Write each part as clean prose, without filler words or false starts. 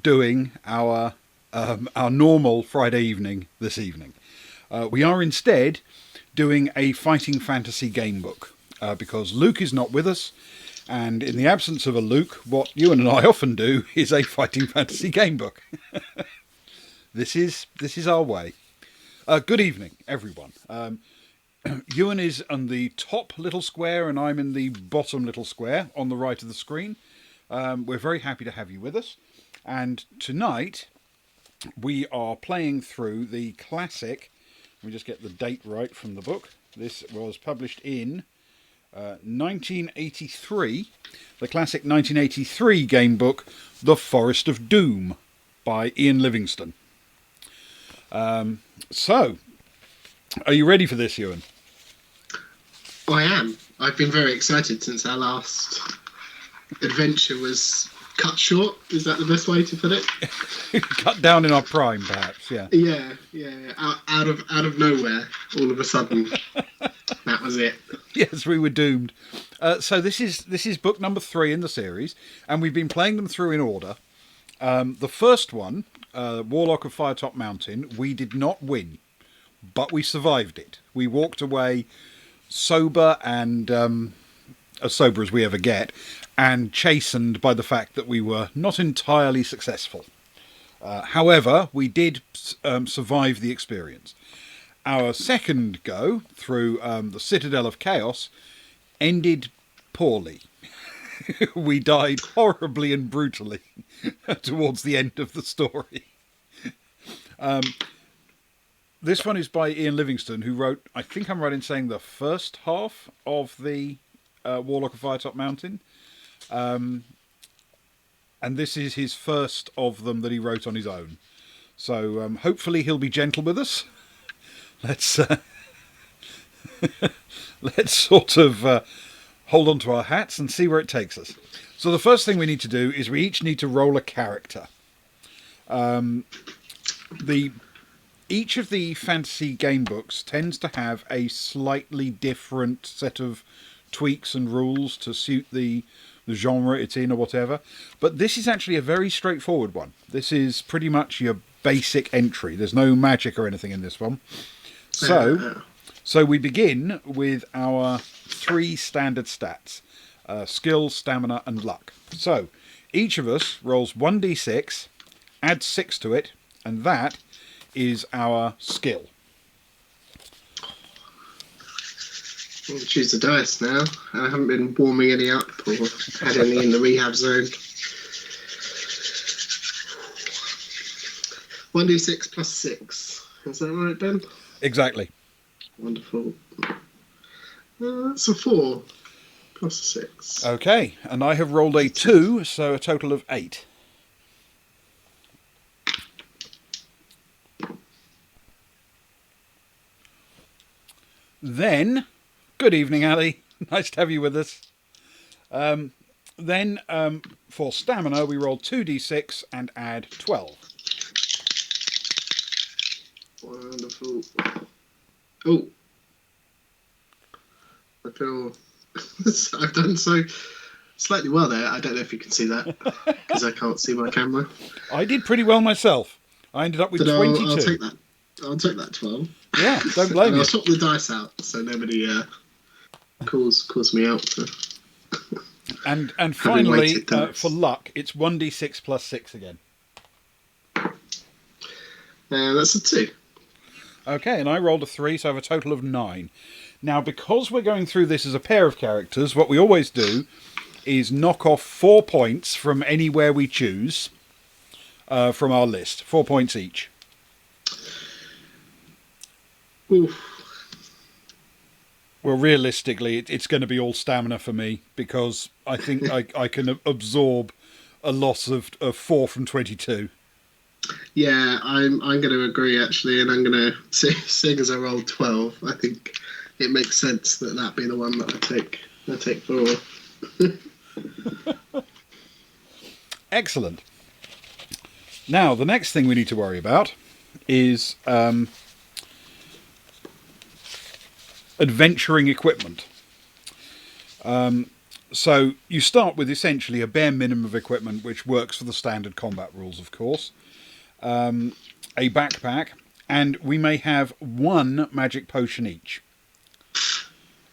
not doing our normal Friday evening this evening. We are instead doing a fighting fantasy game book because Luke is not with us. And in the absence of a Luke, what Ewan and I often do is a fighting fantasy game book. This is our way. Good evening, everyone. Ewan is on the top little square and I'm in the bottom little square on the right of the screen. We're very happy to have you with us. And tonight we are playing through the classic, let me just get the date right from the book. This was published in 1983, the classic 1983 game book, The Forest of Doom by Ian Livingstone. So, are you ready for this, Ewan? I am. I've been very excited since our last adventure was cut short. Is that the best way to put it? Cut down in our prime, perhaps. Yeah. Yeah. Out of nowhere, all of a sudden, that was it. Yes, we were doomed. So this is book number 3 in the series, and we've been playing them through in order. The first one, Warlock of Firetop Mountain, we did not win, but we survived it. We walked away sober and as sober as we ever get, and chastened by the fact that we were not entirely successful. However, we did survive the experience. Our second go through the Citadel of Chaos ended poorly. We died horribly and brutally towards the end of the story. This one is by Ian Livingstone, who wrote, I think I'm right in saying, the first half of the Warlock of Firetop Mountain. And this is his first of them that he wrote on his own. So hopefully he'll be gentle with us. Let's sort of hold on to our hats and see where it takes us. So the first thing we need to do is we each need to roll a character. Each of the fantasy game books tends to have a slightly different set of tweaks and rules to suit the genre it's in or whatever. But this is actually a very straightforward one. This is pretty much your basic entry. There's no magic or anything in this one. So we begin with our 3 standard stats. Skill, stamina and luck. So each of us rolls 1d6, adds 6 to it, and that is our skill. I'll choose the dice now. I haven't been warming any up or had any in the rehab zone. 1d6 plus 6. Is that right, Ben? Exactly. Wonderful. That's a 4 plus a 6. Okay, and I have rolled a 2, so a total of 8. Then, good evening, Ali. Nice to have you with us. Then, for stamina, we roll 2d6 and add 12. Wonderful. Oh. I feel I've done so slightly well there. I don't know if you can see that because I can't see my camera. I did pretty well myself. I ended up with 22. I'll take that. I'll take that 12. Yeah, don't blame and you. I'll swap the dice out so nobody calls me out. And finally, for luck, it's 1d6 plus 6 again. That's a 2. Okay, and I rolled a 3, so I have a total of 9. Now, because we're going through this as a pair of characters, what we always do is knock off 4 points from anywhere we choose from our list. 4 points each. Oof. Well, realistically, it's going to be all stamina for me because I think I can absorb a loss of 4 from 22. Yeah, I'm going to agree actually, and I'm going to seeing as I rolled 12, I think it makes sense that be the one that I take 4. Excellent. Now, the next thing we need to worry about is adventuring equipment. So you start with essentially a bare minimum of equipment, which works for the standard combat rules, of course. A backpack, and we may have one magic potion each.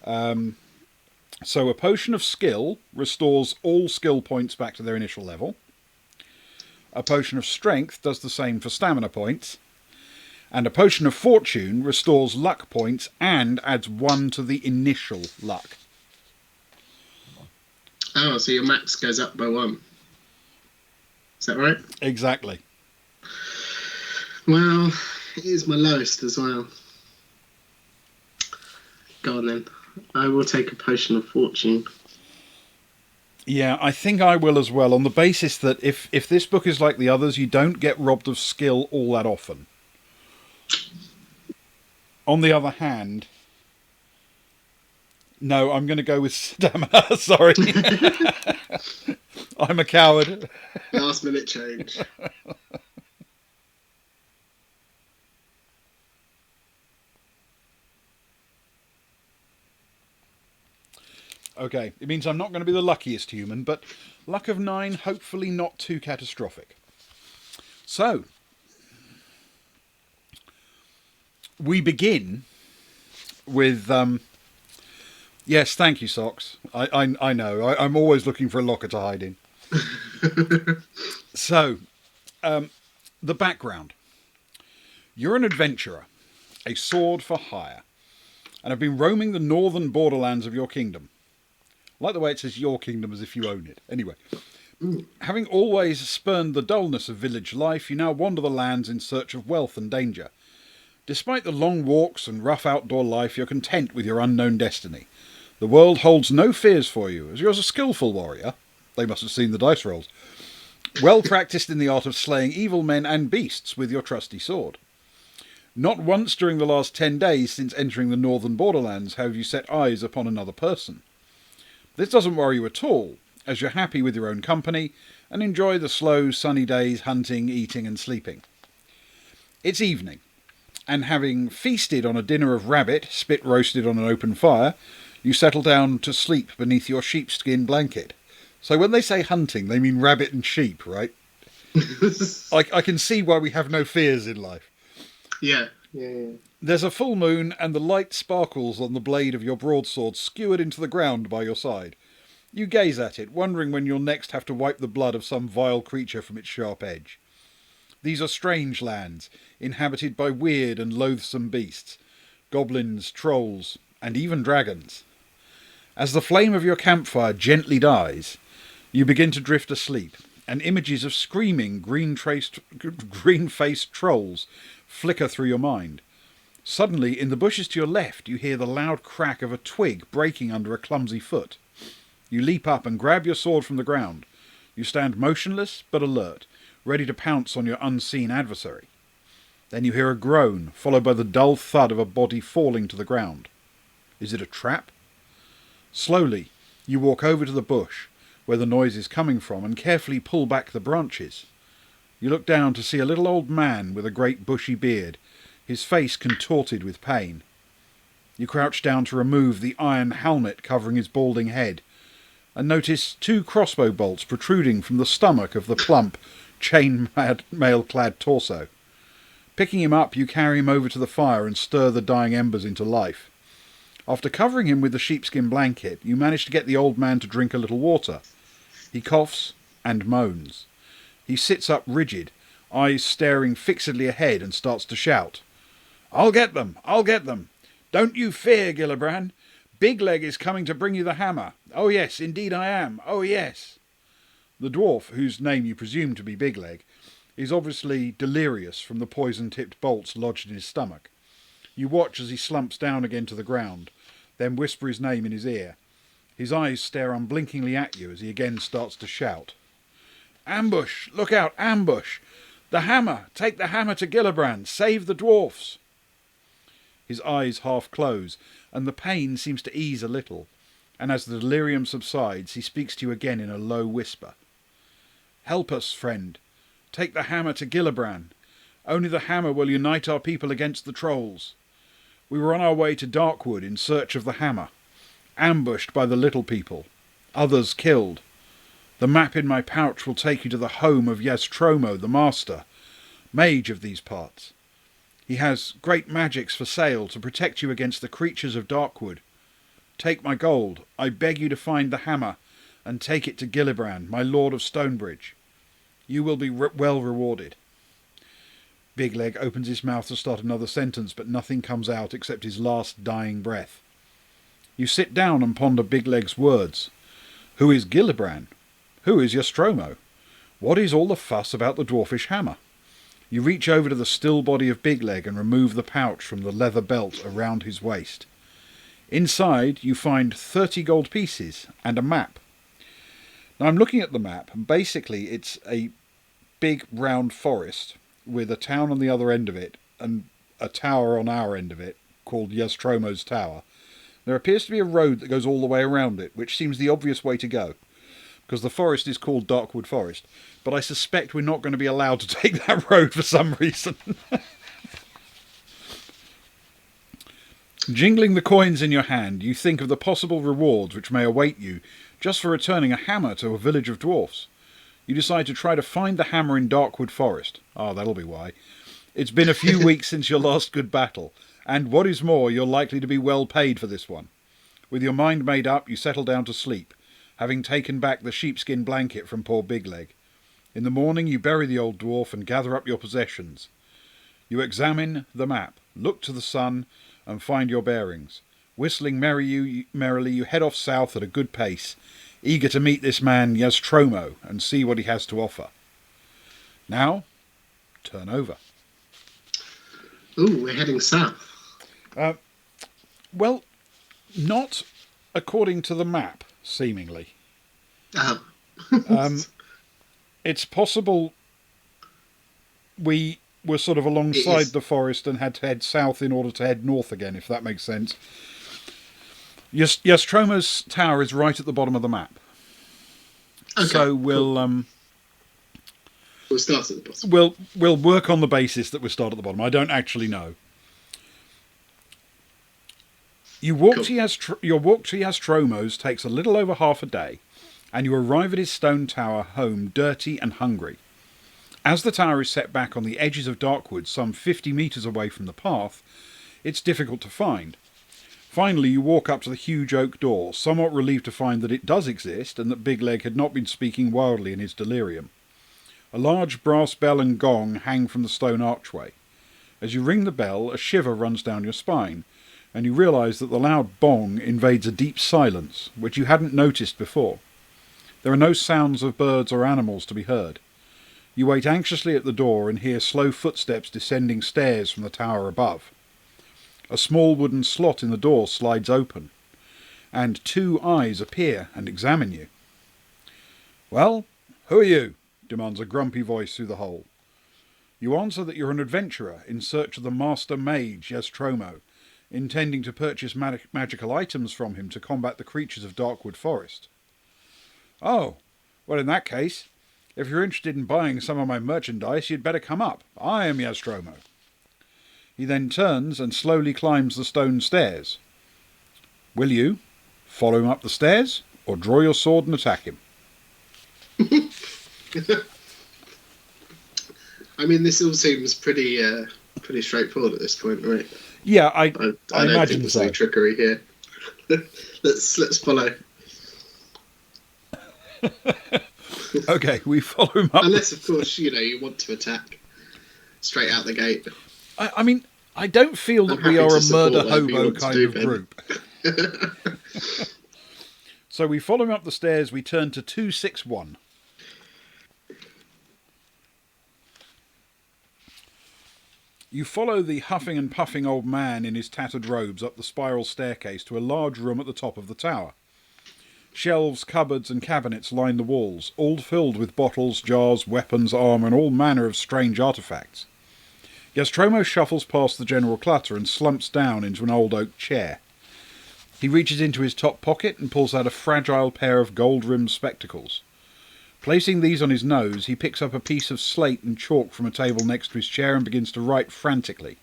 So a potion of skill restores all skill points back to their initial level. A potion of strength does the same for stamina points. And a potion of fortune restores luck points and adds 1 to the initial luck. Oh, so your max goes up by 1. Is that right? Exactly. Well, it is my lowest as well. Go on then. I will take a potion of fortune. Yeah, I think I will as well, on the basis that if this book is like the others, you don't get robbed of skill all that often. On the other hand... No, I'm going to go with stamina. Sorry. I'm a coward. Last minute change. Okay, it means I'm not going to be the luckiest human, but luck of 9, hopefully not too catastrophic. So, we begin with... Yes, thank you, Socks. I know. I'm always looking for a locker to hide in. So, the background. You're an adventurer, a sword for hire, and have been roaming the northern borderlands of your kingdom. I like the way it says your kingdom as if you own it. Anyway, having always spurned the dullness of village life, you now wander the lands in search of wealth and danger. Despite the long walks and rough outdoor life, you're content with your unknown destiny. The world holds no fears for you, as you're a skillful warrior. They must have seen the dice rolls. Well practiced in the art of slaying evil men and beasts with your trusty sword. Not once during the last 10 days since entering the northern borderlands have you set eyes upon another person. This doesn't worry you at all, as you're happy with your own company and enjoy the slow, sunny days hunting, eating and sleeping. It's evening, and having feasted on a dinner of rabbit, spit roasted on an open fire, you settle down to sleep beneath your sheepskin blanket. So when they say hunting, they mean rabbit and sheep, right? I can see why we have no fears in life. Yeah. There's a full moon, and the light sparkles on the blade of your broadsword skewered into the ground by your side. You gaze at it, wondering when you'll next have to wipe the blood of some vile creature from its sharp edge. These are strange lands, inhabited by weird and loathsome beasts, goblins, trolls, and even dragons. As the flame of your campfire gently dies, you begin to drift asleep, and images of screaming green-faced trolls flicker through your mind. Suddenly, in the bushes to your left, you hear the loud crack of a twig breaking under a clumsy foot. You leap up and grab your sword from the ground. You stand motionless but alert, ready to pounce on your unseen adversary. Then you hear a groan, followed by the dull thud of a body falling to the ground. Is it a trap? Slowly, you walk over to the bush, where the noise is coming from, and carefully pull back the branches. You look down to see a little old man with a great bushy beard, his face contorted with pain. You crouch down to remove the iron helmet covering his balding head, and notice 2 crossbow bolts protruding from the stomach of the plump, chain-mail-clad torso. Picking him up, you carry him over to the fire and stir the dying embers into life. After covering him with the sheepskin blanket, you manage to get the old man to drink a little water. He coughs and moans. He sits up rigid, eyes staring fixedly ahead, and starts to shout. "I'll get them! I'll get them! Don't you fear, Gillibrand! Big Leg is coming to bring you the hammer! Oh yes, indeed I am! Oh yes!" The dwarf, whose name you presume to be Big Leg, is obviously delirious from the poison-tipped bolts lodged in his stomach. You watch as he slumps down again to the ground, then whisper his name in his ear. His eyes stare unblinkingly at you as he again starts to shout. "Ambush! Look out! Ambush! The hammer! Take the hammer to Gillibrand! Save the dwarfs!" His eyes half close, and the pain seems to ease a little, and as the delirium subsides, he speaks to you again in a low whisper. "Help us, friend. Take the hammer to Gillibrand. Only the hammer will unite our people against the trolls. We were on our way to Darkwood in search of the hammer, ambushed by the little people. Others killed. The map in my pouch will take you to the home of Yastromo, the master, mage of these parts. He has great magics for sale to protect you against the creatures of Darkwood. Take my gold. I beg you to find the hammer and take it to Gillibrand, my lord of Stonebridge. You will be well rewarded. Bigleg opens his mouth to start another sentence, but nothing comes out except his last dying breath. You sit down and ponder Bigleg's words. Who is Gillibrand? Who is Yastromo? What is all the fuss about the dwarfish hammer? You reach over to the still body of Bigleg and remove the pouch from the leather belt around his waist. Inside you find 30 gold pieces and a map. Now I'm looking at the map, and basically it's a big round forest with a town on the other end of it and a tower on our end of it called Yastromo's Tower. There appears to be a road that goes all the way around it, which seems the obvious way to go, because the forest is called Darkwood Forest, but I suspect we're not going to be allowed to take that road for some reason. Jingling the coins in your hand, you think of the possible rewards which may await you just for returning a hammer to a village of dwarfs. You decide to try to find the hammer in Darkwood Forest. Ah, that'll be why. It's been a few weeks since your last good battle, and what is more, you're likely to be well paid for this one. With your mind made up, you settle down to sleep, having taken back the sheepskin blanket from poor Bigleg. In the morning you bury the old dwarf and gather up your possessions. You examine the map, look to the sun, and find your bearings. Whistling merrily, you head off south at a good pace, eager to meet this man Yastromo and see what he has to offer. Now, turn over. Ooh, we're heading south. Well, not according to the map, seemingly. Oh. It's possible we were sort of alongside the forest and had to head south in order to head north again, if that makes sense. Yastromo's tower is right at the bottom of the map. Okay, so we'll start at the bottom. We'll work on the basis that we start at the bottom. I don't actually know. Your walk to Yastromo's takes a little over half a day, and you arrive at his stone tower home dirty and hungry. As the tower is set back on the edges of Darkwood, some 50 metres away from the path, it's difficult to find. Finally, you walk up to the huge oak door, somewhat relieved to find that it does exist and that Bigleg had not been speaking wildly in his delirium. A large brass bell and gong hang from the stone archway. As you ring the bell, a shiver runs down your spine, and you realise that the loud bong invades a deep silence, which you hadn't noticed before. There are no sounds of birds or animals to be heard. You wait anxiously at the door and hear slow footsteps descending stairs from the tower above. A small wooden slot in the door slides open, and 2 eyes appear and examine you. "Well, who are you?" demands a grumpy voice through the hole. You answer that you're an adventurer in search of the master mage Yastromo, intending to purchase magical items from him to combat the creatures of Darkwood Forest. "Oh, well in that case, if you're interested in buying some of my merchandise, you'd better come up. I am Yastromo." He then turns and slowly climbs the stone stairs. Will you follow him up the stairs, or draw your sword and attack him? I mean, this all seems pretty straightforward at this point, right? Yeah, I don't imagine think there's so. any trickery here. let's follow. Okay, we follow him up. Unless, of course, you want to attack straight out the gate. I mean, I don't feel that we are a murder hobo kind of group. So we follow him up the stairs. We turn to 261. You follow the huffing and puffing old man in his tattered robes up the spiral staircase to a large room at the top of the tower. Shelves, cupboards and cabinets line the walls, all filled with bottles, jars, weapons, armour and all manner of strange artefacts. Yastromo shuffles past the general clutter and slumps down into an old oak chair. He reaches into his top pocket and pulls out a fragile pair of gold-rimmed spectacles. Placing these on his nose, he picks up a piece of slate and chalk from a table next to his chair and begins to write frantically.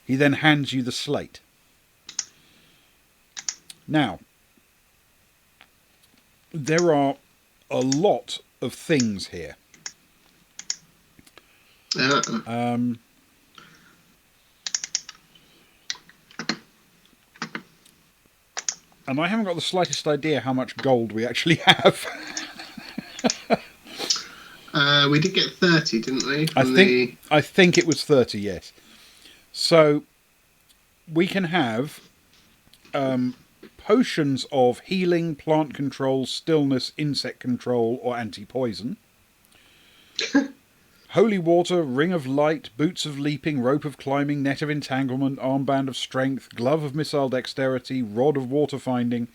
He then hands you the slate. Now, there are a lot of things here. Um, and I haven't got the slightest idea how much gold we actually have. We did get 30, didn't we? I think it was 30, yes. So we can have potions of healing, plant control, stillness, insect control, or anti-poison. Holy water, ring of light, boots of leaping, rope of climbing, net of entanglement, armband of strength, glove of missile dexterity, rod of water finding,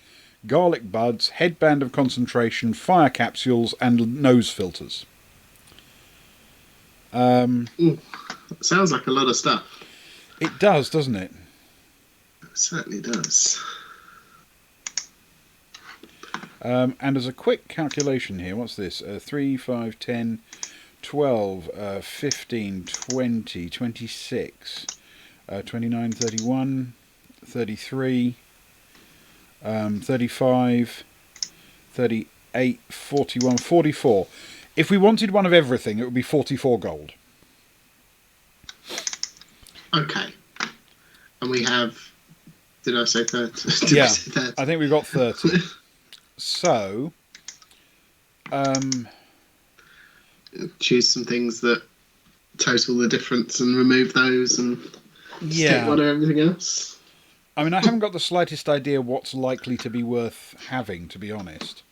garlic buds, headband of concentration, fire capsules, and nose filters. Sounds like a lot of stuff. It does, doesn't it? It certainly does. And as a quick calculation here, what's this? 3, 5, 10, 12, 15, 20, 26, 29, 31, 33, 35, 38, 41, 44. If we wanted one of everything, it would be 44 gold. Okay. And we have... Did I say 30? Yeah, I say 30? I think we've got 30. So... choose some things that total the difference and remove those and stick one of everything else. I mean, I haven't got the slightest idea what's likely to be worth having, to be honest.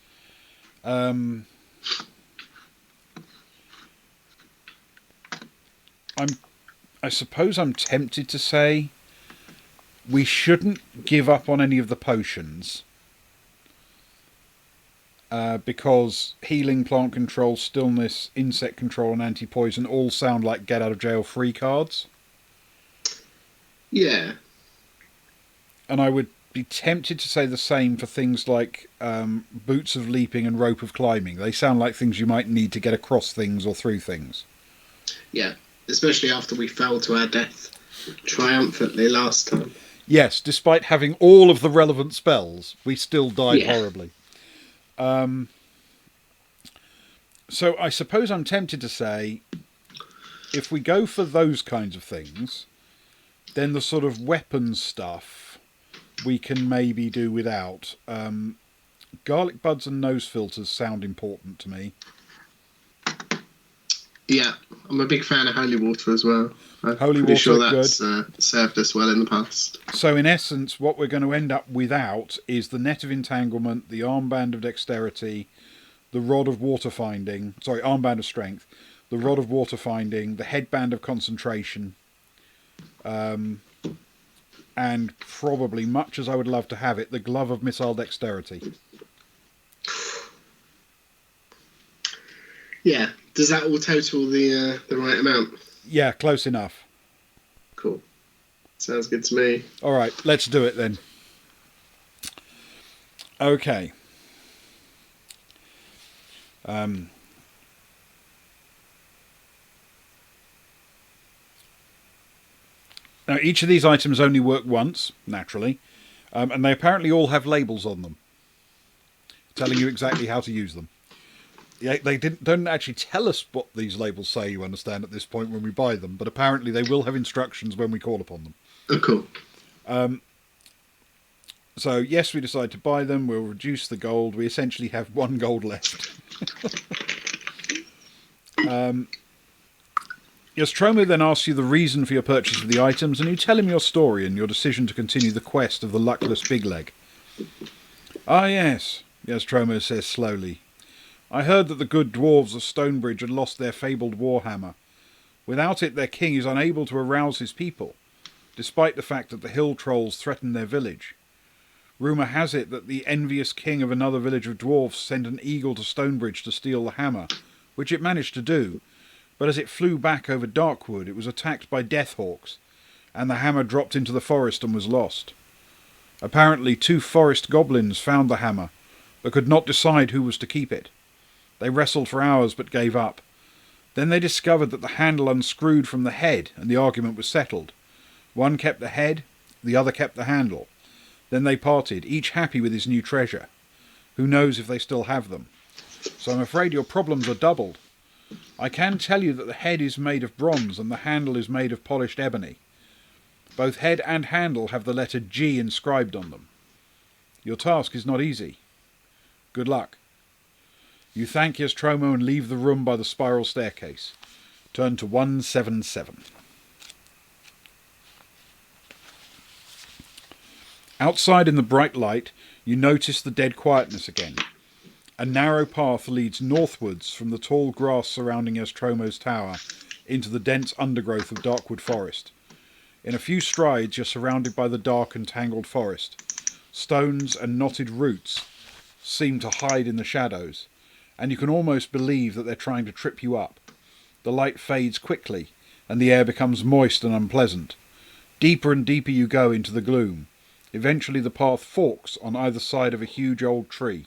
I suppose I'm tempted to say we shouldn't give up on any of the potions. Because healing, plant control, stillness, insect control, and anti-poison all sound like get-out-of-jail-free cards. Yeah. And I would be tempted to say the same for things like boots of leaping and rope of climbing. They sound like things you might need to get across things or through things. Yeah, especially after we fell to our death triumphantly last time. Yes, despite having all of the relevant spells, we still died horribly. So I suppose I'm tempted to say, if we go for those kinds of things, then the sort of weapons stuff we can maybe do without. Garlic buds and nose filters sound important to me. Yeah, I'm a big fan of holy water as well. Holy water, sure that's good. Served us well in the past. So in essence, what we're going to end up without is the net of entanglement, the armband of dexterity, the rod of water finding, armband of strength, the rod of water finding, the headband of concentration, and probably, much as I would love to have it, the glove of missile dexterity. Yeah. Does that all total the right amount? Yeah, close enough. Cool. Sounds good to me. All right, let's do it then. Okay. Now, each of these items only work once, naturally, and they apparently all have labels on them, telling you exactly how to use them. They don't actually tell us what these labels say, you understand, at this point when we buy them, but apparently they will have instructions when we call upon them. Oh, cool. So, yes, we decide to buy them. We'll reduce the gold. We essentially have 1 gold left. Nostromo then asks you the reason for your purchase of the items, and you tell him your story and your decision to continue the quest of the luckless Big Leg. Ah, yes, Nostromo says slowly. I heard that the good dwarves of Stonebridge had lost their fabled warhammer. Without it, their king is unable to arouse his people, despite the fact that the hill trolls threaten their village. Rumour has it that the envious king of another village of dwarfs sent an eagle to Stonebridge to steal the hammer, which it managed to do, but as it flew back over Darkwood, it was attacked by deathhawks, and the hammer dropped into the forest and was lost. Apparently 2 forest goblins found the hammer, but could not decide who was to keep it. They wrestled for hours but gave up. Then they discovered that the handle unscrewed from the head, and the argument was settled. One kept the head, the other kept the handle. Then they parted, each happy with his new treasure. Who knows if they still have them? So I'm afraid your problems are doubled. I can tell you that the head is made of bronze and the handle is made of polished ebony. Both head and handle have the letter G inscribed on them. Your task is not easy. Good luck. You thank Nostromo and leave the room by the spiral staircase. Turn to 177. Outside in the bright light, you notice the dead quietness again. A narrow path leads northwards from the tall grass surrounding Nostromo's tower into the dense undergrowth of Darkwood Forest. In a few strides you're surrounded by the dark and tangled forest. Stones and knotted roots seem to hide in the shadows, and you can almost believe that they're trying to trip you up. The light fades quickly, and the air becomes moist and unpleasant. Deeper and deeper you go into the gloom. Eventually the path forks on either side of a huge old tree.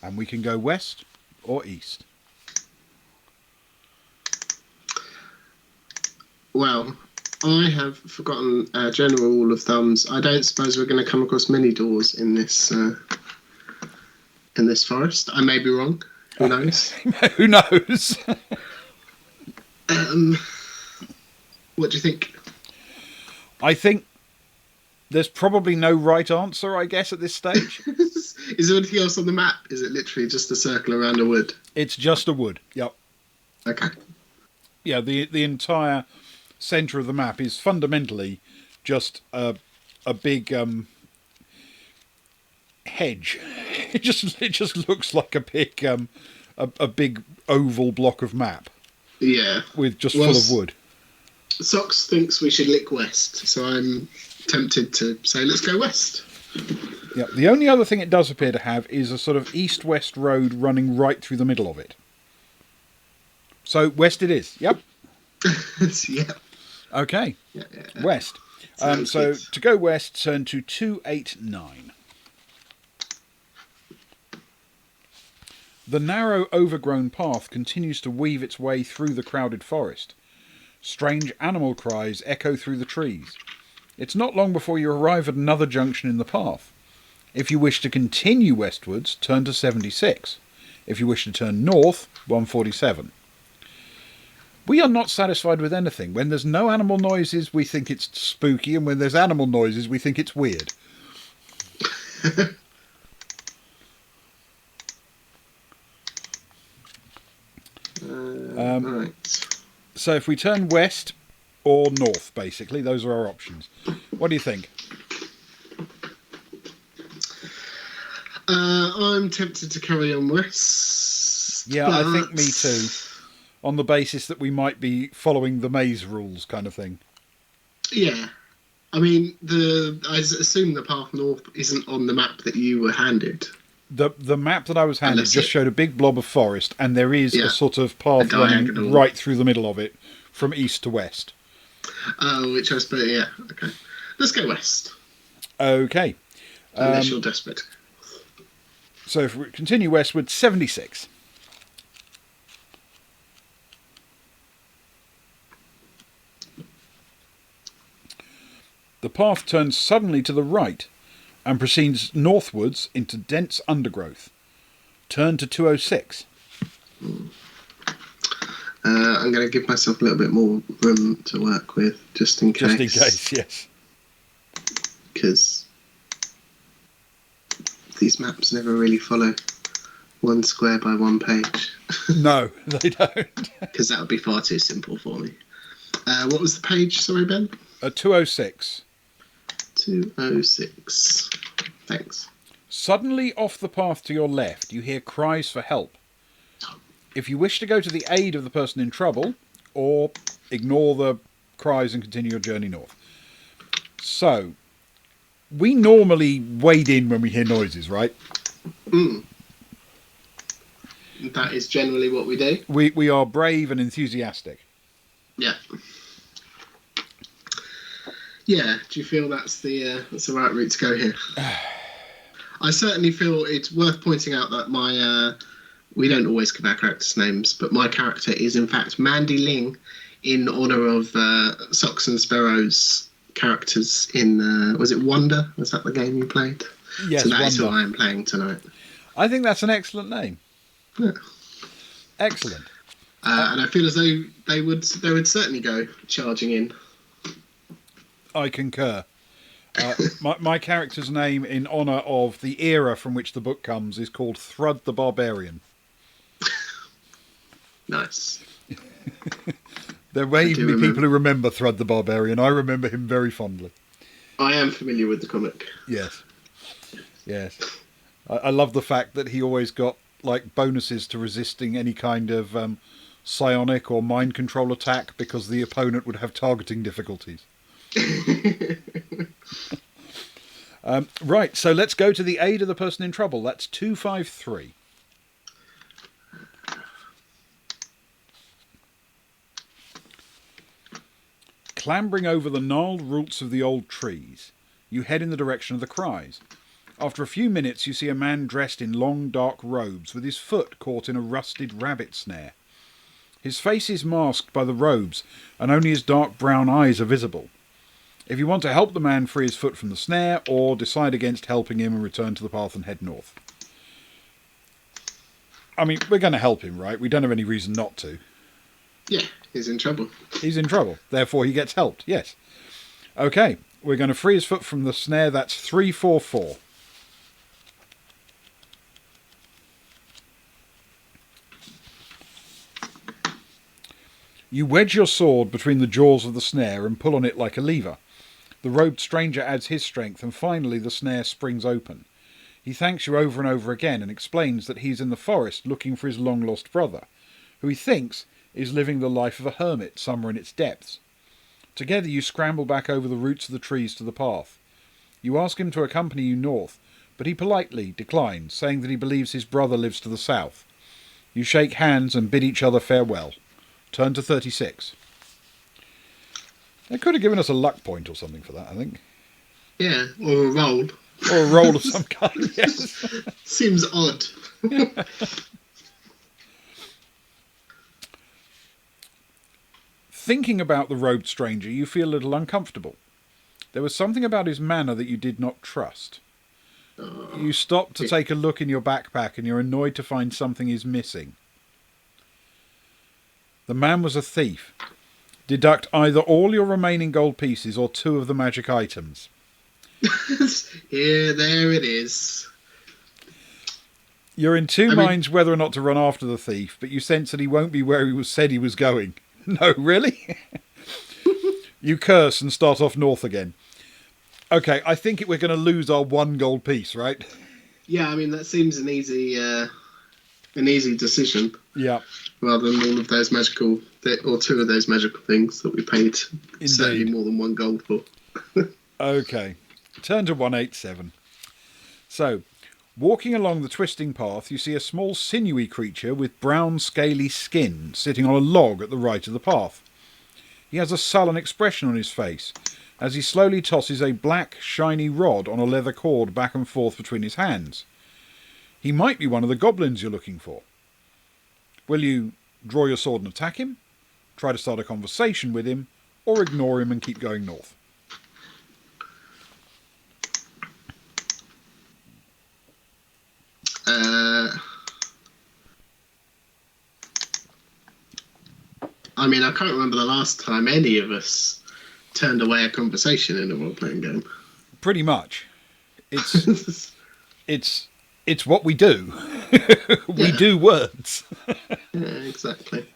And we can go west or east. Well, I have forgotten a general rule of thumbs. I don't suppose we're going to come across many doors in this forest. I may be wrong. Who knows? Who knows? What do you think? I think there's probably no right answer, I guess, at this stage. Is there anything else on the map? Is it literally just a circle around a wood? It's just a wood, yep. Okay. Yeah, the entire centre of the map is fundamentally just a big hedge. It just looks like a big oval block of map. Yeah. With just full of wood. Socks thinks we should lick west, so I'm tempted to say let's go west. Yeah, the only other thing it does appear to have is a sort of east-west road running right through the middle of it. So west it is. Yep. Yeah. Okay. Yeah. West. So to go west, turn to 289. The narrow, overgrown path continues to weave its way through the crowded forest. Strange animal cries echo through the trees. It's not long before you arrive at another junction in the path. If you wish to continue westwards, turn to 76. If you wish to turn north, 147. We are not satisfied with anything. When there's no animal noises, we think it's spooky, and when there's animal noises, we think it's weird. Right. So if we turn west or north, basically, those are our options. What do you think? I'm tempted to carry on west. Yeah, I think me too. On the basis that we might be following the maze rules kind of thing. Yeah. I mean, I assume the path north isn't on the map that you were handed. The map that I was handed just showed a big blob of forest, and there is a sort of path running right through the middle of it from east to west. Oh, which I suppose, yeah. Okay. Let's go west. Okay. Unless you're desperate. So if we continue westward, 76. The path turns suddenly to the right and proceeds northwards into dense undergrowth. Turn to 206. I'm going to give myself a little bit more room to work with, just in case. Just in case, yes. Because these maps never really follow one square by one page. No, they don't. Because that would be far too simple for me. What was the page, sorry, Ben? 206. 206. Thanks. Suddenly off the path to your left, you hear cries for help. If you wish to go to the aid of the person in trouble, or ignore the cries and continue your journey north. So, we normally wade in when we hear noises, right? That is generally what we do. We are brave and enthusiastic. Yeah. Yeah, do you feel that's the right route to go here? I certainly feel it's worth pointing out that we don't always give our characters names, but my character is in fact Mandy Ling, in honour of Socks and Sparrow's characters in, was it Wonder? Was that the game you played? Yes, so that is who Wonder. I am playing tonight. I think that's an excellent name. Yeah. Excellent. And I feel as though they would certainly go charging in. I concur. My character's name, in honour of the era from which the book comes, is called Thrud the Barbarian. Nice. There may even be people who remember Thrud the Barbarian. I remember him very fondly. I am familiar with the comic. Yes. Yes. I love the fact that he always got like bonuses to resisting any kind of psionic or mind control attack because the opponent would have targeting difficulties. Right, so let's go to the aid of the person in trouble. That's 253. Clambering over the gnarled roots of the old trees, you head in the direction of the cries. After a few minutes, you see a man dressed in long, dark robes with his foot caught in a rusted rabbit snare. His face is masked by the robes, and only his dark brown eyes are visible. If you want to help the man free his foot from the snare, or decide against helping him and return to the path and head north. I mean, we're going to help him, right? We don't have any reason not to. Yeah, he's in trouble. He's in trouble. Therefore, he gets helped. Yes. Okay, we're going to free his foot from the snare. That's 344. You wedge your sword between the jaws of the snare and pull on it like a lever. The robed stranger adds his strength, and finally the snare springs open. He thanks you over and over again and explains that he's in the forest looking for his long-lost brother, who he thinks is living the life of a hermit somewhere in its depths. Together you scramble back over the roots of the trees to the path. You ask him to accompany you north, but he politely declines, saying that he believes his brother lives to the south. You shake hands and bid each other farewell. Turn to 36. They could have given us a luck point or something for that, I think. Yeah, or a roll. Or a roll of some kind, yes. Seems odd. Thinking about the robed stranger, you feel a little uncomfortable. There was something about his manner that you did not trust. You stop to take a look in your backpack and you're annoyed to find something is missing. The man was a thief. Deduct either all your remaining gold pieces or 2 of the magic items. Here, there it is. You're in two minds whether or not to run after the thief, but you sense that he won't be where he said he was going. No, really? You curse and start off north again. Okay, I think we're going to lose our 1 gold piece, right? Yeah, I mean, that seems an easy decision. Yeah. Rather than all of those magical, or 2 of those magical things that we paid certainly more than 1 gold for. Okay, turn to 187. So, walking along the twisting path, you see a small sinewy creature with brown scaly skin sitting on a log at the right of the path. He has a sullen expression on his face as he slowly tosses a black, shiny rod on a leather cord back and forth between his hands. He might be one of the goblins you're looking for. Will you draw your sword and attack him, try to start a conversation with him, or ignore him and keep going north? I mean, I can't remember the last time any of us turned away a conversation in a role-playing game. Pretty much. It's it's what we do. We do words. Yeah, exactly.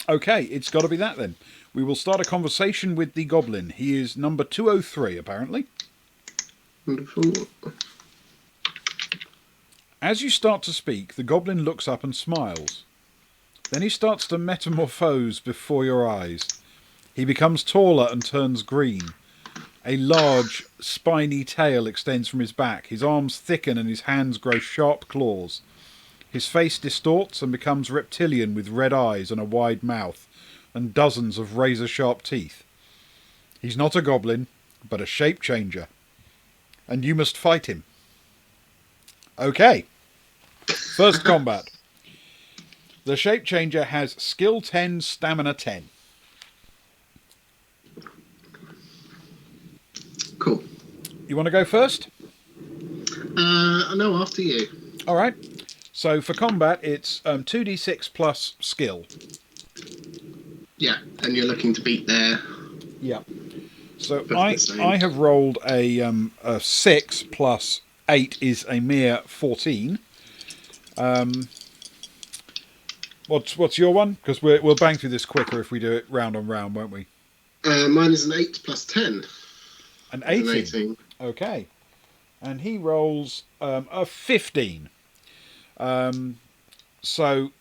Okay, it's got to be that then. We will start a conversation with the goblin. He is number 203, apparently. Wonderful. As you start to speak, the goblin looks up and smiles. Then he starts to metamorphose before your eyes. He becomes taller and turns green. A large, spiny tail extends from his back. His arms thicken and his hands grow sharp claws. His face distorts and becomes reptilian with red eyes and a wide mouth, and dozens of razor-sharp teeth. He's not a goblin, but a shape changer. And you must fight him. Okay. First combat. The shape changer has skill 10, stamina 10. Cool. You want to go first? No, after you. All right. So for combat, it's 2d6 plus skill. Yeah, and you're looking to beat their Yeah. So both the same. I have rolled a 6 plus 8 is a mere 14. What's your one? Because we'll bang through this quicker if we do it round on round, won't we? Mine is an 8 plus 10. An An 18. 18. Okay. And he rolls a 15. So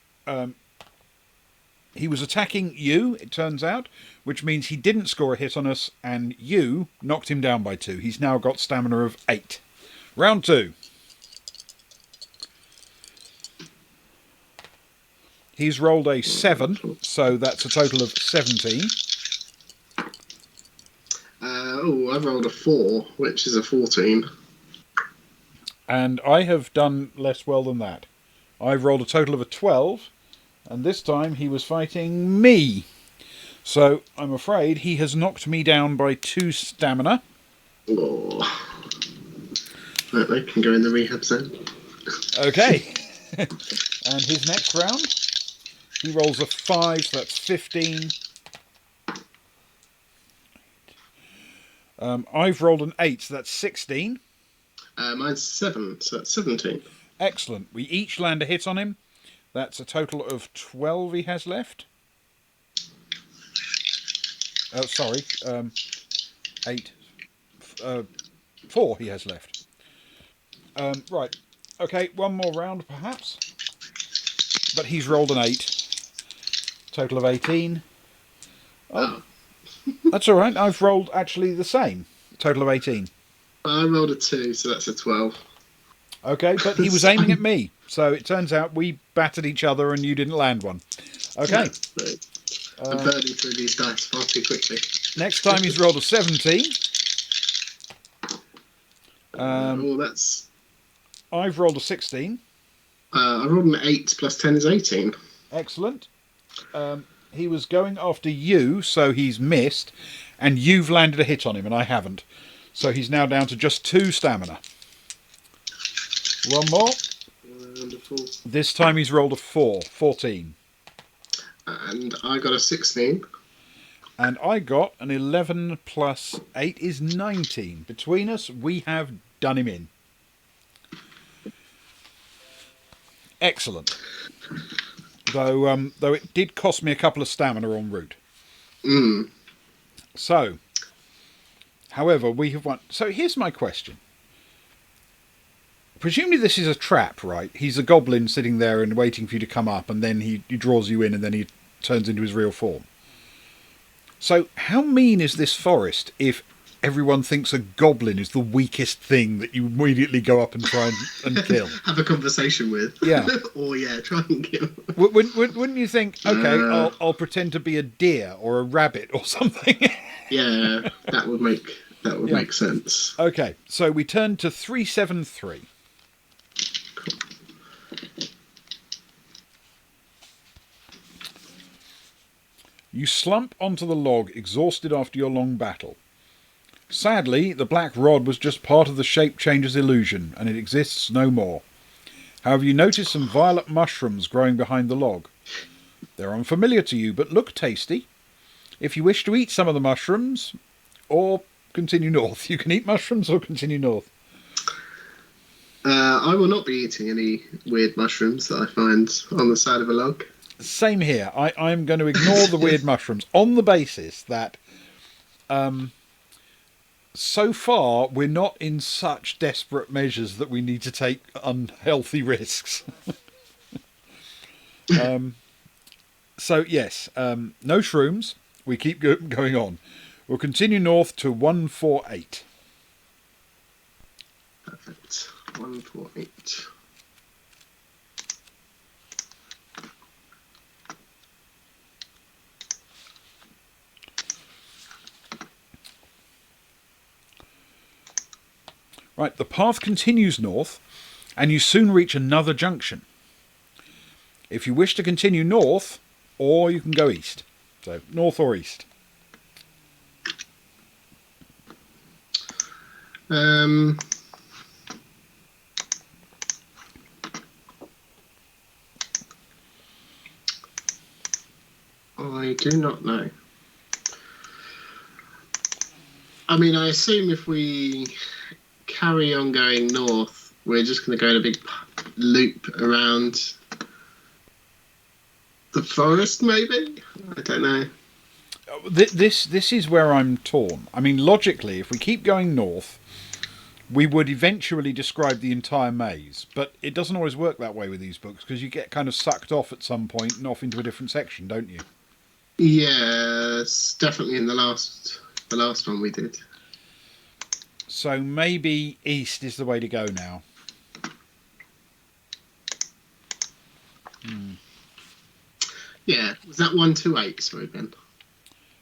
he was attacking you, it turns out, which means he didn't score a hit on us, and you knocked him down by 2. He's now got stamina of 8. Round 2. He's rolled a 7, so that's a total of 17. I've rolled a 4, which is a 14. And I have done less well than that. I've rolled a total of a 12, and this time he was fighting me. So I'm afraid he has knocked me down by 2 stamina. Oh. Right, they can go in the rehab zone. Okay. And his next round, he rolls a 5, so that's 15. I've rolled an 8, so that's 16. Mine's 7, so that's 17. Excellent. We each land a hit on him. That's a total of 12 he has left. Oh, sorry. 8. 4 he has left. Right. Okay, one more round perhaps. But he's rolled an 8. Total of 18. Oh. That's all right. I've rolled actually the same. Total of 18. I rolled a 2, so that's a 12. Okay, but he was aiming at me. So it turns out we battered each other and you didn't land one. Okay. Yeah, right. I'm burning through these dice far too quickly. Next time he's rolled a 17. That's... I've rolled a 16. I rolled an 8 plus 10 is 18. Excellent. He was going after you, so he's missed, and you've landed a hit on him, and I haven't. So he's now down to just 2 stamina. One more. Wonderful. This time he's rolled a 4, 14. And I got a 16. And I got an 11 plus 8 is 19. Between us, we have done him in. Excellent. Though it did cost me a couple of stamina en route. So, however, we have won. So here's my question. Presumably this is a trap, right? He's a goblin sitting there and waiting for you to come up, and then he draws you in, and then he turns into his real form. So how mean is this forest if everyone thinks a goblin is the weakest thing that you immediately go up and try and kill? Have a conversation with. Yeah. Or, try and kill. Wouldn't you think, okay, I'll pretend to be a deer or a rabbit or something? Yeah, that would make sense. Okay, so we turn to 373. You slump onto the log, exhausted after your long battle. Sadly, the black rod was just part of the shape changer's illusion, and it exists no more. However, you notice some violet mushrooms growing behind the log. They're unfamiliar to you, but look tasty. If you wish to eat some of the mushrooms, or continue north, you can eat mushrooms or continue north. I will not be eating any weird mushrooms that I find on the side of a log. Same here. I'm going to ignore the weird mushrooms on the basis that so far we're not in such desperate measures that we need to take unhealthy risks. So yes, no shrooms. We keep going on. We'll continue north to 148. Perfect. 148. Right, the path continues north, and you soon reach another junction. If you wish to continue north, or you can go east. So, north or east. I do not know. I mean, I assume if we carry on going north, we're just going to go in a big loop around the forest, maybe? I don't know. This is where I'm torn. I mean, logically, if we keep going north, we would eventually describe the entire maze, but it doesn't always work that way with these books because you get kind of sucked off at some point and off into a different section, don't you? Yes, definitely in the last one we did. So maybe east is the way to go now. Yeah, was that 128? Sorry, Ben.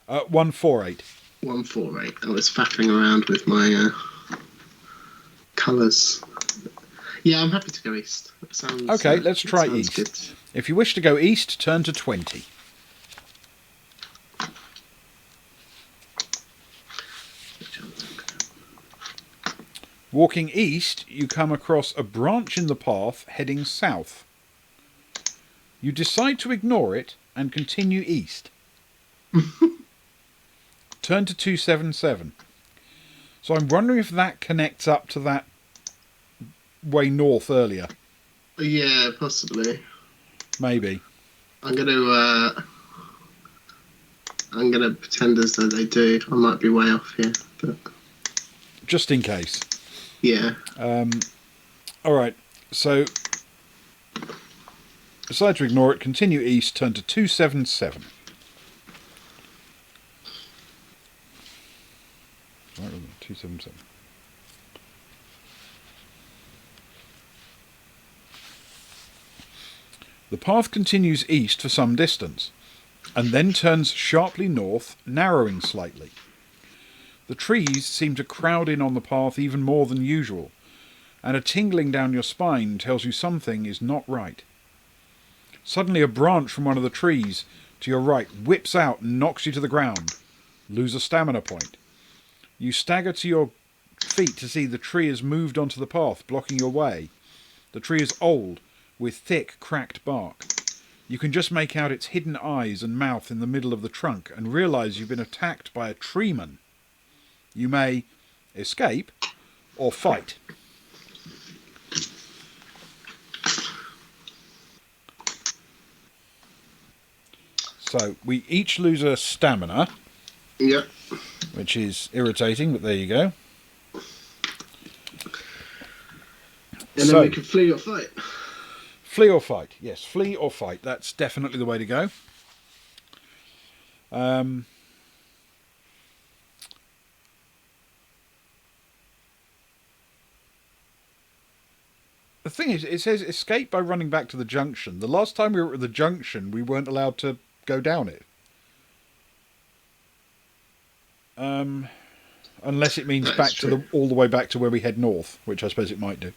148. 148. I was faffing around with my colours. Yeah, I'm happy to go east. That sounds okay. Let's try sounds east. Good. If you wish to go east, turn to 20. Walking east, you come across a branch in the path heading south. You decide to ignore it and continue east. Turn to 277. So I'm wondering if that connects up to that way north earlier. Yeah, possibly. Maybe. I'm gonna pretend as though they do. I might be way off here, but Just in case. yeah. Alright, so decide to ignore it, continue east, turn to 277. Right, 277. The path continues east for some distance, and then turns sharply north, narrowing slightly. The trees seem to crowd in on the path even more than usual, and a tingling down your spine tells you something is not right. Suddenly a branch from one of the trees to your right whips out and knocks you to the ground. Lose a stamina point. You stagger to your feet to see the tree has moved onto the path, blocking your way. The tree is old, with thick, cracked bark. You can just make out its hidden eyes and mouth in the middle of the trunk and realise you've been attacked by a treeman. You may escape or fight. So we each lose a stamina. Yep. Which is irritating, but there you go. And then we can flee or fight. Flee or fight, yes. Flee or fight. That's definitely the way to go. The thing is, it says escape by running back to the junction. The last time we were at the junction, we weren't allowed to go down it. Unless it means back to all the way back to where we head north, which I suppose it might do.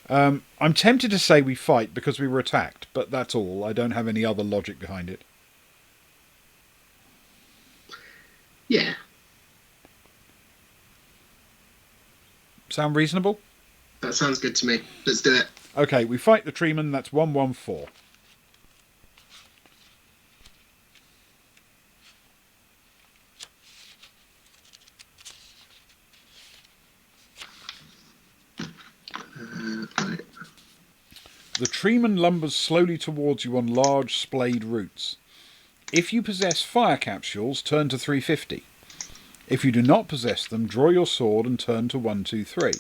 I'm tempted to say we fight because we were attacked, but that's all. I don't have any other logic behind it. Yeah. Sound reasonable? That sounds good to me. Let's do it. Okay, we fight the treeman. That's 114. Right. The treeman lumbers slowly towards you on large splayed roots. If you possess fire capsules, turn to 350. If you do not possess them, draw your sword and turn to 123.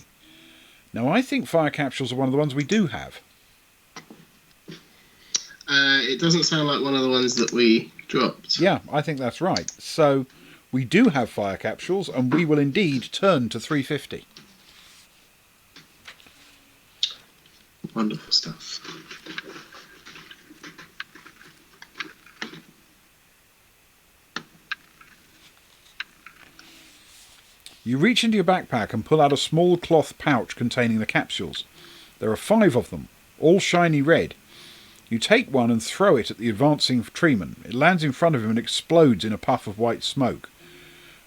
Now, I think fire capsules are one of the ones we do have. It doesn't sound like one of the ones that we dropped. Yeah, I think that's right. So, we do have fire capsules, and we will indeed turn to 350. Wonderful stuff. You reach into your backpack and pull out a small cloth pouch containing the capsules. There are 5 of them, all shiny red. You take one and throw it at the advancing treeman. It lands in front of him and explodes in a puff of white smoke.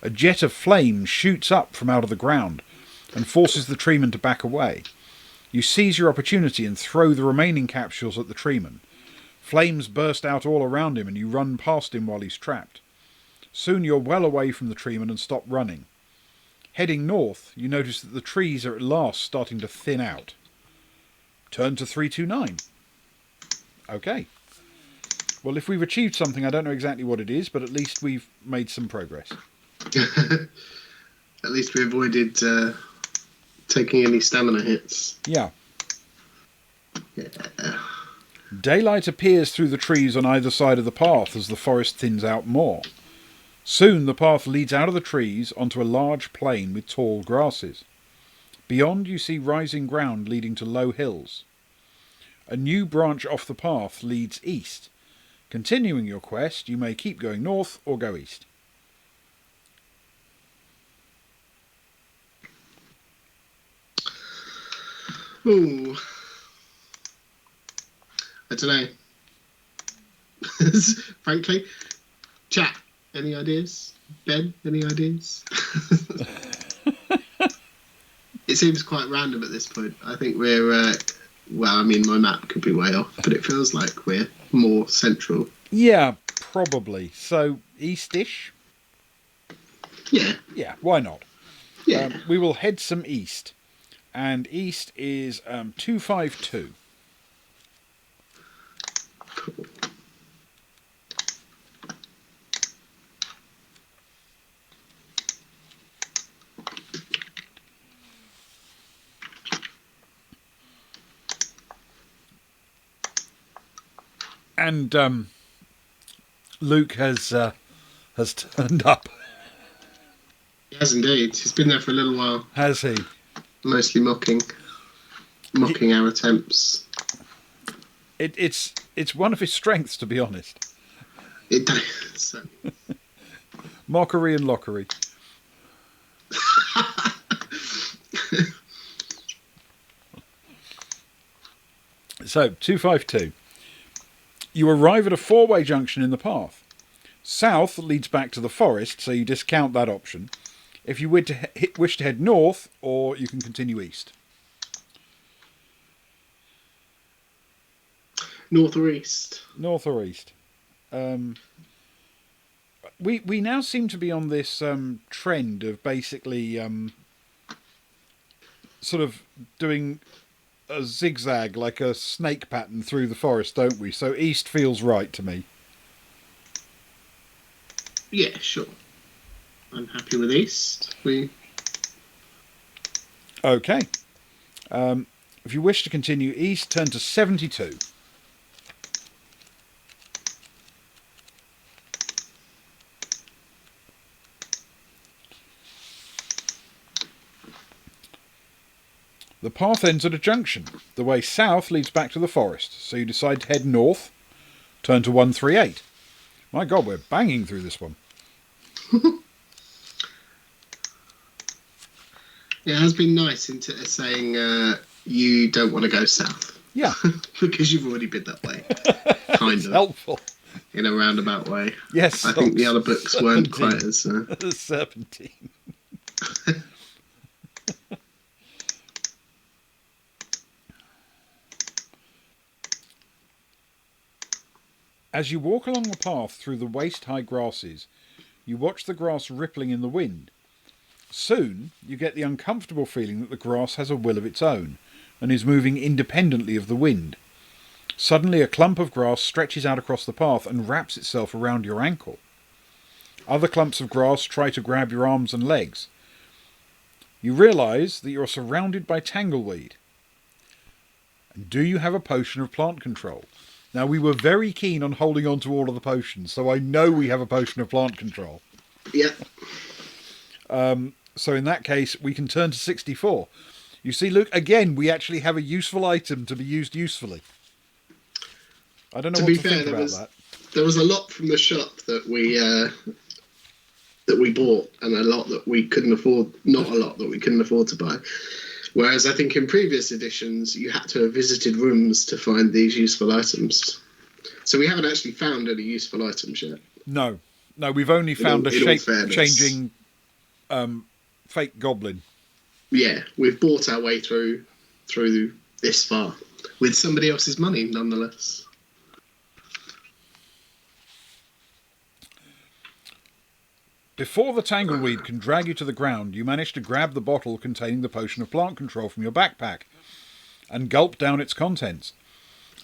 A jet of flame shoots up from out of the ground and forces the treeman to back away. You seize your opportunity and throw the remaining capsules at the treeman. Flames burst out all around him and you run past him while he's trapped. Soon you're well away from the treeman and stop running. Heading north, you notice that the trees are at last starting to thin out. Turn to 329. Okay. Well, if we've achieved something, I don't know exactly what it is, but at least we've made some progress. At least we avoided taking any stamina hits. Yeah. Yeah. Daylight appears through the trees on either side of the path as the forest thins out more. Soon the path leads out of the trees onto a large plain with tall grasses. Beyond you see rising ground leading to low hills. A new branch off the path leads east. Continuing your quest, you may keep going north or go east. Ooh. I don't know. Frankly, chat. Any ideas? Ben, any ideas? It seems quite random at this point. I think we're, well, I mean, my map could be way off, but it feels like we're more central. Yeah, probably. So, east-ish? Yeah. Yeah, why not? Yeah. We will head some east. And east is 252. Cool. And Luke has turned up. He has indeed. He's been there for a little while. Has he? Mostly mocking our attempts. It's one of his strengths, to be honest. It so. Mockery and lockery. So, 252. You arrive at a four-way junction in the path. South leads back to the forest, so you discount that option. If you wish to head north, or you can continue east. North or east? North or east. We now seem to be on this trend of basically sort of doing a zigzag, like a snake pattern through the forest, don't we? So east feels right to me. Yeah, sure. I'm happy with east. Okay. If you wish to continue east, turn to 72. The path ends at a junction. The way south leads back to the forest, so you decide to head north, turn to 138. My God, we're banging through this one. It has been nice into saying you don't want to go south. Yeah. Because you've already been that way. Kind of. Helpful. In a roundabout way. Yes. I think the other books weren't quite as... Serpentine. As you walk along the path through the waist-high grasses, you watch the grass rippling in the wind. Soon, you get the uncomfortable feeling that the grass has a will of its own, and is moving independently of the wind. Suddenly, a clump of grass stretches out across the path and wraps itself around your ankle. Other clumps of grass try to grab your arms and legs. You realise that you're surrounded by tangleweed. And do you have a potion of plant control? Now, we were very keen on holding on to all of the potions, so I know we have a potion of plant control. Yeah. So in that case, we can turn to 64. You see, Luke, again, we actually have a useful item to be used usefully. I don't know what to think about that. There was a lot from the shop that we bought, and a lot that we couldn't afford. Not a lot that we couldn't afford to buy. Whereas I think in previous editions, you had to have visited rooms to find these useful items. So we haven't actually found any useful items yet. No, we've only found a shape-changing fake goblin. Yeah, we've bought our way through this far with somebody else's money, nonetheless. Before the tangleweed can drag you to the ground, you manage to grab the bottle containing the potion of plant control from your backpack and gulp down its contents.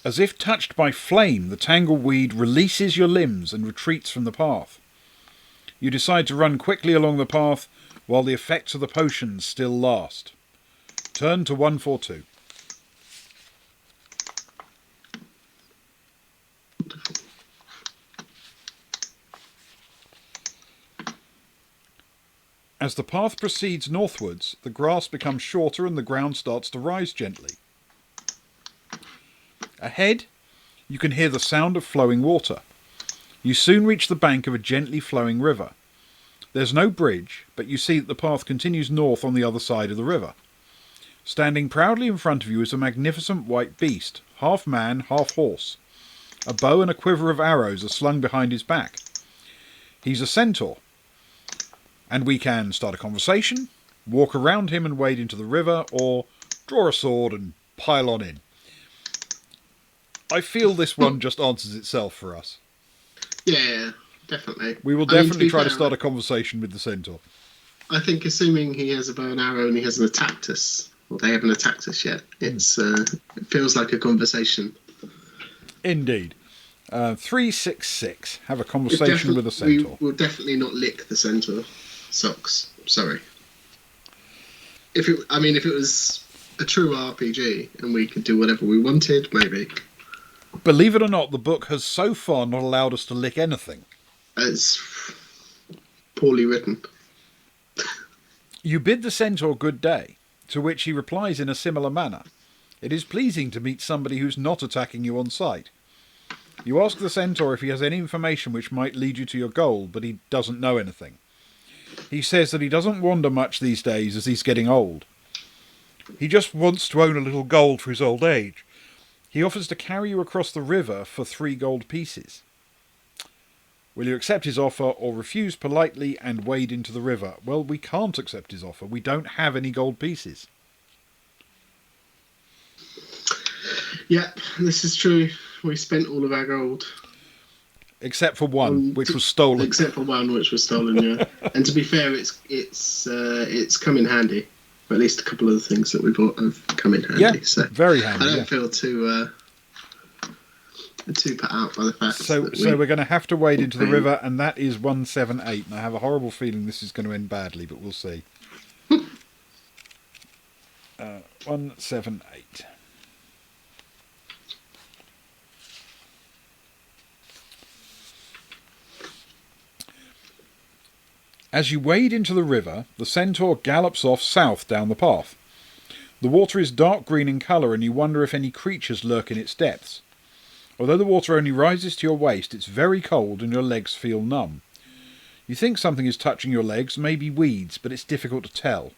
As if touched by flame, the tangleweed releases your limbs and retreats from the path. You decide to run quickly along the path while the effects of the potions still last. Turn to 142. As the path proceeds northwards, the grass becomes shorter and the ground starts to rise gently. Ahead, you can hear the sound of flowing water. You soon reach the bank of a gently flowing river. There's no bridge, but you see that the path continues north on the other side of the river. Standing proudly in front of you is a magnificent white beast, half man, half horse. A bow and a quiver of arrows are slung behind his back. He's a centaur, and we can start a conversation, walk around him and wade into the river, or draw a sword and pile on in. I feel this one just answers itself for us. Yeah, definitely. We will definitely try to start a conversation with the centaur. I think assuming he has a bow and arrow and he hasn't attacked us, or they haven't attacked us yet, it feels like a conversation. Indeed. 366. Have a conversation with a centaur. We will definitely not lick the centaur socks. Sorry. If it was a true RPG and we could do whatever we wanted, maybe. Believe it or not, the book has so far not allowed us to lick anything. It's poorly written. You bid the centaur good day, to which he replies in a similar manner. It is pleasing to meet somebody who's not attacking you on sight. You ask the centaur if he has any information which might lead you to your goal, but he doesn't know anything. He says that he doesn't wander much these days as he's getting old. He just wants to own a little gold for his old age. He offers to carry you across the river for 3 gold pieces. Will you accept his offer or refuse politely and wade into the river? Well, we can't accept his offer. We don't have any gold pieces. Yep, this is true. We spent all of our gold. Except for one, which was stolen. Except for one, which was stolen, yeah. And to be fair, it's come in handy. At least a couple of the things that we bought have come in handy. Yeah, so very handy. I don't feel too put out by the fact so we're going to have to wade into the river, and that is 178. And I have a horrible feeling this is going to end badly, but we'll see. 178. As you wade into the river, the centaur gallops off south down the path. The water is dark green in colour, and you wonder if any creatures lurk in its depths. Although the water only rises to your waist, it's very cold and your legs feel numb. You think something is touching your legs, maybe weeds, but it's difficult to tell.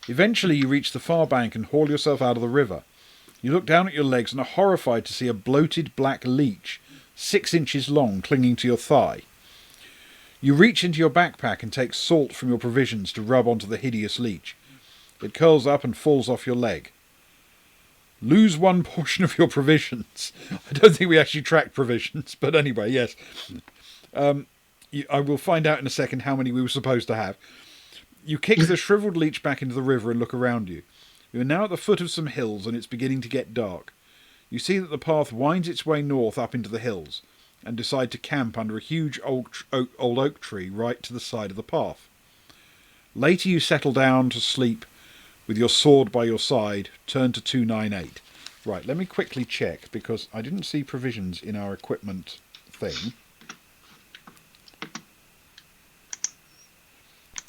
Eventually you reach the far bank and haul yourself out of the river. You look down at your legs and are horrified to see a bloated black leech, 6 inches long, clinging to your thigh. You reach into your backpack and take salt from your provisions to rub onto the hideous leech. It curls up and falls off your leg. Lose 1 portion of your provisions. I don't think we actually track provisions, but anyway, yes. I will find out in a second how many we were supposed to have. You kick the shriveled leech back into the river and look around you. You are now at the foot of some hills and it's beginning to get dark. You see that the path winds its way north up into the hills and decide to camp under a huge old oak tree right to the side of the path. Later you settle down to sleep with your sword by your side. Turn to 298. Right, let me quickly check because I didn't see provisions in our equipment thing.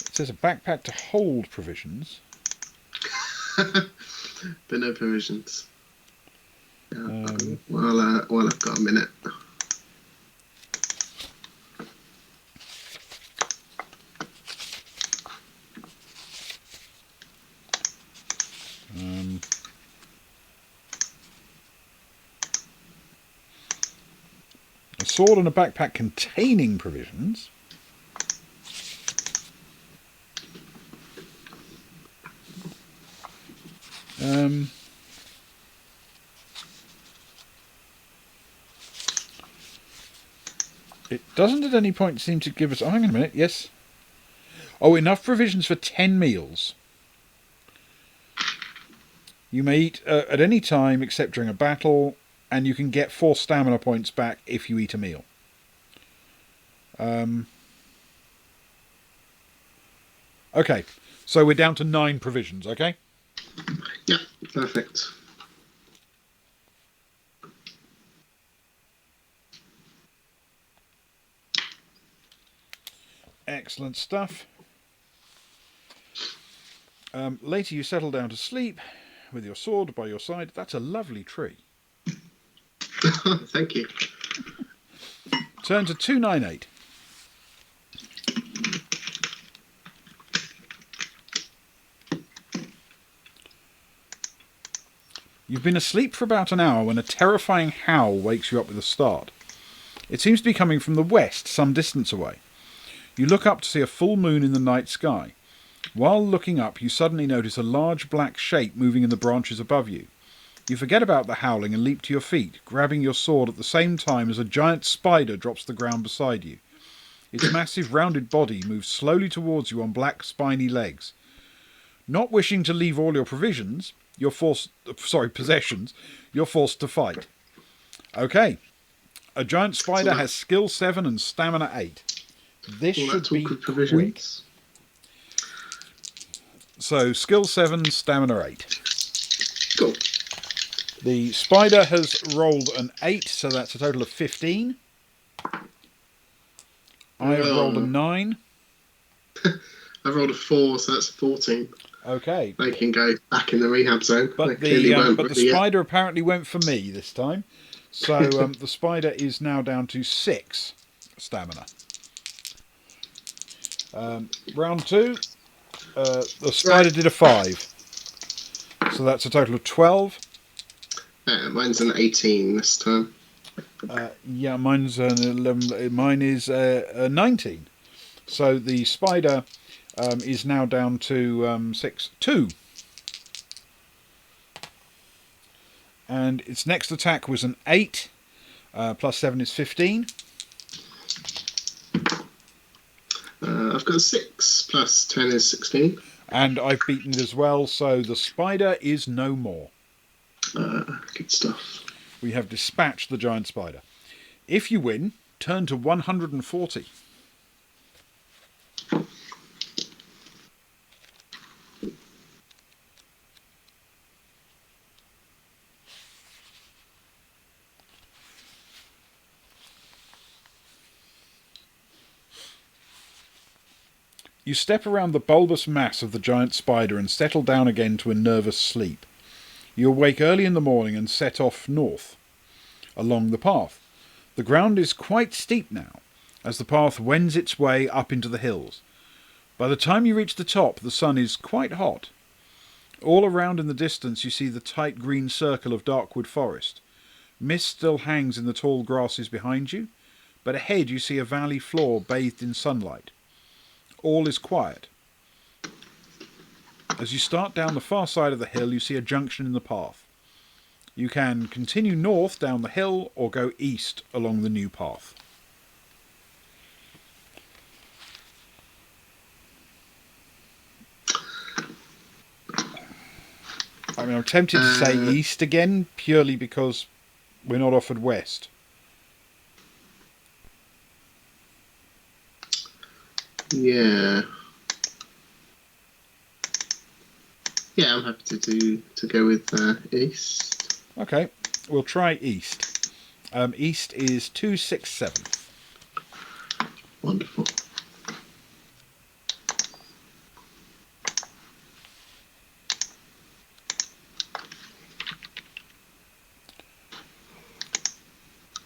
It says a backpack to hold provisions. But no provisions. Well, I've got a minute. A sword and a backpack containing provisions. It doesn't at any point seem to give us... Oh, hang on a minute, yes. Oh, enough provisions for 10 meals. You may eat at any time except during a battle, and you can get 4 stamina points back if you eat a meal. Okay, so we're down to 9 provisions, okay? Yeah, perfect. Excellent stuff. Later you settle down to sleep with your sword by your side. That's a lovely tree. Thank you. Turn to 298. You've been asleep for about an hour when a terrifying howl wakes you up with a start. It seems to be coming from the west, some distance away. You look up to see a full moon in the night sky. While looking up, you suddenly notice a large black shape moving in the branches above you. You forget about the howling and leap to your feet, grabbing your sword at the same time as a giant spider drops to the ground beside you. Its massive rounded body moves slowly towards you on black spiny legs. Not wishing to leave all your possessions, you're forced to fight. Okay. A giant spider has skill 7 and stamina 8. This should be quick. So, skill 7, stamina 8. Cool. The spider has rolled an 8, so that's a total of 15. I have rolled a 9. I've rolled a 4, so that's 14. Okay. They can go back in the rehab zone. But the spider apparently went for me this time. So the spider is now down to 6 stamina. Round 2. The spider did a 5. So that's a total of 12. Mine's an 18 this time. Yeah, mine's an 11. Mine is 19. So the spider is now down to 2. And its next attack was an 8. Plus 7 is 15. I've got 6 plus 10 is 16. And I've beaten it as well, so the spider is no more. Good stuff. We have dispatched the giant spider. If you win, turn to 140. You step around the bulbous mass of the giant spider and settle down again to a nervous sleep. You awake early in the morning and set off north, along the path. The ground is quite steep now, as the path wends its way up into the hills. By the time you reach the top, the sun is quite hot. All around in the distance you see the tight green circle of Darkwood Forest. Mist still hangs in the tall grasses behind you, but ahead you see a valley floor bathed in sunlight. All is quiet. As you start down the far side of the hill, you see a junction in the path. You can continue north down the hill or go east along the new path. I mean, I'm tempted to say east again, purely because we're not offered west. Yeah. Yeah, I'm happy to go with east. Okay, we'll try east. East is 267. Wonderful.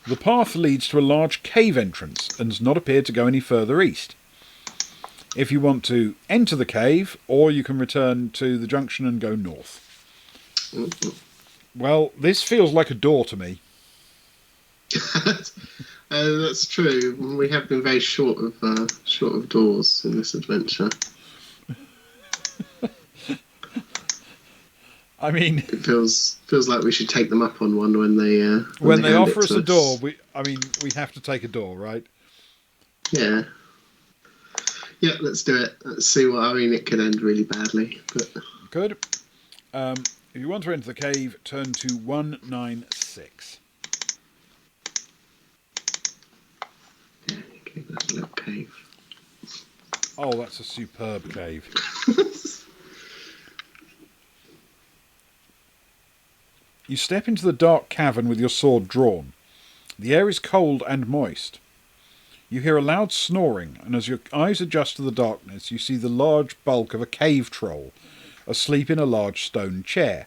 The path leads to a large cave entrance and does not appear to go any further east. If you want to enter the cave, or you can return to the junction and go north. Mm-hmm. Well, this feels like a door to me. That's true. We have been very short of doors in this adventure. I mean, it feels like we should take them up on one when they offer us a door. We have to take a door, right? Yeah. Yeah, let's do it. Let's see what. I mean, it could end really badly, but. Good. If you want to enter the cave, turn to 196. Yeah, okay, that's a little cave. Oh, that's a superb cave. You step into the dark cavern with your sword drawn. The air is cold and moist. You hear a loud snoring, and as your eyes adjust to the darkness, you see the large bulk of a cave troll, asleep in a large stone chair.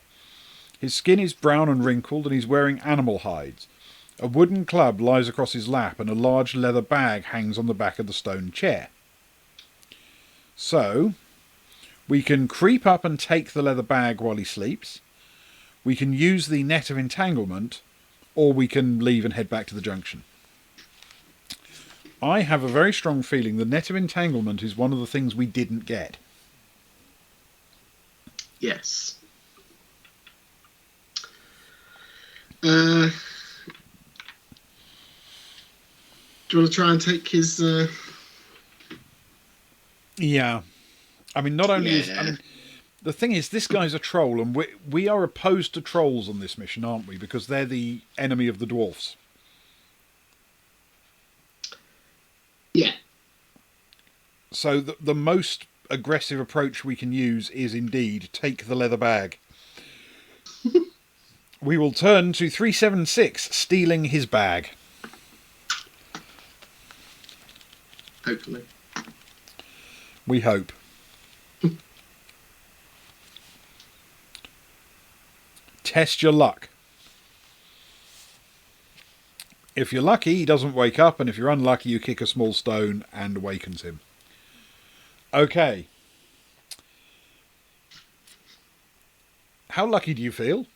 His skin is brown and wrinkled, and he's wearing animal hides. A wooden club lies across his lap, and a large leather bag hangs on the back of the stone chair. So, we can creep up and take the leather bag while he sleeps. We can use the net of entanglement, or we can leave and head back to the junction. I have a very strong feeling the net of entanglement is one of the things we didn't get. Yes. Do you want to try and take his... Yeah. I mean, not only is... I mean, the thing is, this guy's a troll, and we are opposed to trolls on this mission, aren't we? Because they're the enemy of the dwarfs. Yeah. So the most aggressive approach we can use is indeed take the leather bag. We will turn to 376, stealing his bag. Hopefully. We hope. Test your luck. If you're lucky, he doesn't wake up, and if you're unlucky, you kick a small stone and awakens him. Okay. How lucky do you feel?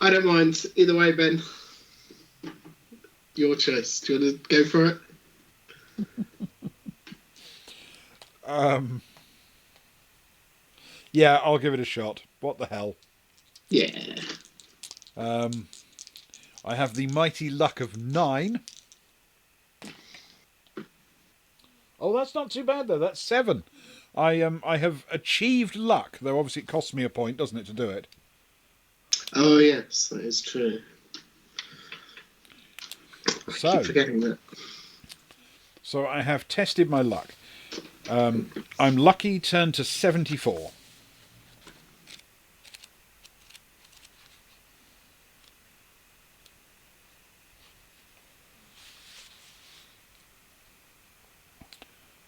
I don't mind. Either way, Ben. Your choice. Do you want to go for it? Yeah, I'll give it a shot. What the hell? Yeah. I have the mighty luck of 9. Oh, that's not too bad, though. That's 7. I have achieved luck, though obviously it costs me a point, doesn't it, to do it? Oh, yes, that is true. I keep forgetting that. So I have tested my luck. I'm lucky, turned to 74.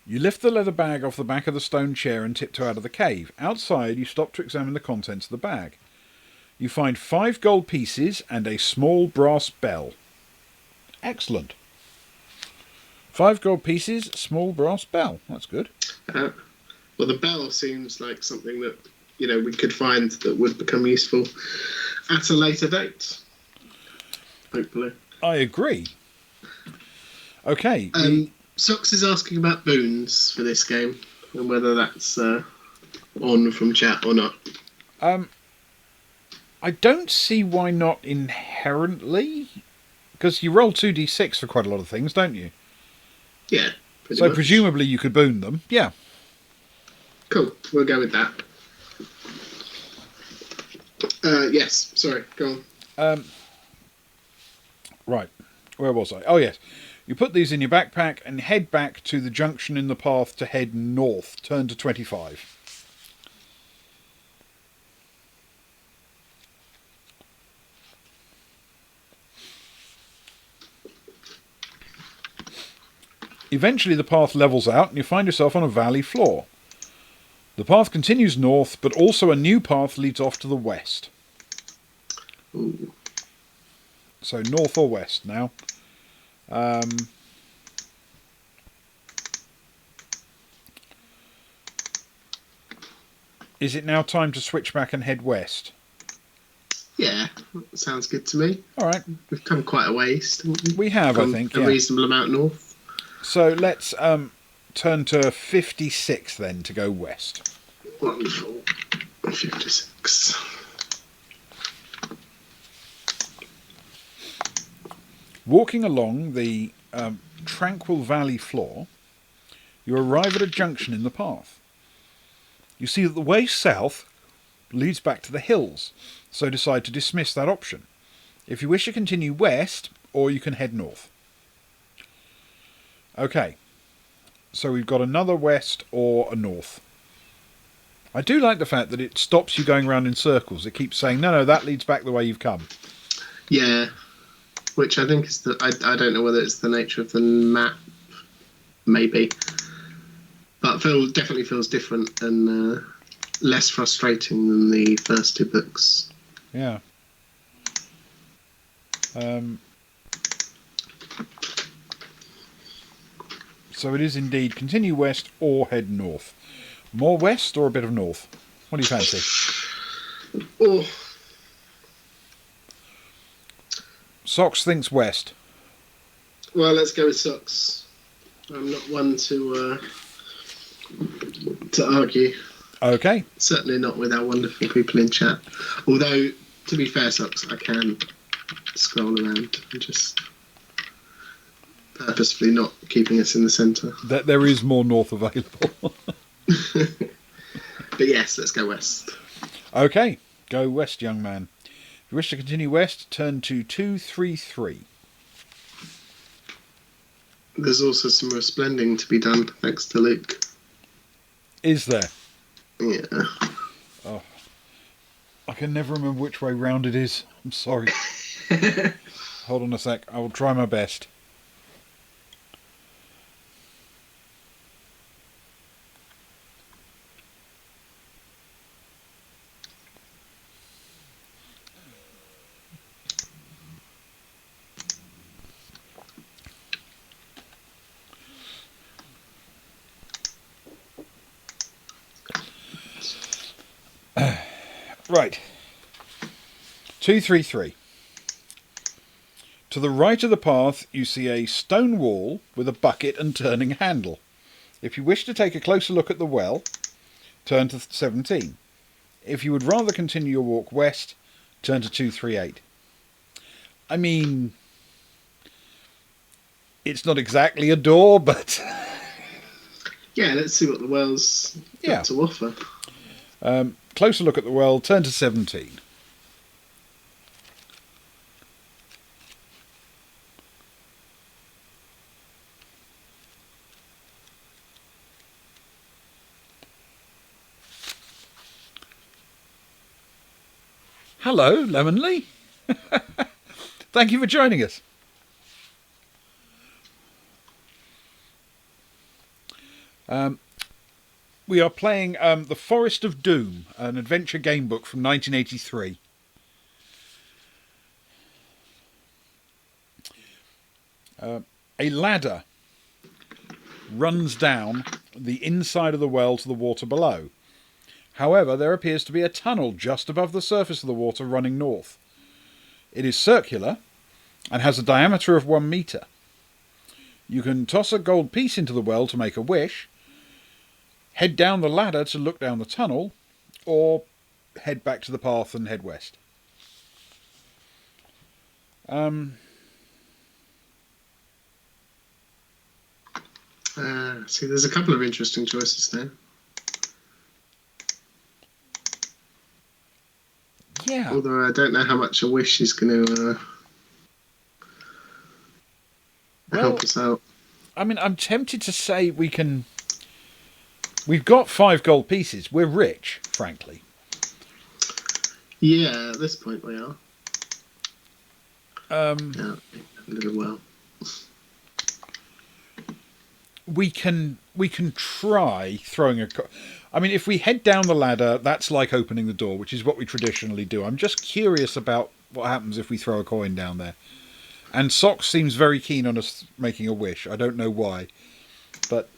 You lift the leather bag off the back of the stone chair and tiptoe out of the cave. Outside, you stop to examine the contents of the bag. You find 5 gold pieces and a small brass bell. Excellent. 5 gold pieces, small brass bell. That's good. Well, the bell seems like something that, we could find that would become useful at a later date. Hopefully. I agree. Okay. Socks is asking about boons for this game and whether that's on from chat or not. I don't see why not inherently, because you roll 2d6 for quite a lot of things, don't you? Yeah. So much. presumably you could boon them. Yeah. Cool. We'll go with that. Yes. Sorry. Go on. Right. Where was I? Oh, yes. You put these in your backpack and head back to the junction in the path to head north. Turn to 25. Eventually the path levels out and you find yourself on a valley floor. The path continues north, but also a new path leads off to the west. Ooh. So north or west now. Is it now time to switch back and head west? Yeah, that sounds good to me. All right. We've come quite a ways, haven't we? We have, I think, a reasonable amount north. So let's turn to 56 then to go west. Wonderful. 56. Walking along the tranquil valley floor, you arrive at a junction in the path. You see that the way south leads back to the hills, so decide to dismiss that option. If you wish to continue west, or you can head north. Okay, so we've got another west or a north. I do like the fact that it stops you going around in circles. It keeps saying, no, that leads back the way you've come. Yeah, which I think is I don't know whether it's the nature of the map, maybe. But definitely feels different and less frustrating than the first two books. Yeah. So it is indeed continue west or head north. More west or a bit of north? What do you fancy? Oh. Socks thinks west. Well, let's go with Socks. I'm not one to argue. Okay. Certainly not with our wonderful people in chat. Although, to be fair, Socks, I can scroll around and just purposefully not keeping us in the centre. There is more north available. But yes, let's go west. Okay, go west, young man. If you wish to continue west, turn to 233. There's also some resplending to be done, thanks to Luke. Is there? Yeah. Oh, I can never remember which way round it is. I'm sorry. Hold on a sec. I will try my best. Right. 233. To the right of the path, you see a stone wall with a bucket and turning handle. If you wish to take a closer look at the well, turn to 17. If you would rather continue your walk west, turn to 238. I mean, it's not exactly a door, but... Yeah, let's see what the well's got to offer. Closer look at the well, turn to 17. Hello, Lemonly. Thank you for joining us. We are playing The Forest of Doom, an adventure game book from 1983. A ladder runs down the inside of the well to the water below. However, there appears to be a tunnel just above the surface of the water running north. It is circular and has a diameter of 1 metre. You can toss a gold piece into the well to make a wish, head down the ladder to look down the tunnel, or head back to the path and head west. See, there's a couple of interesting choices there. Yeah. Although I don't know how much a wish is going to help us out. I mean, I'm tempted to say we can... We've got 5 gold pieces. We're rich, frankly. Yeah, at this point we are. Yeah, a little well. We can try throwing a... I mean, if we head down the ladder, that's like opening the door, which is what we traditionally do. I'm just curious about what happens if we throw a coin down there. And Socks seems very keen on us making a wish. I don't know why. But...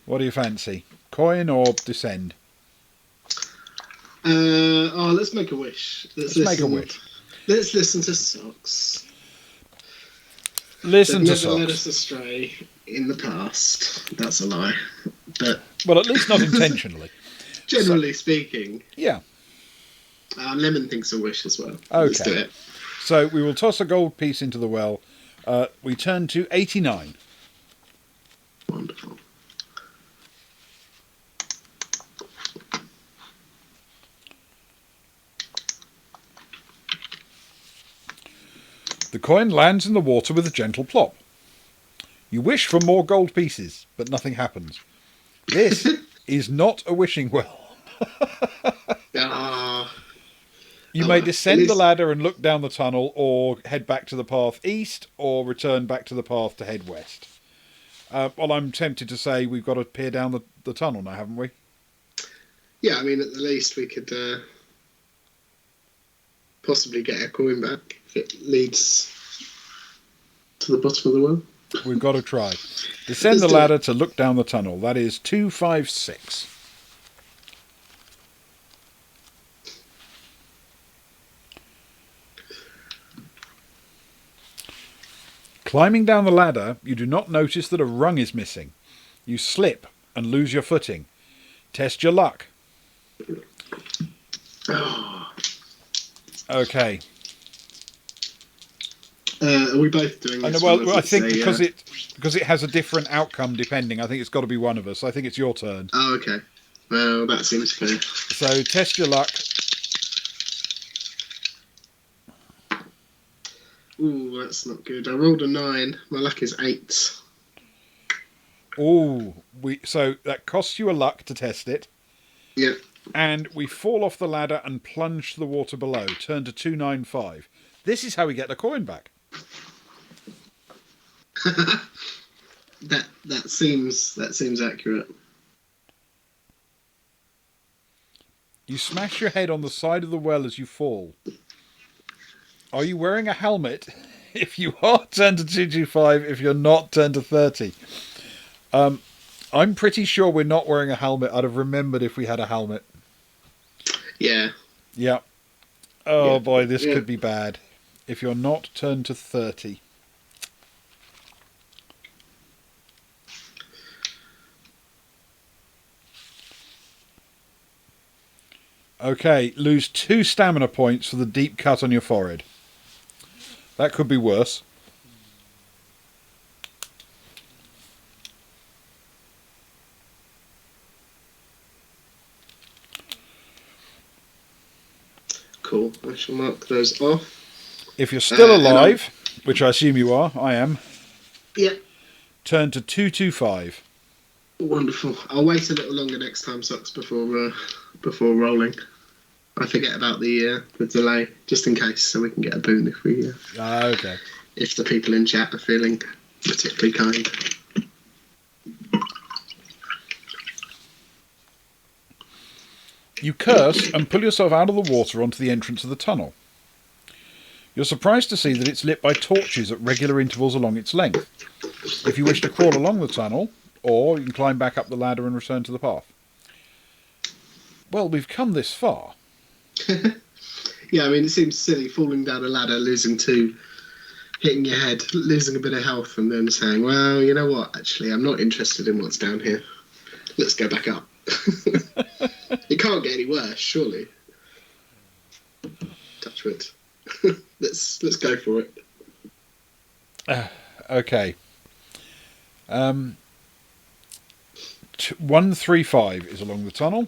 What do you fancy? Coin or descend? Let's make a wish. Let's make a wish. Let's listen to Socks. Listen to never Socks. led us astray in the past. That's a lie. But well, at least not intentionally. Generally speaking. Yeah. Lemon thinks a wish as well. Let's do Okay. it. So we will toss a gold piece into the well. We turn to 89. Wonderful. The coin lands in the water with a gentle plop. You wish for more gold pieces, but nothing happens. This is not a wishing well. Ah, You Oh, may well, descend at the least- ladder and look down the tunnel, or head back to the path east, or return back to the path to head west. Well, I'm tempted to say we've got to peer down the tunnel now, haven't we? yeah, I mean, at the least we could possibly get a coin back if it leads to the bottom of the well. We've got to try. Descend Let's the do it. ladder to look down the tunnel. That is 256. Climbing down the ladder, you do not notice that a rung is missing. You slip and lose your footing. Test your luck. Oh. Okay. Are we both doing I know, this? well, one, as I it's think a, because it has a different outcome depending. I think it's got to be one of us. I think it's your turn. Oh, okay. Well, that seems fair. So test your luck. Ooh, that's not good. I rolled a 9. My luck is 8. Oh, so that costs you a luck to test it. Yeah. And we fall off the ladder and plunge to the water below. Turn to 295. This is how we get the coin back. That seems accurate. You smash your head on the side of the well as you fall. Are you wearing a helmet? If you are, turn to 225. If you're not, turn to 30. I'm pretty sure we're not wearing a helmet. I'd have remembered if we had a helmet. Yeah. Yeah. Oh Yeah. boy, this Yeah. could be bad. If you're not, turn to 30. Okay, lose 2 stamina points for the deep cut on your forehead. That could be worse. Cool. I shall mark those off. If you're still and alive, which I assume you are, I am, Yeah. turn to 225. Wonderful. I'll wait a little longer next time, Socks, before rolling. I forget about the delay, just in case, so we can get a boon Okay. if the people in chat are feeling particularly kind. You curse and pull yourself out of the water onto the entrance of the tunnel. You're surprised to see that it's lit by torches at regular intervals along its length. If you wish to crawl along the tunnel, or you can climb back up the ladder and return to the path. Well, we've come this far. Yeah, I mean, it seems silly falling down a ladder, losing 2, hitting your head, losing a bit of health, and then saying, well, you know what, actually, I'm not interested in what's down here. Let's go back up. It can't get any worse, surely. Touch wood. Let's go for it. Okay. 135 is along the tunnel.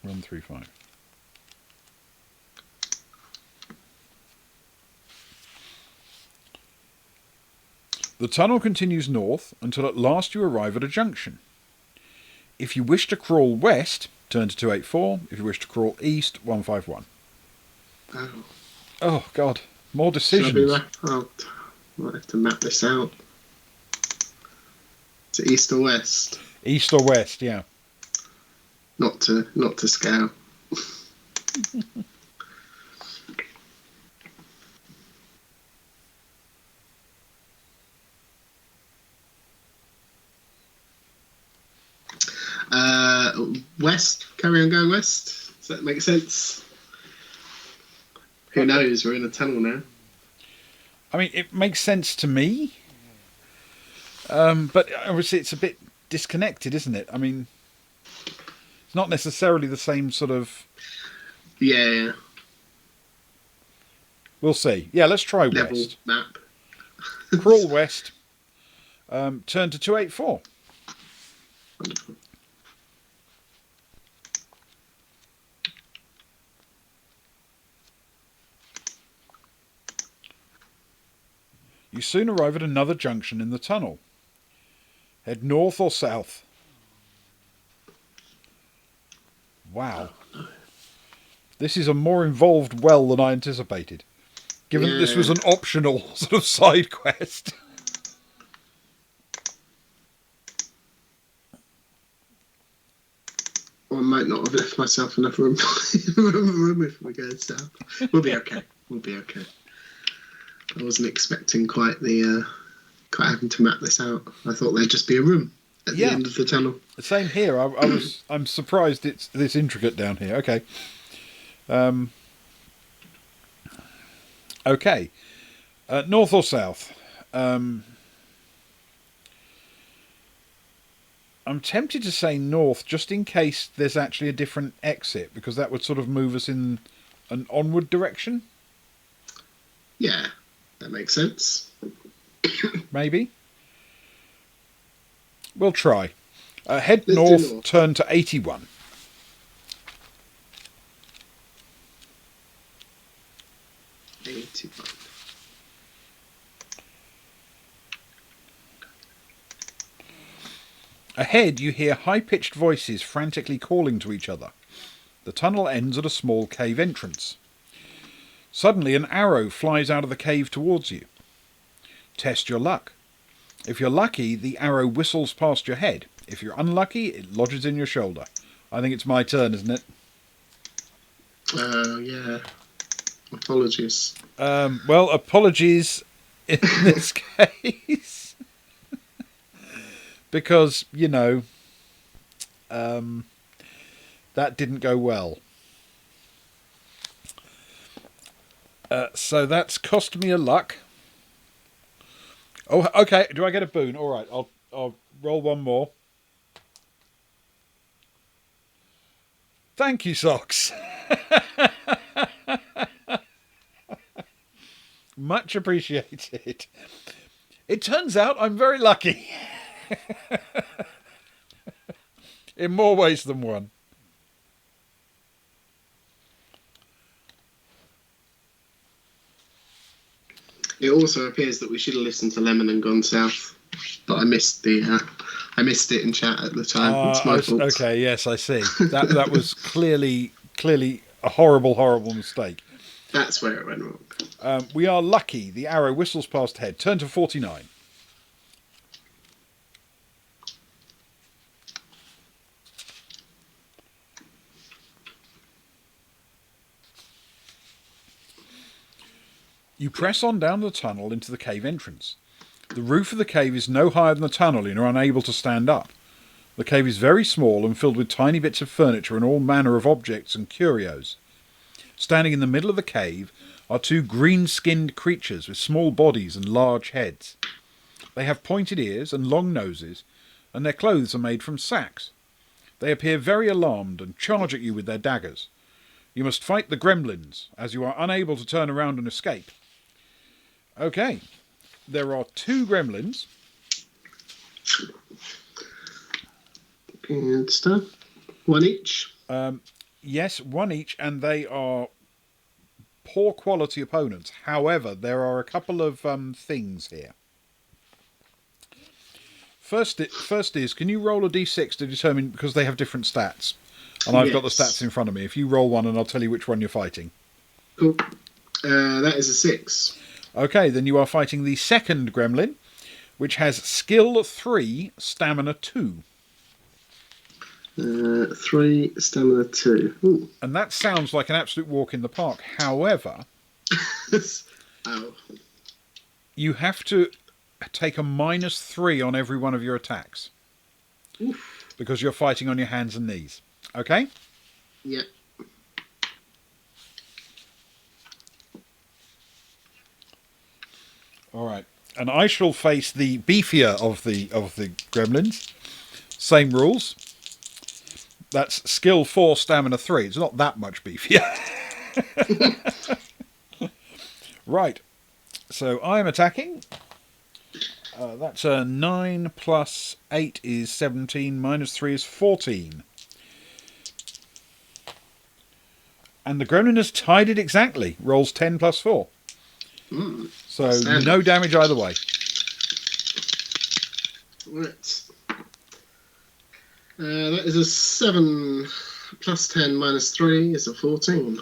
One, 3, 5. The tunnel continues north until at last you arrive at a junction. If you wish to crawl west, turn to 284. If you wish to crawl east, 151. Oh, Oh, God. More should I be decisions. right? Oh, might have to map this out. To east or west, East or west, yeah. not to scale. West. Carry on going west. Does that make sense? Who knows? We're in a tunnel now. I mean, it makes sense to me. But obviously it's a bit disconnected, isn't it? I mean, it's not necessarily the same sort of... Yeah. We'll see. Yeah, let's try Level west. map. Crawl west. Turn to 284. Wonderful. You soon arrive at another junction in the tunnel. Head north or south. Wow. This is a more involved well than I anticipated. Given that this was an optional sort of side quest. Or I might not have left myself enough room if we go south. We'll be okay. We'll be okay. I wasn't expecting quite having to map this out. I thought there'd just be a room at the end of the tunnel. Same here. I'm surprised it's this intricate down here. Okay. Okay. North or south? I'm tempted to say north just in case there's actually a different exit, because that would sort of move us in an onward direction. Yeah, that makes sense. Maybe. We'll try. Head north, turn to 81. Ahead, you hear high-pitched voices frantically calling to each other. The tunnel ends at a small cave entrance. Suddenly, an arrow flies out of the cave towards you. Test your luck. If you're lucky, the arrow whistles past your head. If you're unlucky, it lodges in your shoulder. I think it's my turn, isn't it? Yeah. Apologies. Well, apologies in this case. Because, you know, that didn't go well. So that's cost me a luck. Oh, okay. Do I get a boon? All right. I'll roll one more. Thank you, Socks. Much appreciated. It turns out I'm very lucky. In more ways than one. It also appears that we should have listened to Lemon and gone south, but I missed it in chat at the time. It's my fault. Okay, yes, I see. That was clearly a horrible mistake. That's where it went wrong. We are lucky. The arrow whistles past head. Turn to 49. You press on down the tunnel into the cave entrance. The roof of the cave is no higher than the tunnel and you're unable to stand up. The cave is very small and filled with tiny bits of furniture and all manner of objects and curios. Standing in the middle of the cave are two green-skinned creatures with small bodies and large heads. They have pointed ears and long noses, and their clothes are made from sacks. They appear very alarmed and charge at you with their daggers. You must fight the gremlins, as you are unable to turn around and escape. Okay, there are two gremlins. Good stuff. One each? Yes, one each, and they are poor quality opponents. However, there are a couple of things here. First is, can you roll a d6 to determine, because they have different stats, and I've got the stats in front of me. If you roll one, and I'll tell you which one you're fighting. Cool. That is a 6. Okay, then you are fighting the second gremlin, which has skill 3, stamina 2. 3, stamina 2. Ooh. And that sounds like an absolute walk in the park. However, you have to take a -3 on every one of your attacks. Oof. Because you're fighting on your hands and knees. Okay? Yeah. All right. And I shall face the beefier of the gremlins. Same rules. That's skill 4, stamina 3. It's not that much beefier. Right. So I am attacking. That's a 9 plus 8 is 17, minus 3 is 14. And the gremlin has tied it exactly. Rolls 10 plus 4. So no damage either way. Right. That is a 7 plus 10 minus 3 is a 14.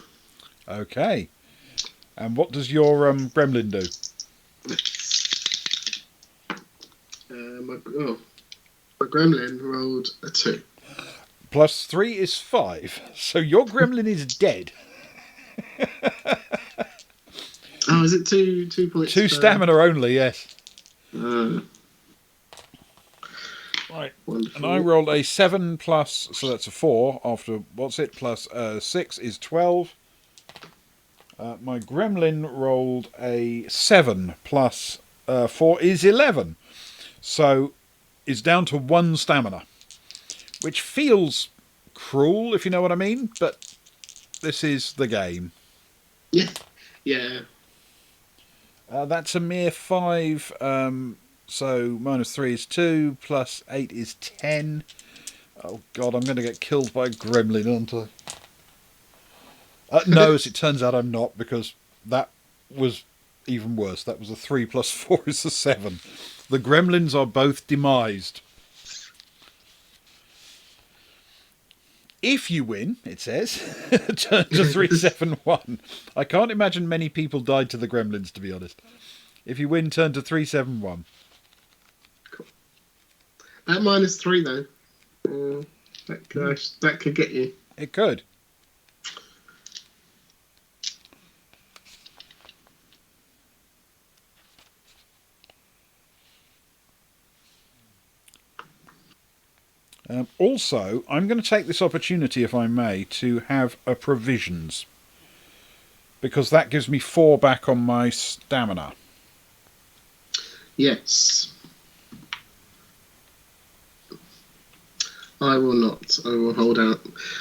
Okay. And what does your gremlin do? My gremlin rolled a 2. Plus 3 is 5. So your gremlin is dead. Oh, is it 2 points? 2 stamina only, yes. Right. Wonderful. And I rolled a 7 plus, so that's a 4 after, what's it, plus 6 is 12. My gremlin rolled a 7 plus 4 is 11. So it's down to 1 stamina, which feels cruel, if you know what I mean, but this is the game. Yeah. Yeah. That's a mere 5, so minus 3 is 2, plus 8 is 10. Oh god, I'm going to get killed by a gremlin, aren't I? No, as it turns out I'm not, because that was even worse. That was a 3 plus 4 is a 7. The gremlins are both demised. If you win, it says, turn to 371. I can't imagine many people died to the gremlins, to be honest. If you win, turn to 371. Cool. At minus 3, though, that could get you. It could. Also, I'm going to take this opportunity, if I may, to have a provisions. Because that gives me 4 back on my stamina. Yes. I will not. I will hold out.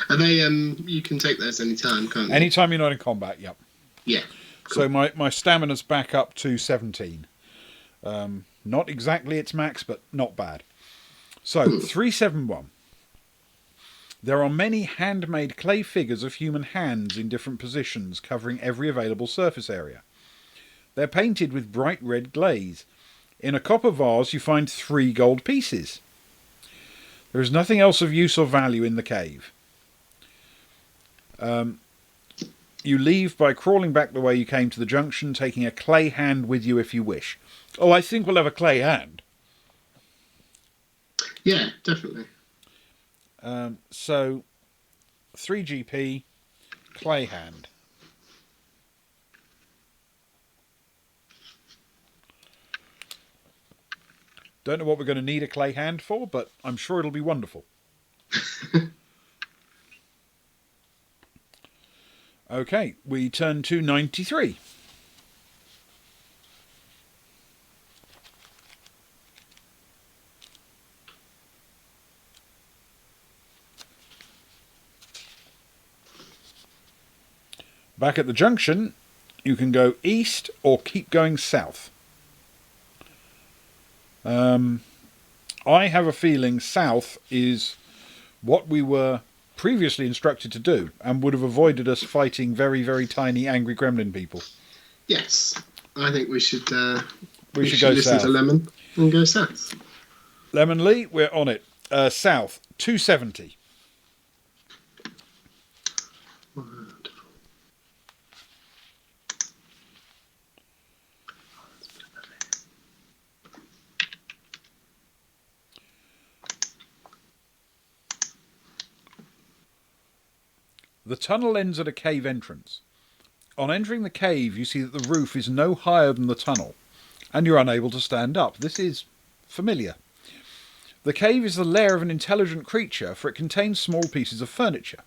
Are they, you can take those anytime, can't you? Anytime you're not in combat, yep. Yeah. Cool. So my stamina's back up to 17. Not exactly its max, but not bad. So, 371. There are many handmade clay figures of human hands in different positions, covering every available surface area. They're painted with bright red glaze. In a copper vase, you find 3 gold pieces. There is nothing else of use or value in the cave. You leave by crawling back the way you came to the junction, taking a clay hand with you if you wish. Oh, I think we'll have a clay hand. Yeah, definitely. So, 3 GP, clay hand. Don't know what we're going to need a clay hand for, but I'm sure it'll be wonderful. Okay, we turn to 93. Back at the junction, you can go east or keep going south. I have a feeling south is what we were previously instructed to do and would have avoided us fighting very, very tiny angry gremlin people. Yes. I think we should go listen south. to Lemon and go south. Lemon Lee, we're on it. South, 270. The tunnel ends at a cave entrance. On entering the cave, you see that the roof is no higher than the tunnel, and you're unable to stand up. This is familiar. The cave is the lair of an intelligent creature, for it contains small pieces of furniture.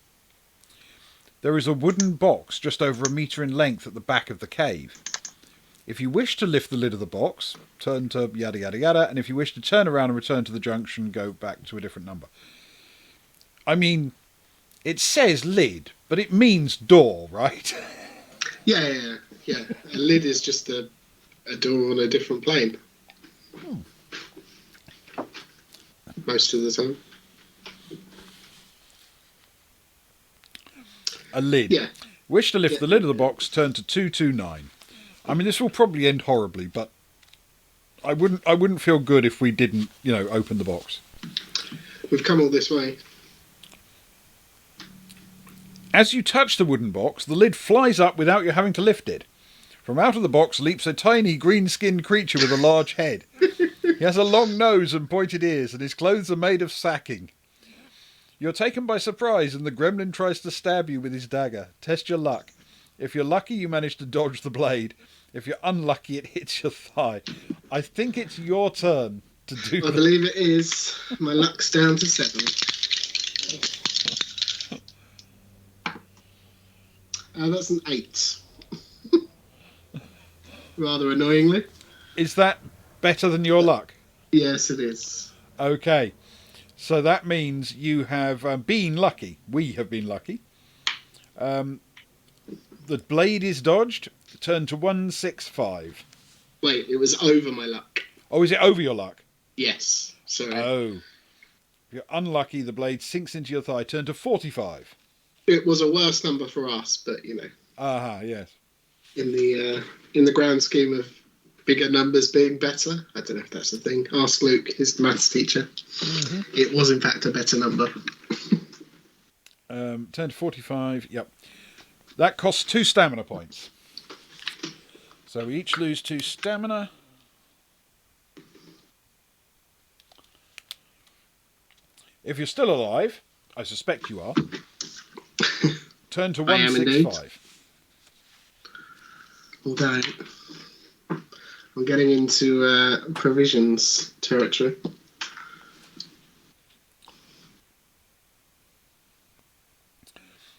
There is a wooden box just over a metre in length at the back of the cave. If you wish to lift the lid of the box, turn to yada yada yada, and if you wish to turn around and return to the junction, go back to a different number. I mean, it says lid, but it means door, right? Yeah. A lid is just a door on a different plane. Most of the time. A lid. Yeah. Wish to lift the lid of the box, turn to 229. I mean, this will probably end horribly, but I wouldn't feel good if we didn't, open the box. We've come all this way. As you touch the wooden box, the lid flies up without you having to lift it. From out of the box leaps a tiny green-skinned creature with a large head. He has a long nose and pointed ears, and his clothes are made of sacking. You're taken by surprise, and the gremlin tries to stab you with his dagger. Test your luck. If you're lucky, you manage to dodge the blade. If you're unlucky, it hits your thigh. I think it's your turn to do I believe it is. My luck's down to 7. That's an 8. Rather annoyingly. Is that better than your luck? Yes, it is. Okay. So that means you have been lucky. We have been lucky. The blade is dodged. Turn to 165. Wait, it was over my luck. Oh, is it over your luck? Yes. Sorry. Oh. If you're unlucky, the blade sinks into your thigh. Turn to 45. It was a worse number for us, but Aha, yes. in the grand scheme of bigger numbers being better, I don't know if that's the thing. Ask Luke, his maths teacher. Mm-hmm. It was in fact a better number. Turn to 45. Yep. That costs 2 stamina points. So we each lose 2 stamina. If you're still alive, I suspect you are. Turn to 165. Although I'm getting into provisions territory.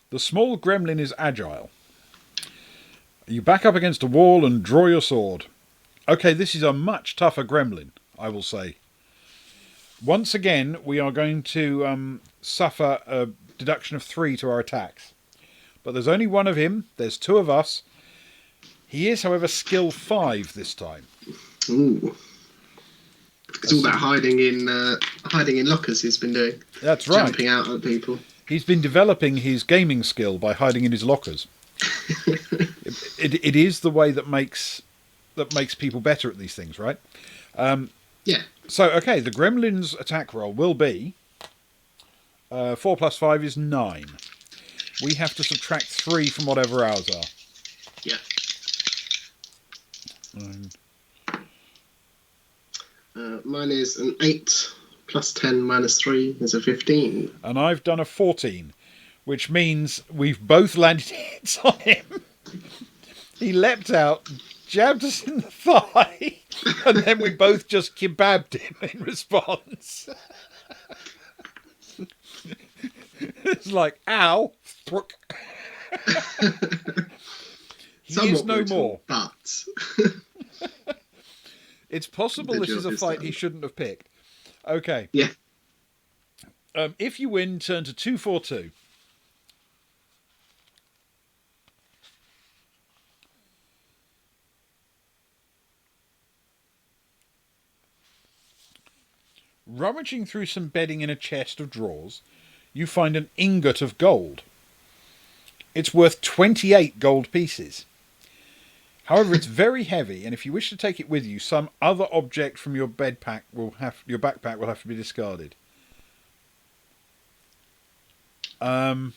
The small gremlin is agile. You back up against a wall and draw your sword. Okay, this is a much tougher gremlin, I will say. Once again, we are going to suffer a deduction of 3 to our attacks. But there's only one of him. There's 2 of us. He is, however, skill 5 this time. Ooh. It's all that hiding in lockers he's been doing. That's right. Jumping out at people. He's been developing his gaming skill by hiding in his lockers. It is the way that makes people better at these things, right? Yeah. So, okay, the gremlin's attack roll will be 4 plus 5 is 9. We have to subtract 3 from whatever ours are. Yeah. 9. Mine is an 8 plus 10 minus 3 is a 15. And I've done a 14, which means we've both landed hits on him. He leapt out, jabbed us in the thigh, and then we both just kebabbed him in response. It's like, ow. He is no more. But it's possible this is a fight he shouldn't have picked. Okay. Yeah. If you win, turn to 242. Rummaging through some bedding in a chest of drawers, you find an ingot of gold. It's worth 28 gold pieces. However, it's very heavy, and if you wish to take it with you, some other object from your backpack will have to be discarded. I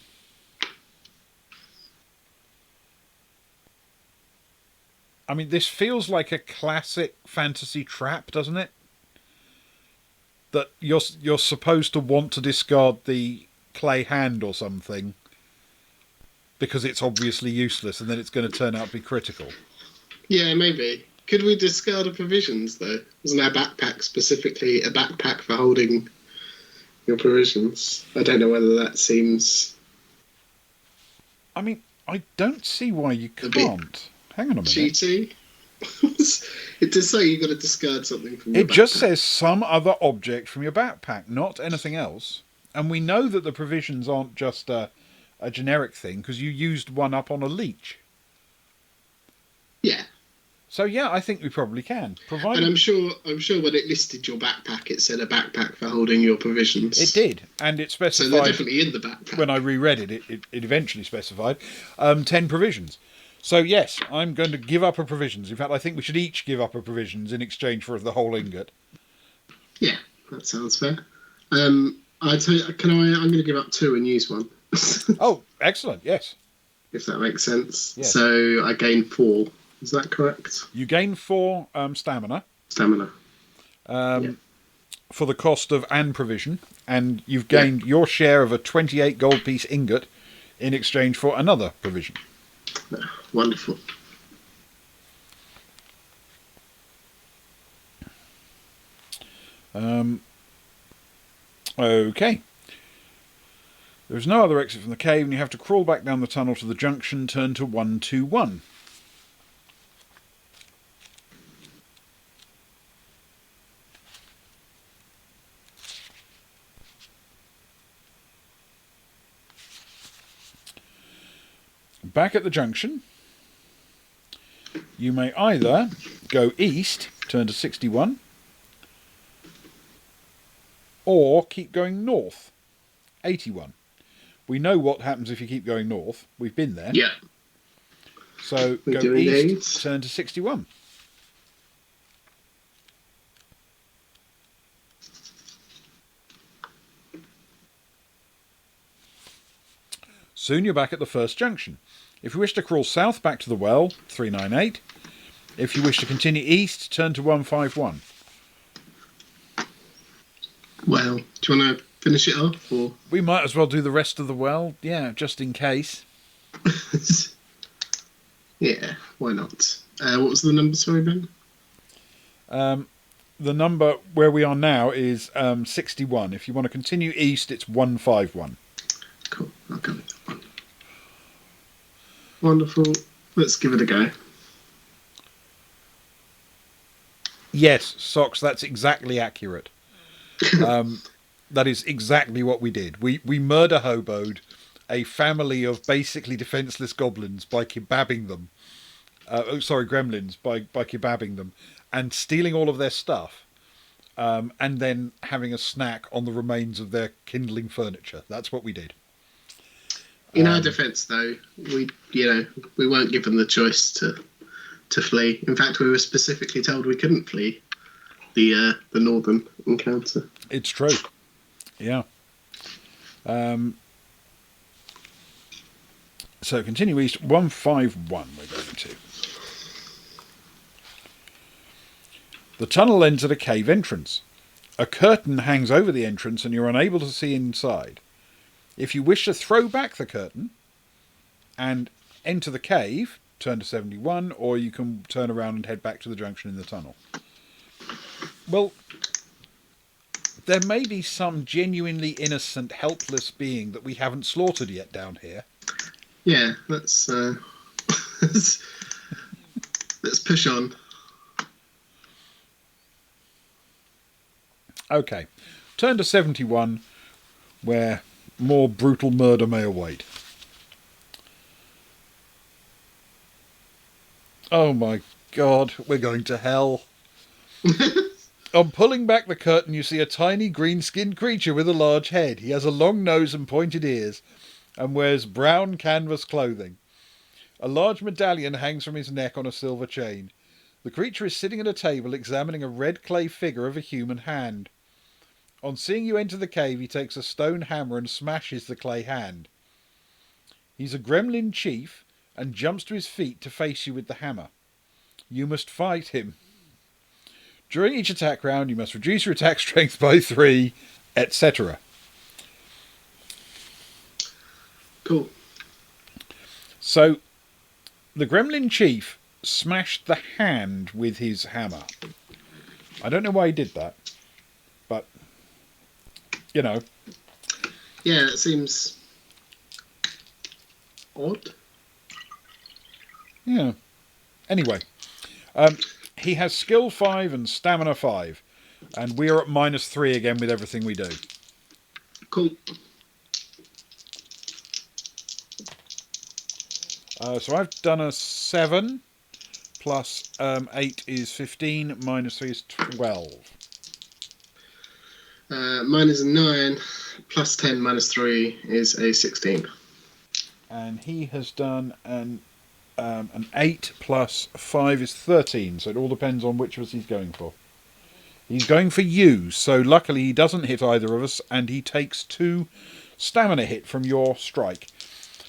mean, this feels like a classic fantasy trap, doesn't it? That you're supposed to want to discard the clay hand or something because it's obviously useless, and then it's going to turn out to be critical. Yeah, maybe. Could we discard the provisions, though? Wasn't our backpack specifically a backpack for holding your provisions? I don't know whether that seems... I mean, I don't see why you can't. Hang on a minute. Cheaty? It does say you've got to discard something from your It just backpack. says some other object from your backpack, not anything else. And we know that the provisions aren't just a generic thing because you used one up on a leech. Yeah, So yeah, I think we probably can. and Provided I'm sure when it listed your backpack, it said a backpack for holding your provisions. it did, and it So they're specified definitely in the backpack. when I reread it, it eventually specified 10 provisions. So yes, I'm going to give up a provisions. In fact, I think we should each give up a provisions in exchange for the whole ingot. Yeah, that sounds fair. I tell you, I'm going to give up 2 and use 1. Oh, excellent! Yes, If that makes sense. Yes. So I gain 4. Is that correct? you gain 4 stamina Stamina. for the cost of an provision, and you've gained your share of a 28 gold piece ingot in exchange for another provision. Wonderful. Okay. There's no other exit from the cave, and you have to crawl back down the tunnel to the junction, turn to 121. Back at the junction, you may either go east, turn to 61, or keep going north, 81. We know what happens if you keep going north. We've been there. Yeah. So We go do east, indeed. turn to 61. Soon you're back at the first junction. If you wish to crawl south back to the well, 398. If you wish to continue east, turn to 151. Well, do you want to finish it off? Or We might as well do the rest of the well, yeah, just in case. yeah, why not? What was the number, sorry, Ben? The number where we are now is 61. If you want to continue east, it's 151. Cool, I'll go with that one. Wonderful. Let's give it a go. Yes, Socks, that's exactly accurate. That is exactly what we did. We murder hoboed a family of basically defenseless goblins by kebabbing them. Gremlins, by kebabbing them and stealing all of their stuff. And then having a snack on the remains of their kindling furniture. That's what we did. In our defence, though, we weren't given the choice to flee. In fact, we were specifically told we couldn't flee the northern encounter. It's true. Yeah. So continue east, 151 we're going to. The tunnel ends at a cave entrance. A curtain hangs over the entrance and you're unable to see inside. If you wish to throw back the curtain and enter the cave, turn to 71, or you can turn around and head back to the junction in the tunnel. Well, there may be some genuinely innocent, helpless being that we haven't slaughtered yet down here. Yeah, let's push on. Okay, turn to 71, where more brutal murder may await. Oh my god, we're going to hell. On pulling back the curtain, you see a tiny green-skinned creature with a large head. He has a long nose and pointed ears, and wears brown canvas clothing. A large medallion hangs from his neck on a silver chain. The creature is sitting at a table examining a red clay figure of a human hand. On seeing you enter the cave, he takes a stone hammer and smashes the clay hand. He's a gremlin chief and jumps to his feet to face you with the hammer. You must fight him. During each attack round, you must reduce your attack strength by 3, etc. Cool. So, the gremlin chief smashed the hand with his hammer. I don't know why he did that, but, you know. Yeah, it seems odd. Yeah. Anyway, He has skill 5 and stamina 5. And we are at -3 again with everything we do. Cool. So I've done a 7. Plus 8 is 15. -3 is 12. Mine is a 9. Plus 10 minus 3 is a 16. And he has done an 8 plus 5 is 13. So it all depends on which of us he's going for. He's going for you. So luckily he doesn't hit either of us. And he takes 2 stamina hit from your strike.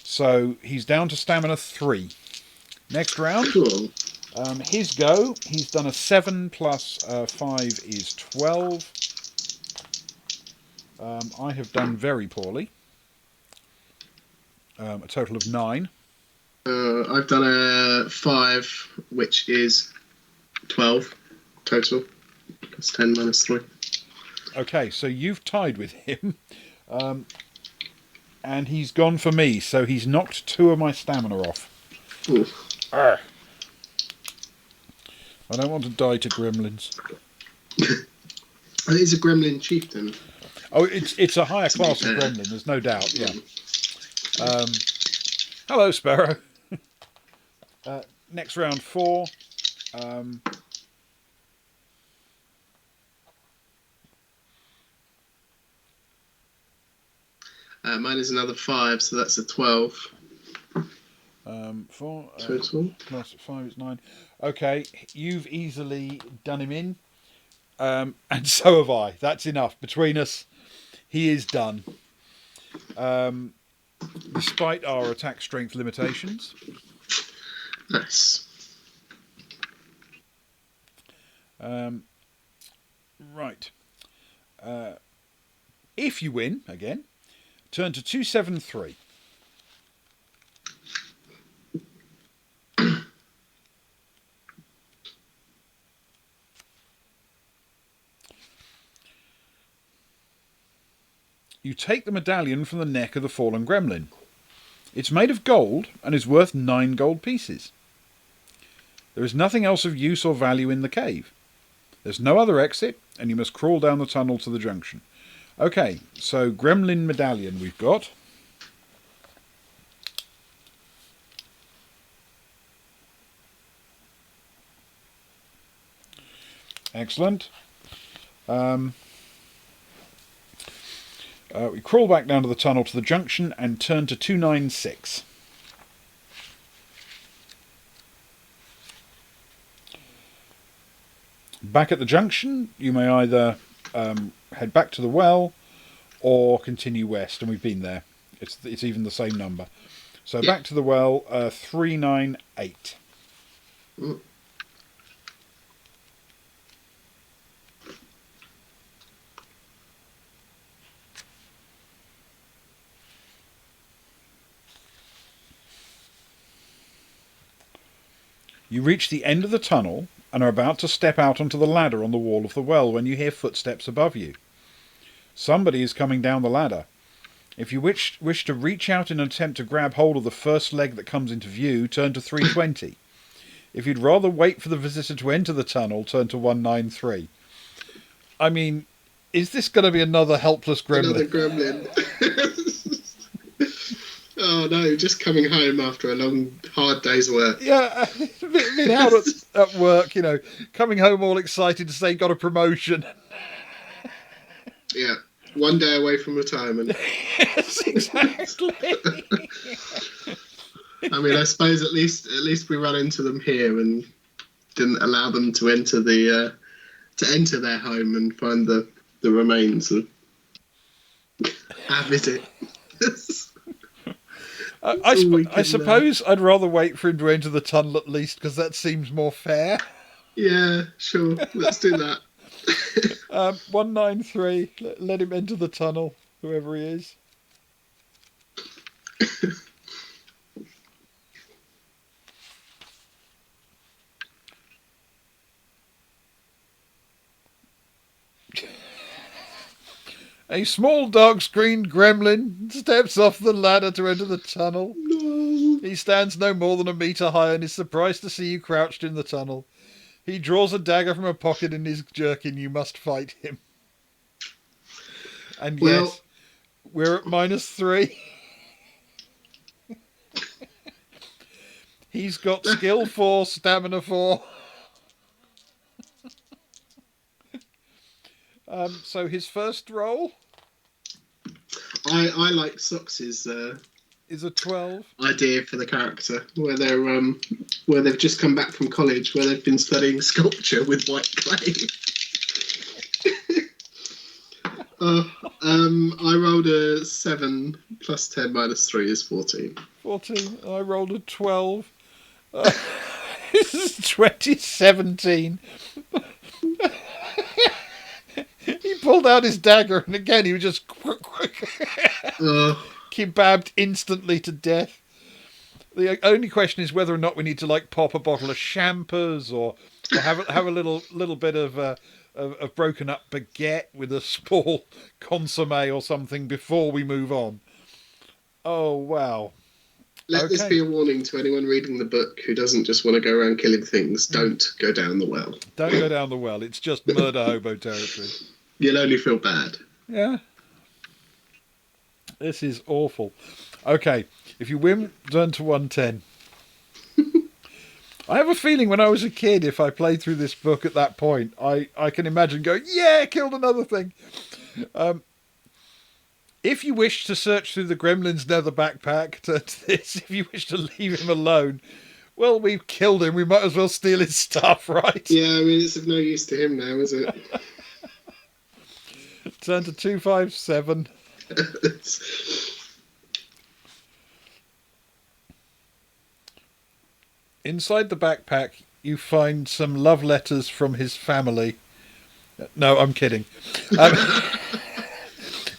So he's down to stamina 3. Next round. Cool. His go. He's done a 7 plus 5 is 12. I have done very poorly. A total of 9. I've done a 5, which is 12 total. Plus 10 minus 3. Okay, so you've tied with him. And he's gone for me, so he's knocked 2 of my stamina off. Ooh. I don't want to die to gremlins. It is a gremlin chieftain. Oh, it's a higher class of gremlin, there's no doubt, yeah. Hello, Sparrow. Next round 4. Mine is another 5, so that's a 12. 4 Total. plus 5 is 9. Okay, you've easily done him in. And so have I. That's enough. Between us, he is done. Despite our attack strength limitations. Nice. Right. If you win, again, turn to 273. You take the medallion from the neck of the fallen gremlin. It's made of gold and is worth 9 gold pieces. There is nothing else of use or value in the cave. There's no other exit, and you must crawl down the tunnel to the junction. Okay, so gremlin medallion we've got. Excellent. We crawl back down to the tunnel to the junction and turn to 296. Back at the junction, you may either head back to the well or continue west, and we've been there. It's even the same number. So yeah. Back to the well, 398. You reach the end of the tunnel and are about to step out onto the ladder on the wall of the well when you hear footsteps above you. Somebody is coming down the ladder. If you wish to reach out in an attempt to grab hold of the first leg that comes into view, turn to 320. If you'd rather wait for the visitor to enter the tunnel, turn to 193. I mean, is this going to be another helpless gremlin? Another gremlin. Oh no, just coming home after a long, hard day's work. Yeah, been out at work, you know, coming home all excited to say got a promotion. Yeah, one day away from retirement. Yes, exactly. I mean, I suppose at least we ran into them here and didn't allow them to enter their home and find the remains of our visit. I suppose I'd rather wait for him to enter the tunnel at least, because that seems more fair. Yeah, sure. Let's do that. 193. Let him enter the tunnel, whoever he is. A small dark-screened gremlin steps off the ladder to enter the tunnel. No. He stands no more than a metre high and is surprised to see you crouched in the tunnel. He draws a dagger from a pocket in his jerkin. You must fight him. And Well, yes, we're at -3. He's got skill 4, stamina 4. So his first roll I like Socks's is a 12. idea for the character, where they've just come back from college, where they've been studying sculpture with white clay. I rolled a 7 plus 10 minus 3 is 14. 14. I rolled a 12. This is 2017. He pulled out his dagger, and again he was just kebabbed instantly to death. The only question is whether or not we need to like pop a bottle of champers or have a little bit of broken up baguette with a small consommé or something before we move on. Oh wow. Let this be a warning to anyone reading the book who doesn't just want to go around killing things. Don't go down the well. Don't go down the well. It's just murder hobo territory. You'll only feel bad. Yeah. This is awful. Okay, if you win, turn to 110. I have a feeling when I was a kid, if I played through this book at that point, I can imagine going, yeah, killed another thing. If you wish to search through the Gremlin's nether backpack, turn to this. If you wish to leave him alone, well, we've killed him. We might as well steal his stuff, right? Yeah, I mean, it's of no use to him now, is it? Turn to 257. Inside the backpack, you find some love letters from his family. No, I'm kidding.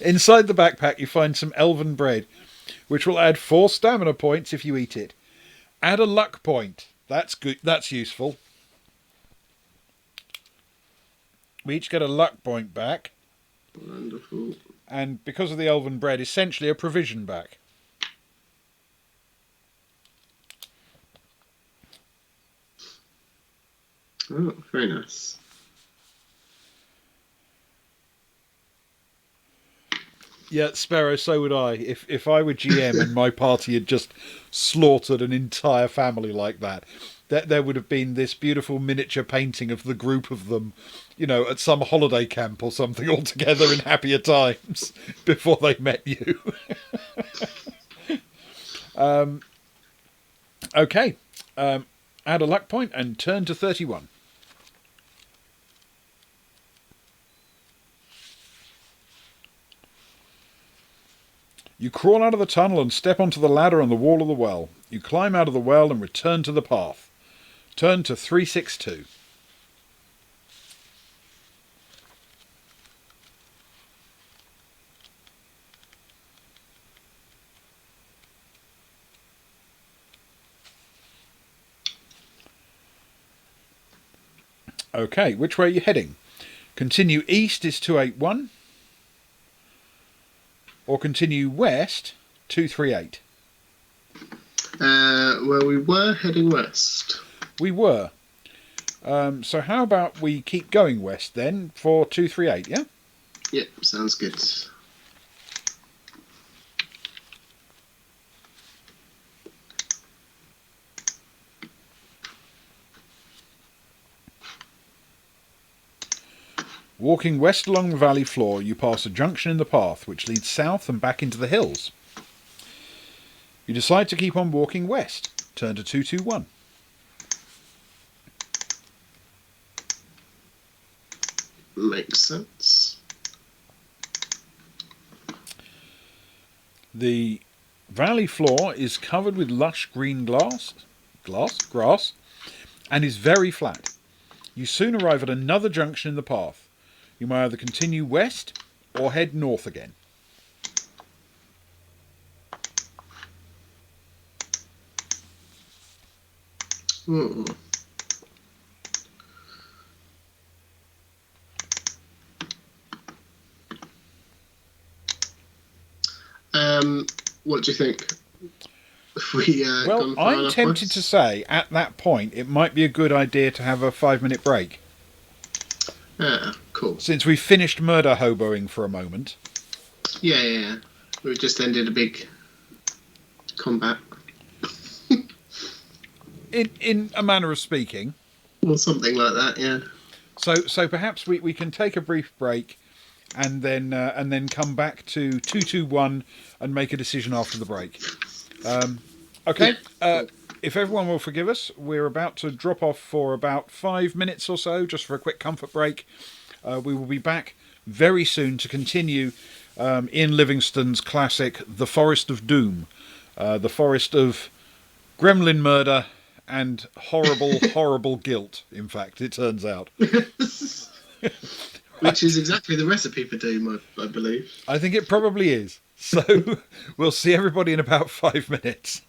Inside the backpack, you find some elven bread, which will add 4 stamina points if you eat it. Add a luck point. That's good. That's useful. We each get a luck point back. Wonderful. And because of the elven bread, essentially a provision back. Oh, very nice. Yeah, Sparrow, so would I. If I were GM and my party had just slaughtered an entire family like that, there would have been this beautiful miniature painting of the group of them, you know, at some holiday camp or something, all together in happier times before they met you. Okay. Add a luck point and turn to 31. You crawl out of the tunnel and step onto the ladder on the wall of the well. You climb out of the well and return to the path. Turn to 362. Okay, which way are you heading? Continue east is 281. Or continue west, 238. Well, we were heading west. We were. So how about we keep going west then for 238, yeah? Yep, sounds good. Walking west along the valley floor, you pass a junction in the path which leads south and back into the hills. You decide to keep on walking west. Turn to 221. Makes sense. The valley floor is covered with lush green grass, and is very flat. You soon arrive at another junction in the path. You may either continue west or head north again. Hmm. What do you think? Have we Well, gone far I'm enough, tempted to boys? say at that point it might be a good idea to have a 5 minute break. Yeah, cool. Since we've finished murder hoboing for a moment. Yeah, yeah, yeah. We've just ended a big combat. In a manner of speaking. Or something like that, yeah. So perhaps we can take a brief break and then come back to 221 and make a decision after the break. Yeah, Okay. cool. If everyone will forgive us, we're about to drop off for about 5 minutes or so, just for a quick comfort break. We will be back very soon to continue Ian Livingstone's classic, The Forest of Doom, the forest of gremlin murder and horrible, horrible guilt. In fact, it turns out. Which is exactly the recipe for Doom, I believe. I think it probably is. So we'll see everybody in about 5 minutes.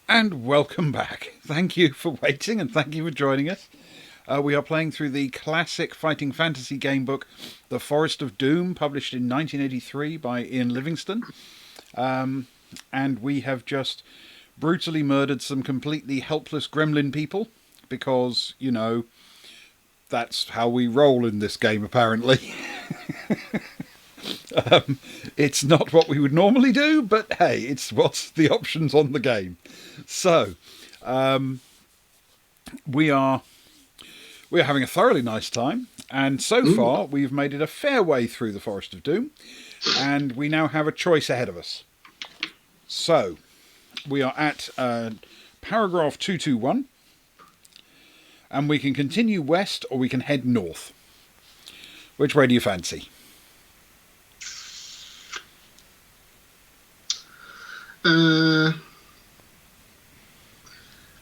And welcome back. Thank you for waiting and thank you for joining us. We are playing through the classic fighting fantasy game book, The Forest of Doom, published in 1983 by Ian Livingstone. And we have just brutally murdered some completely helpless gremlin people because, you know, that's how we roll in this game, apparently. It's not what we would normally do, but hey, it's what's the options on the game. So, we are having a thoroughly nice time, and so far we've made it a fair way through the Forest of Doom, and we now have a choice ahead of us. So, we are at paragraph 221, and we can continue west or we can head north. Which way do you fancy?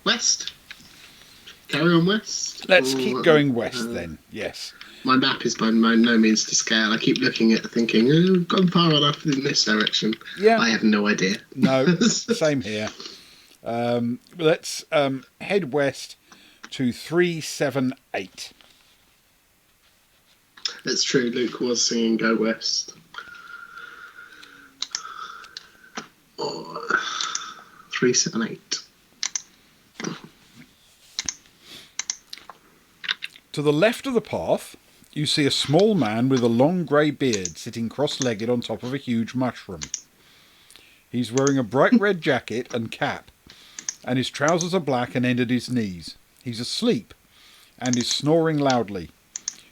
West. Carry on west. Let's keep going west then. Yes. My map is by no means to scale. I keep looking at it thinking, we've gone far enough in this direction. Yeah. I have no idea. No, same here. Let's head west to 378. That's true. Luke was singing Go West. 378. To the left of the path, you see a small man with a long grey beard sitting cross-legged on top of a huge mushroom. He's wearing a bright red jacket and cap, and his trousers are black and end at his knees. He's asleep and is snoring loudly.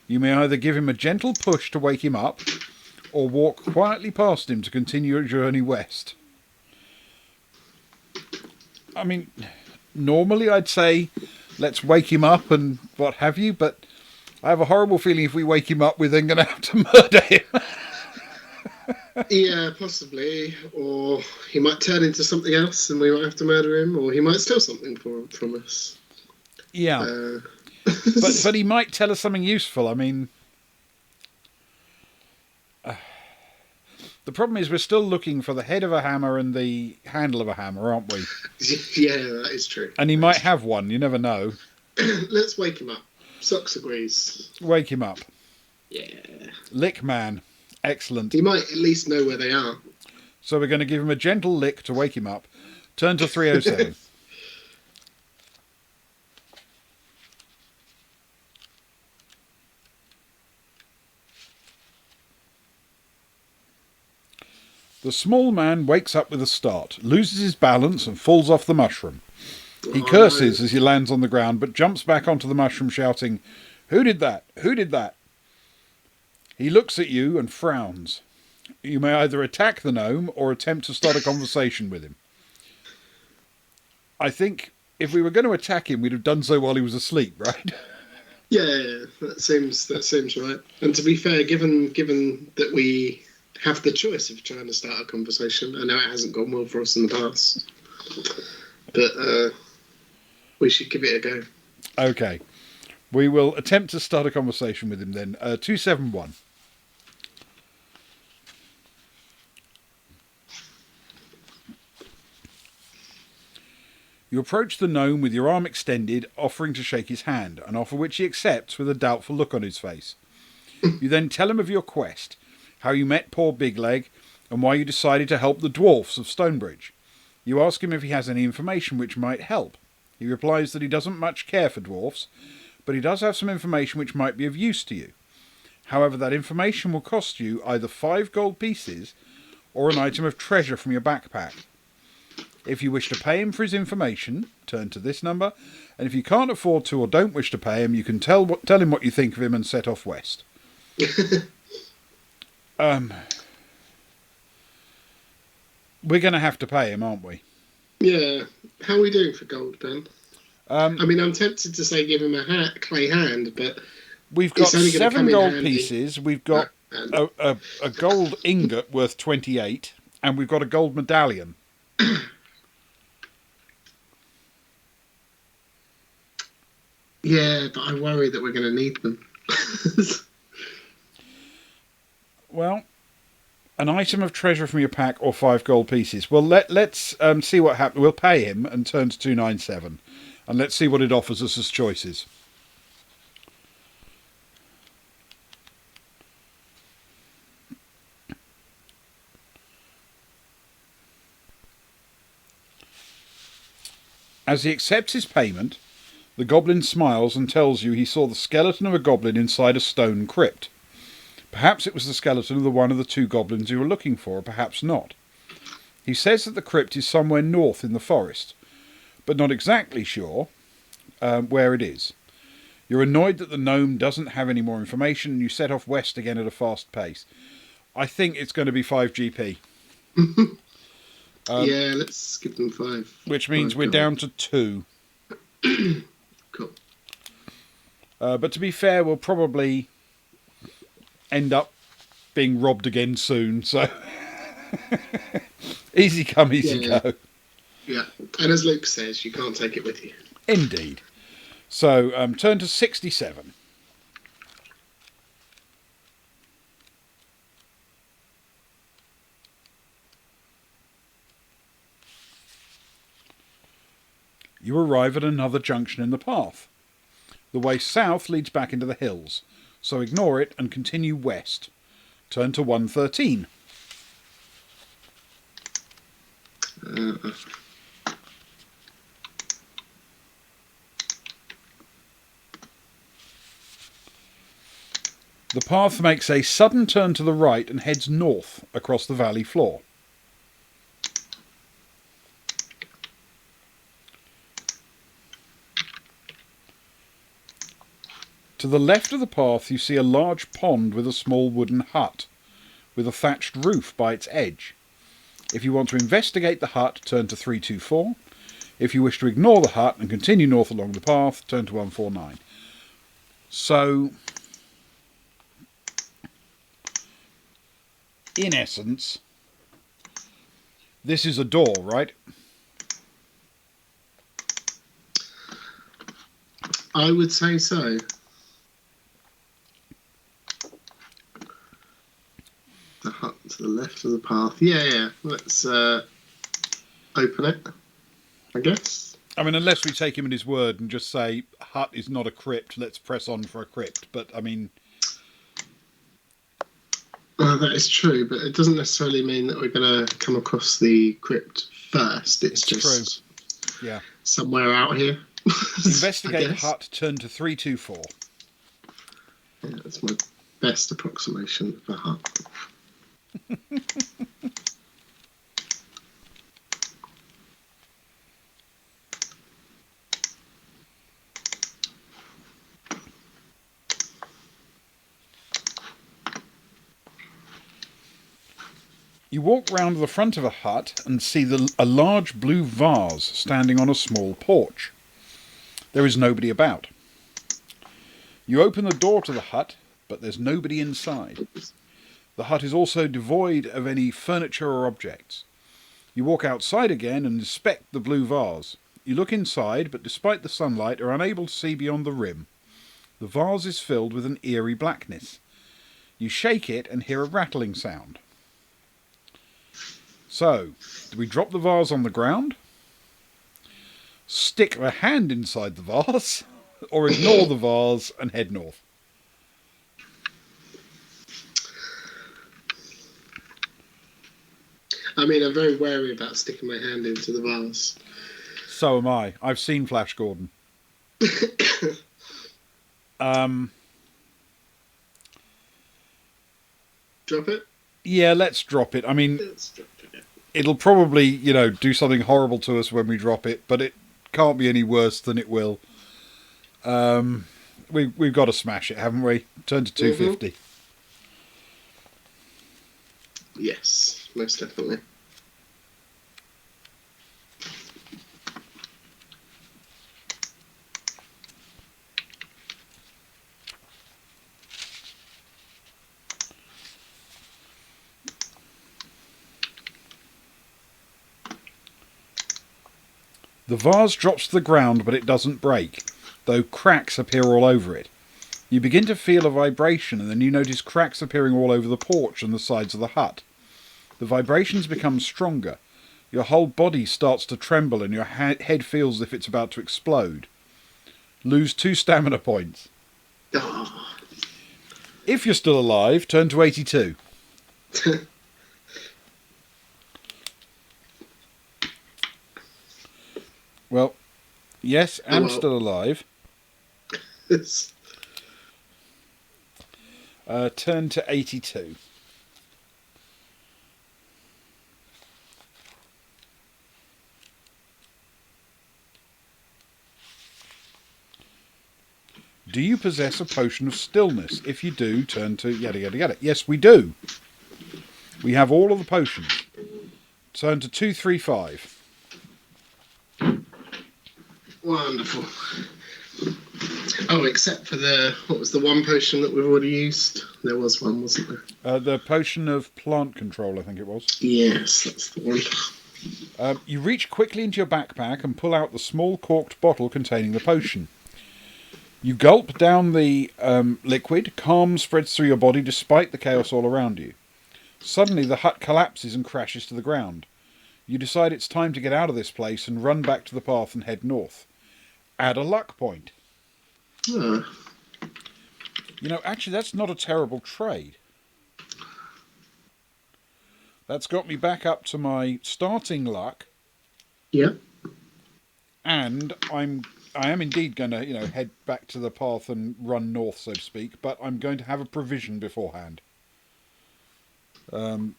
You may either give him a gentle push to wake him up, or walk quietly past him to continue your journey west. I mean, normally I'd say let's wake him up and what have you, but I have a horrible feeling if we wake him up, we're then going to have to murder him. Yeah, possibly. Or he might turn into something else and we might have to murder him, or he might steal something from us. Yeah. But he might tell us something useful. I mean, the problem is we're still looking for the head of a hammer and the handle of a hammer, aren't we? Yeah, that is true. And he might have one. You never know. Let's wake him up. Socks agrees. Wake him up. Yeah. Lick man. Excellent. He might at least know where they are. So we're going to give him a gentle lick to wake him up. Turn to 307. The small man wakes up with a start, loses his balance and falls off the mushroom. He curses as he lands on the ground, but jumps back onto the mushroom shouting, "Who did that? Who did that?" He looks at you and frowns. You may either attack the gnome or attempt to start a conversation with him. I think if we were going to attack him, we'd have done so while he was asleep, right? Yeah, that seems right. And to be fair, given that we have the choice of trying to start a conversation, I know it hasn't gone well for us in the past, but we should give it a go. Okay. We will attempt to start a conversation with him then. 271. You approach the gnome with your arm extended, offering to shake his hand, an offer which he accepts with a doubtful look on his face. You then tell him of your quest, how you met poor Big Leg, and why you decided to help the dwarfs of Stonebridge. You ask him if he has any information which might help. He replies that he doesn't much care for dwarfs, but he does have some information which might be of use to you. However, that information will cost you either 5 gold pieces or an item of treasure from your backpack. If you wish to pay him for his information, turn to this number, and if you can't afford to or don't wish to pay him, you can tell him what you think of him and set off west. We're going to have to pay him, aren't we? Yeah. How are we doing for gold, Ben? I mean, I'm tempted to say give him a clay hand, but we've got 7 gold pieces. We've got a gold ingot worth 28, and we've got a gold medallion. Yeah, but I worry that we're going to need them. Well, An item of treasure from your pack or 5 gold pieces. Well, let's see what happens. We'll pay him and turn to 297. And let's see what it offers us as choices. As he accepts his payment, the goblin smiles and tells you he saw the skeleton of a goblin inside a stone crypt. Perhaps it was the skeleton of one of the 2 goblins you were looking for, or perhaps not. He says that the crypt is somewhere north in the forest, but not exactly sure where it is. You're annoyed that the gnome doesn't have any more information, and you set off west again at a fast pace. I think it's going to be 5 GP. Yeah, let's give them 5. Which means we're down to 2. Cool. But to be fair, we'll probably end up being robbed again soon, so easy come, easy go. Yeah, and as Luke says, you can't take it with you. Indeed. So turn to 67. You arrive at another junction in the path. The way south leads back into the hills, so ignore it and continue west. Turn to 113. The path makes a sudden turn to the right and heads north across the valley floor. To the left of the path you see a large pond with a small wooden hut, with a thatched roof by its edge. If you want to investigate the hut, turn to 324. If you wish to ignore the hut and continue north along the path, turn to 149. So, in essence, this is a door, right? I would say so. The hut to the left of the path. Yeah. Let's open it, I guess. I mean, unless we take him at his word and just say, hut is not a crypt, let's press on for a crypt. But, I mean... That is true, but it doesn't necessarily mean that we're going to come across the crypt first. It's just true. Yeah. Somewhere out here. Investigate the hut, turn to 324. Yeah, that's my best approximation of the hut. You walk round the front of a hut and see a large blue vase standing on a small porch. There is nobody about. You open the door to the hut, but there's nobody inside. The hut is also devoid of any furniture or objects. You walk outside again and inspect the blue vase. You look inside, but despite the sunlight are unable to see beyond the rim. The vase is filled with an eerie blackness. You shake it and hear a rattling sound. So, do we drop the vase on the ground? Stick a hand inside the vase? Or ignore the vase and head north? I mean, I'm very wary about sticking my hand into the vase. So am I. I've seen Flash Gordon. Drop it? Yeah, let's drop it. I mean, Let's drop it. it'll probably, do something horrible to us when we drop it, but it can't be any worse than it will. We've got to smash it, haven't we? Turn to 250. Yes, most definitely. The vase drops to the ground, but it doesn't break, though cracks appear all over it. You begin to feel a vibration, and then you notice cracks appearing all over the porch and the sides of the hut. The vibrations become stronger. Your whole body starts to tremble and your head feels as if it's about to explode. Lose 2 stamina points. Oh. If you're still alive, turn to 82. Well, yes, I'm still alive. Turn to 82. Do you possess a potion of stillness? If you do, turn to yada yada yada. Yes, we do. We have all of the potions. Turn to 235. Wonderful. Oh, except for what was the one potion that we've already used? There was one, wasn't there? The potion of plant control, I think it was. Yes, that's the one. You reach quickly into your backpack and pull out the small corked bottle containing the potion. You gulp down the liquid. Calm spreads through your body despite the chaos all around you. Suddenly the hut collapses and crashes to the ground. You decide it's time to get out of this place and run back to the path and head north. Add a luck point. You know, actually, that's not a terrible trade. That's got me back up to my starting luck. Yeah. And I am indeed going to, head back to the path and run north, so to speak. But I'm going to have a provision beforehand. To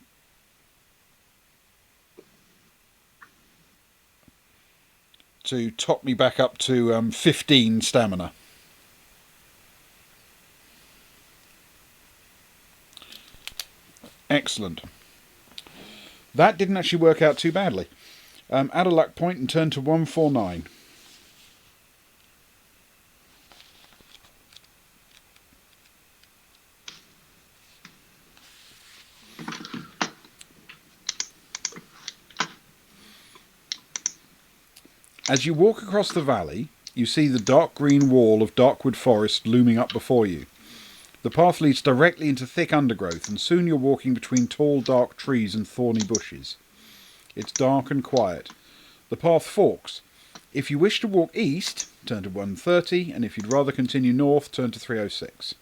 top me back up to 15 stamina. Excellent. That didn't actually work out too badly. Add a luck point and turn to 149. As you walk across the valley, you see the dark green wall of Darkwood Forest looming up before you. The path leads directly into thick undergrowth, and soon you're walking between tall, dark trees and thorny bushes. It's dark and quiet. The path forks. If you wish to walk east, turn to 130, and if you'd rather continue north, turn to 306.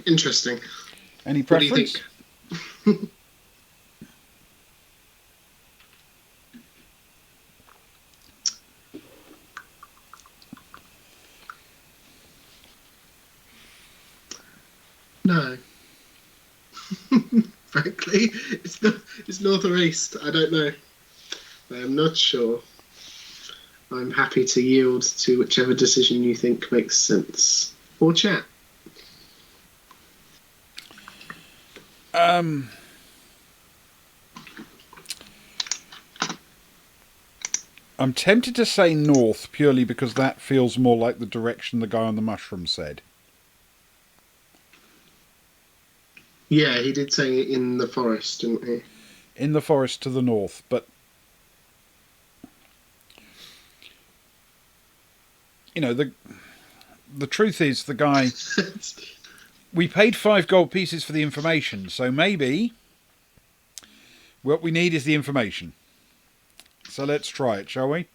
Interesting. Any preference? What do you think? No. Frankly, it's north or east. I don't know. I'm not sure. I'm happy to yield to whichever decision you think makes sense. Or chat. I'm tempted to say north purely because that feels more like the direction the guy on the mushroom said. Yeah, he did say in the forest, didn't he? In the forest to the north, but the truth is the guy we paid 5 gold pieces for the information, so maybe what we need is the information. So let's try it, shall we?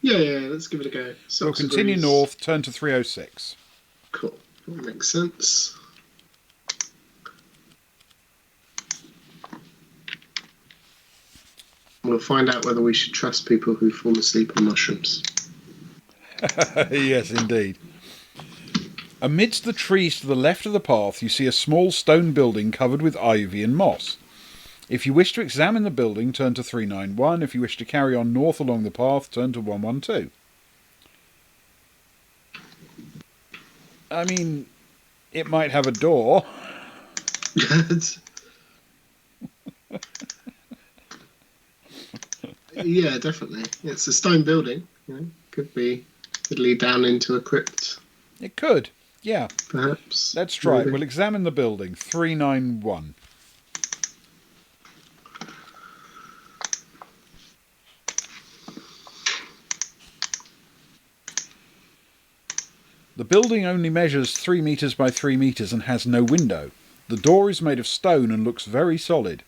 Yeah, let's give it a go. We'll continue north, turn to 306. Cool, that makes sense. We'll find out whether we should trust people who fall asleep on mushrooms. Yes, indeed. Amidst the trees to the left of the path, you see a small stone building covered with ivy and moss. If you wish to examine the building, turn to 391. If you wish to carry on north along the path, turn to 112. I mean, it might have a door. Yeah, definitely. It's a stone building. Could lead down into a crypt. It could, yeah. Perhaps. Let's try it. We'll examine the building. 391. The building only measures 3 metres by 3 metres and has no window. The door is made of stone and looks very solid.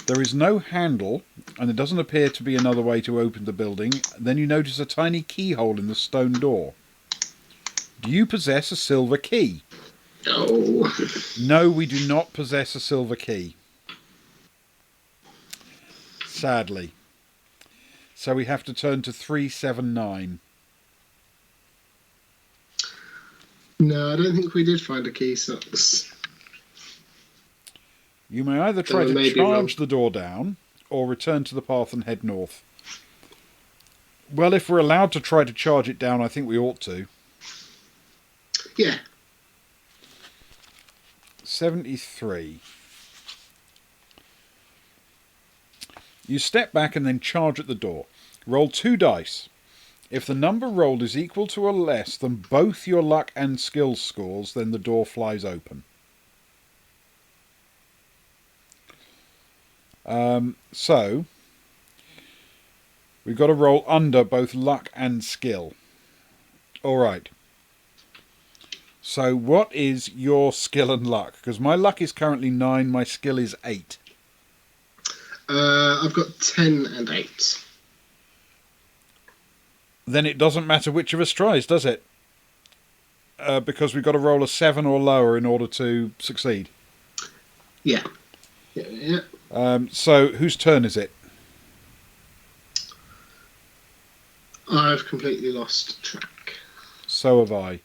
There is no handle, and there doesn't appear to be another way to open the building. Then you notice a tiny keyhole in the stone door. Do you possess a silver key? Oh. No, we do not possess a silver key. Sadly. So we have to turn to 379. No, I don't think we did find a key, Socks. You may either try to charge the door down or return to the path and head north. Well, if we're allowed to try to charge it down, I think we ought to. Yeah. 73. You step back and then charge at the door. Roll 2 dice. If the number rolled is equal to or less than both your luck and skill scores, then the door flies open. So, we've got to roll under both luck and skill. Alright. So what is your skill and luck? Because my luck is currently 9, my skill is 8. I've got 10 and 8. Then it doesn't matter which of us tries, does it? Because we've got to roll a 7 or lower in order to succeed. Yeah. Yeah. So whose turn is it? I've completely lost track. So have I.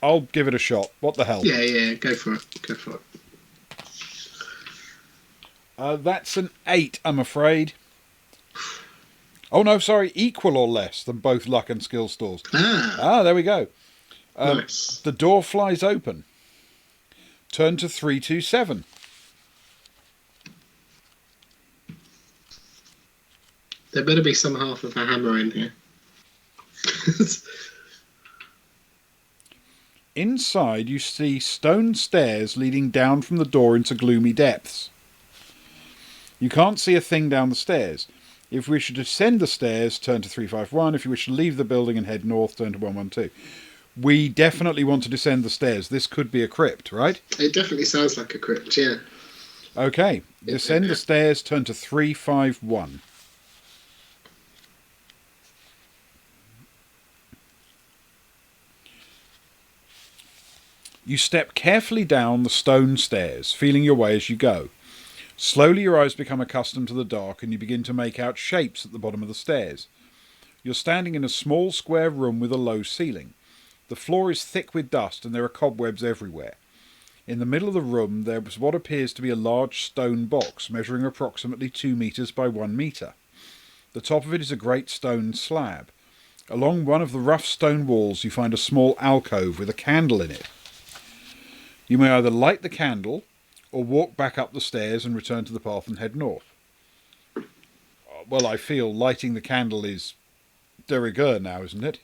I'll give it a shot. What the hell? Yeah, go for it. Go for it. That's an 8, I'm afraid. Oh no, sorry, equal or less than both luck and skill scores. There we go. Nice. The door flies open. Turn to 327. There better be some half of a hammer in here. Inside you see stone stairs leading down from the door into gloomy depths. You can't see a thing down the stairs. If you wish to descend the stairs, turn to 351. If you wish to leave the building and head north, turn to 112. We definitely want to descend the stairs. This could be a crypt, right? It definitely sounds like a crypt, yeah. Okay. Descend the stairs, turn to 351. You step carefully down the stone stairs, feeling your way as you go. Slowly your eyes become accustomed to the dark and you begin to make out shapes at the bottom of the stairs. You're standing in a small square room with a low ceiling. The floor is thick with dust and there are cobwebs everywhere. In the middle of the room there was what appears to be a large stone box measuring approximately 2 metres by 1 metre. The top of it is a great stone slab. Along one of the rough stone walls you find a small alcove with a candle in it. You may either light the candle or walk back up the stairs and return to the path and head north. Well, I feel lighting the candle is de rigueur now, isn't it?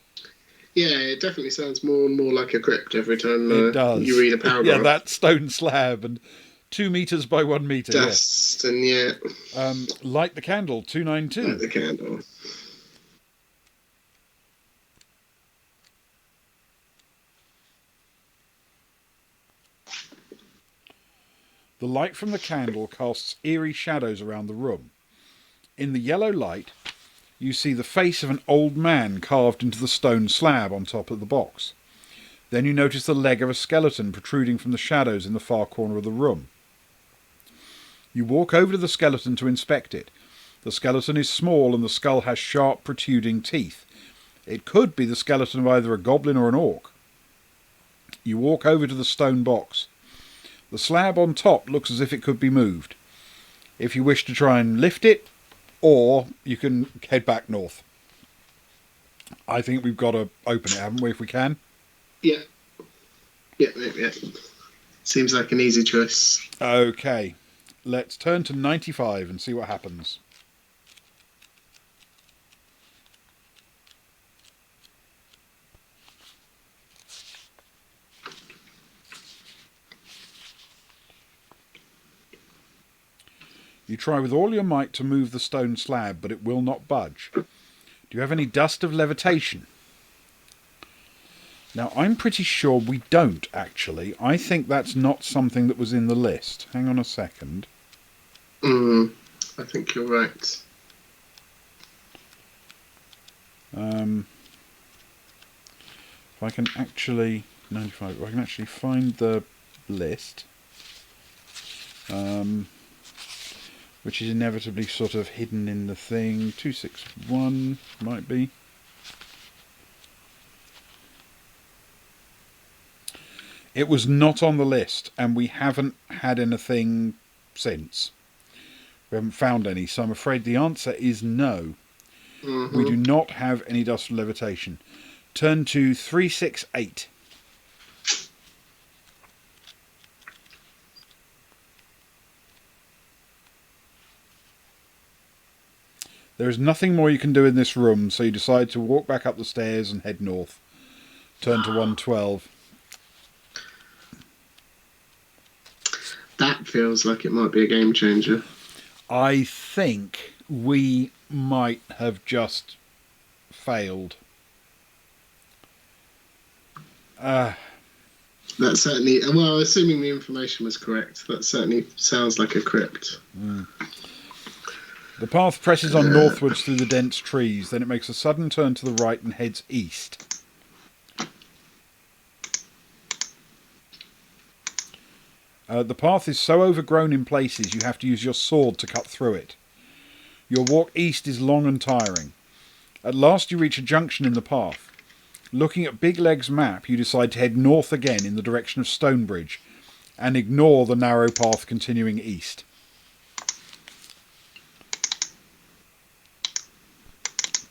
Yeah, it definitely sounds more and more like a crypt every time It does. you read a paragraph. Yeah, that stone slab and 2 metres by 1 metre. Dust, and yeah. Light the candle, 292. Light the candle. The light from the candle casts eerie shadows around the room. In the yellow light, you see the face of an old man carved into the stone slab on top of the box. Then you notice the leg of a skeleton protruding from the shadows in the far corner of the room. You walk over to the skeleton to inspect it. The skeleton is small and the skull has sharp protruding teeth. It could be the skeleton of either a goblin or an orc. You walk over to the stone box. The slab on top looks as if it could be moved. If you wish to try and lift it, or you can head back north. I think we've got to open it, haven't we, if we can? Yeah. Yeah. Seems like an easy choice. Okay. Let's turn to 95 and see what happens. You try with all your might to move the stone slab, but it will not budge. Do you have any dust of levitation? Now, I'm pretty sure we don't, actually. I think that's not something that was in the list. Hang on a second. I think you're right. If I can actually... 95. If I can actually find the list, which is inevitably sort of hidden in the thing. 261 might be. It was not on the list, and we haven't had anything since. We haven't found any, so I'm afraid the answer is no. We do not have any dust of levitation. Turn to 368. There is nothing more you can do in this room, so you decide to walk back up the stairs and head north. Turn to 112. That feels like it might be a game changer. I think we might have just failed. That certainly, well, assuming the information was correct, that certainly sounds like a crypt. The path presses on northwards through the dense trees, then it makes a sudden turn to the right and heads east. The path is so overgrown in places you have to use your sword to cut through it. Your walk east is long and tiring. At last you reach a junction in the path. Looking at Big Leg's map, you decide to head north again in the direction of Stonebridge and ignore the narrow path continuing east.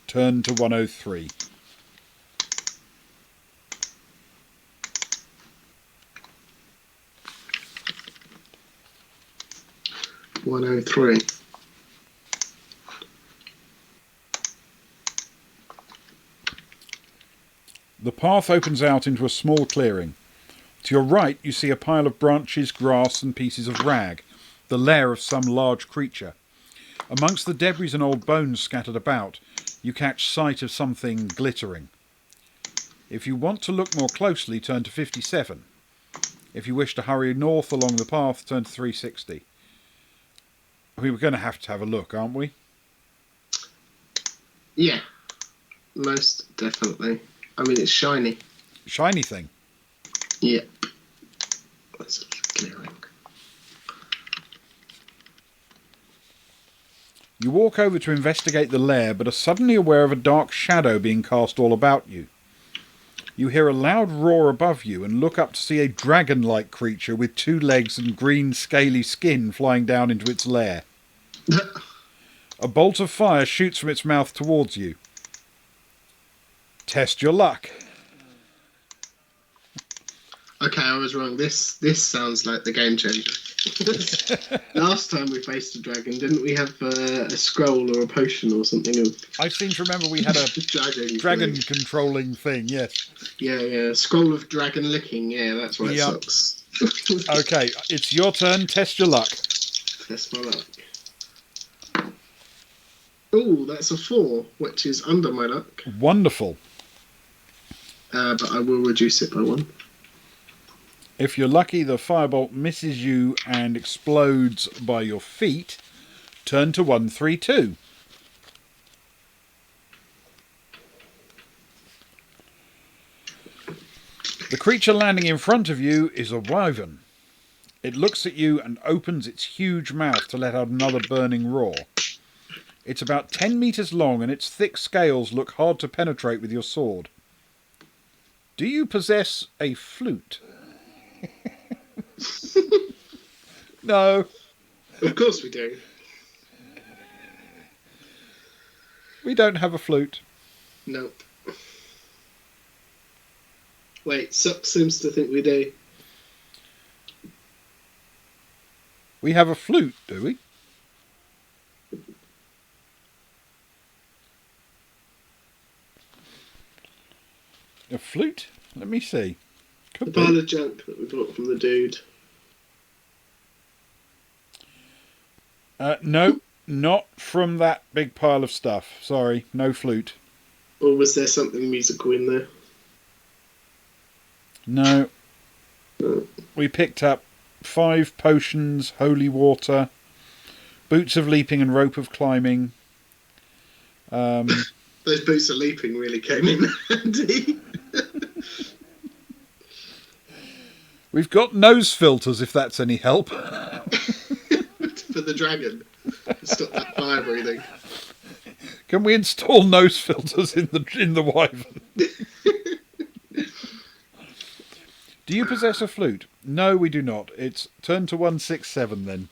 Turn to 103. The path opens out into a small clearing. To your right you see a pile of branches, grass and pieces of rag, the lair of some large creature. Amongst the debris and old bones scattered about, you catch sight of something glittering. If you want to look more closely, turn to 57. If you wish to hurry north along the path, turn to 360. We're going to have a look, aren't we? Yeah, most definitely. I mean, it's shiny. Shiny thing? Yep. That's clearing. You walk over to investigate the lair, but are suddenly aware of a dark shadow being cast all about you. You hear a loud roar above you and look up to see a dragon-like creature with 2 legs and green scaly skin flying down into its lair. A bolt of fire shoots from its mouth towards you. Test your luck. Okay, I was wrong. This sounds like the game changer. Last time we faced a dragon, didn't we have a scroll or a potion or something of... I seem to remember we had a dragon controlling thing, yes. Yeah. Scroll of dragon licking, yeah, that's why it sucks. Okay, it's your turn. Test your luck. Test my luck. Oh, that's a 4, which is under my luck. Wonderful. But I will reduce it by 1. If you're lucky, the firebolt misses you and explodes by your feet. Turn to 132. The creature landing in front of you is a wyvern. It looks at you and opens its huge mouth to let out another burning roar. It's about 10 metres long and its thick scales look hard to penetrate with your sword. Do you possess a flute? No. Of course we do. We don't have a flute. Nope. Wait, Suck seems to think we do. We have a flute, do we? A flute? Let me see. The pile of junk that we bought from the dude. No, not from that big pile of stuff. Sorry, no flute. Or was there something musical in there? No. We picked up 5 potions, holy water, boots of leaping and rope of climbing. Those boots of leaping really came in handy. We've got nose filters, if that's any help. For the dragon. Stop that fire breathing. Can we install nose filters in the wyvern? Do you possess a flute? No, we do not. It's turn to 167 then.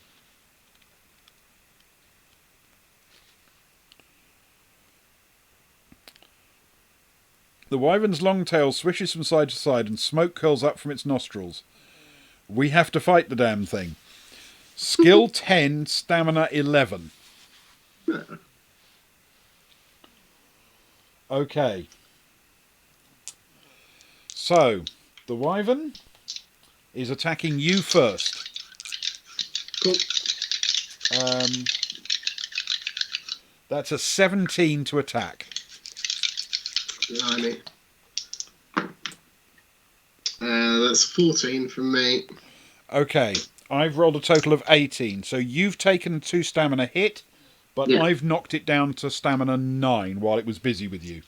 The wyvern's long tail swishes from side to side and smoke curls up from its nostrils. We have to fight the damn thing. Skill 10, stamina 11. Okay. So, the wyvern is attacking you first. Cool. That's a 17 to attack. Blimey. That's 14 from me. Okay, I've rolled a total of 18. So you've taken 2 stamina hit, but Yeah. I've knocked it down to stamina 9 while it was busy with you.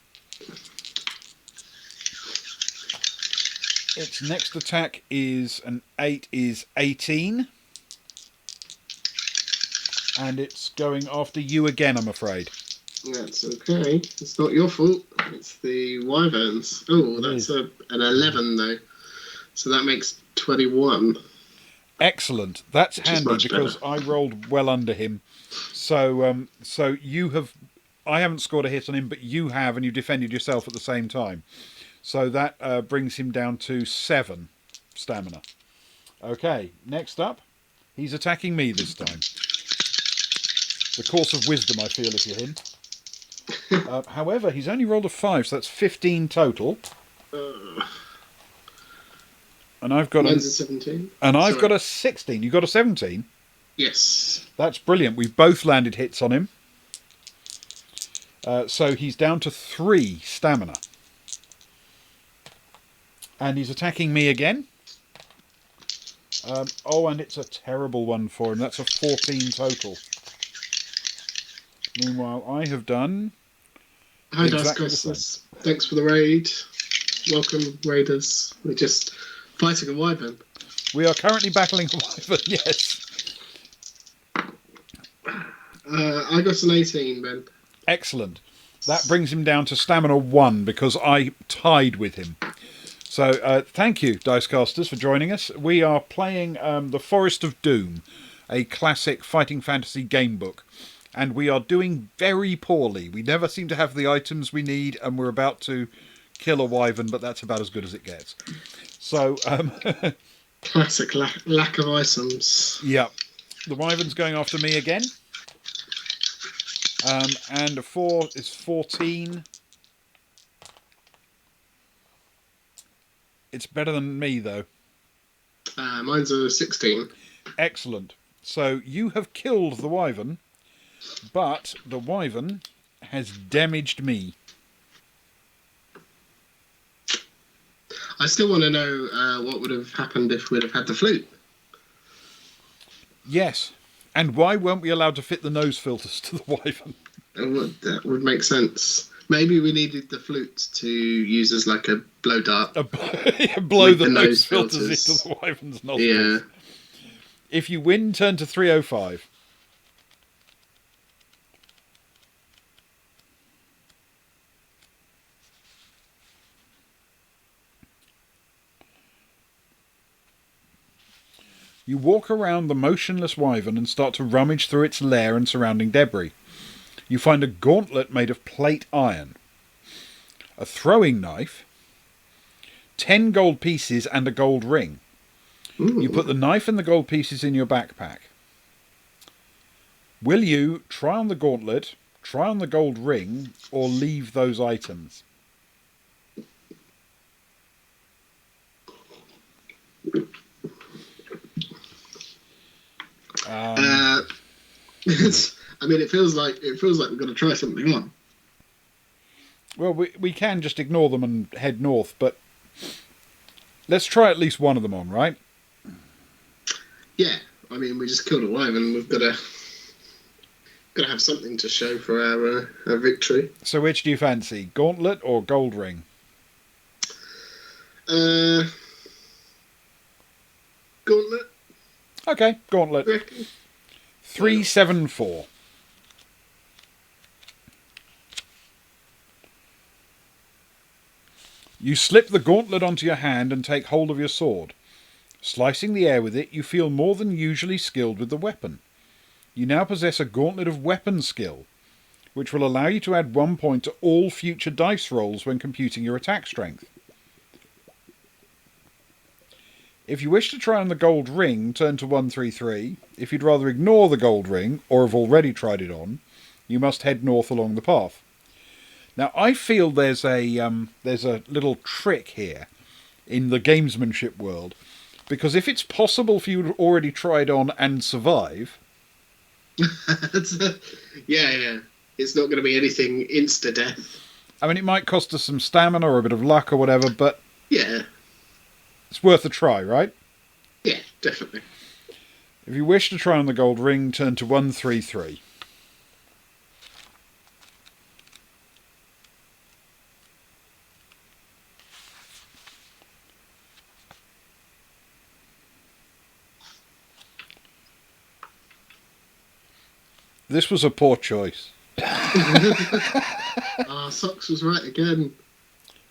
Its next attack is an 18. And it's going after you again, I'm afraid. That's okay. It's not your fault. It's the wyverns. Oh, that's an 11 though. So that makes 21. Excellent. That's Which is handy much because better. I rolled well under him. So you have. I haven't scored a hit on him, but you have, and you defended yourself at the same time. So that brings him down to 7 stamina. Okay, next up, he's attacking me this time. The course of wisdom, I feel, if you're him. However, he's only rolled a 5, so that's 15 total. And I've got Mine's a 17. and I've Sorry. got a 16. You got a 17. Yes. That's brilliant. We've both landed hits on him. So he's down to 3 stamina. And he's attacking me again. And it's a terrible one for him. That's a 14 total. Meanwhile, I have done... Hi, Exactly the Dicecasters. Thanks for the raid. Welcome, raiders. We're just fighting a wyvern. We are currently battling a wyvern, yes. I got an 18, Ben. Excellent. That brings him down to stamina 1 because I tied with him. So thank you, Dicecasters, for joining us. We are playing The Forest of Doom, a classic fighting fantasy game book. And we are doing very poorly. We never seem to have the items we need, and we're about to kill a wyvern, but that's about as good as it gets. So, Classic lack of items. yeah. The wyvern's going after me again. And a 4 is 14. It's better than me, though. Mine's a 16. Excellent. So you have killed the wyvern, but the wyvern has damaged me. I still want to know what would have happened if we'd have had the flute. Yes. And why weren't we allowed to fit the nose filters to the wyvern? That would make sense. Maybe we needed the flute to use as like a blow dart. Blow With the the nose nose filters filters. into the wyvern's nostrils. Yeah. If you win, turn to 305. You walk around the motionless wyvern and start to rummage through its lair and surrounding debris. You find a gauntlet made of plate iron, a throwing knife, 10 gold pieces and a gold ring. Ooh. You put the knife and the gold pieces in your backpack. Will you try on the gauntlet, try on the gold ring, or leave those items? I mean, it feels like we're going to try something on. Well, we can just ignore them and head north, but Let's try at least one of them on, right? Yeah, I mean, we just killed a wyvern. We've got to have something to show for our victory. So which do you fancy, Gauntlet or Gold Ring? Gauntlet. Okay, Gauntlet. 374. You slip the gauntlet onto your hand and take hold of your sword. Slicing the air with it, you feel more than usually skilled with the weapon. You now possess a gauntlet of weapon skill, which will allow you to add 1 point to all future dice rolls when computing your attack strength. If you wish to try on the gold ring, turn to 133. If you'd rather ignore the gold ring, or have already tried it on, you must head north along the path. Now, I feel there's a little trick here in the gamesmanship world, because if it's possible for you to already try it on and survive... yeah. It's not going to be anything insta-death. I mean, it might cost us some stamina or a bit of luck or whatever, but... Yeah. It's worth a try, right? Yeah, definitely. If you wish to try on the gold ring, turn to 133. This was a poor choice. Socks was right again.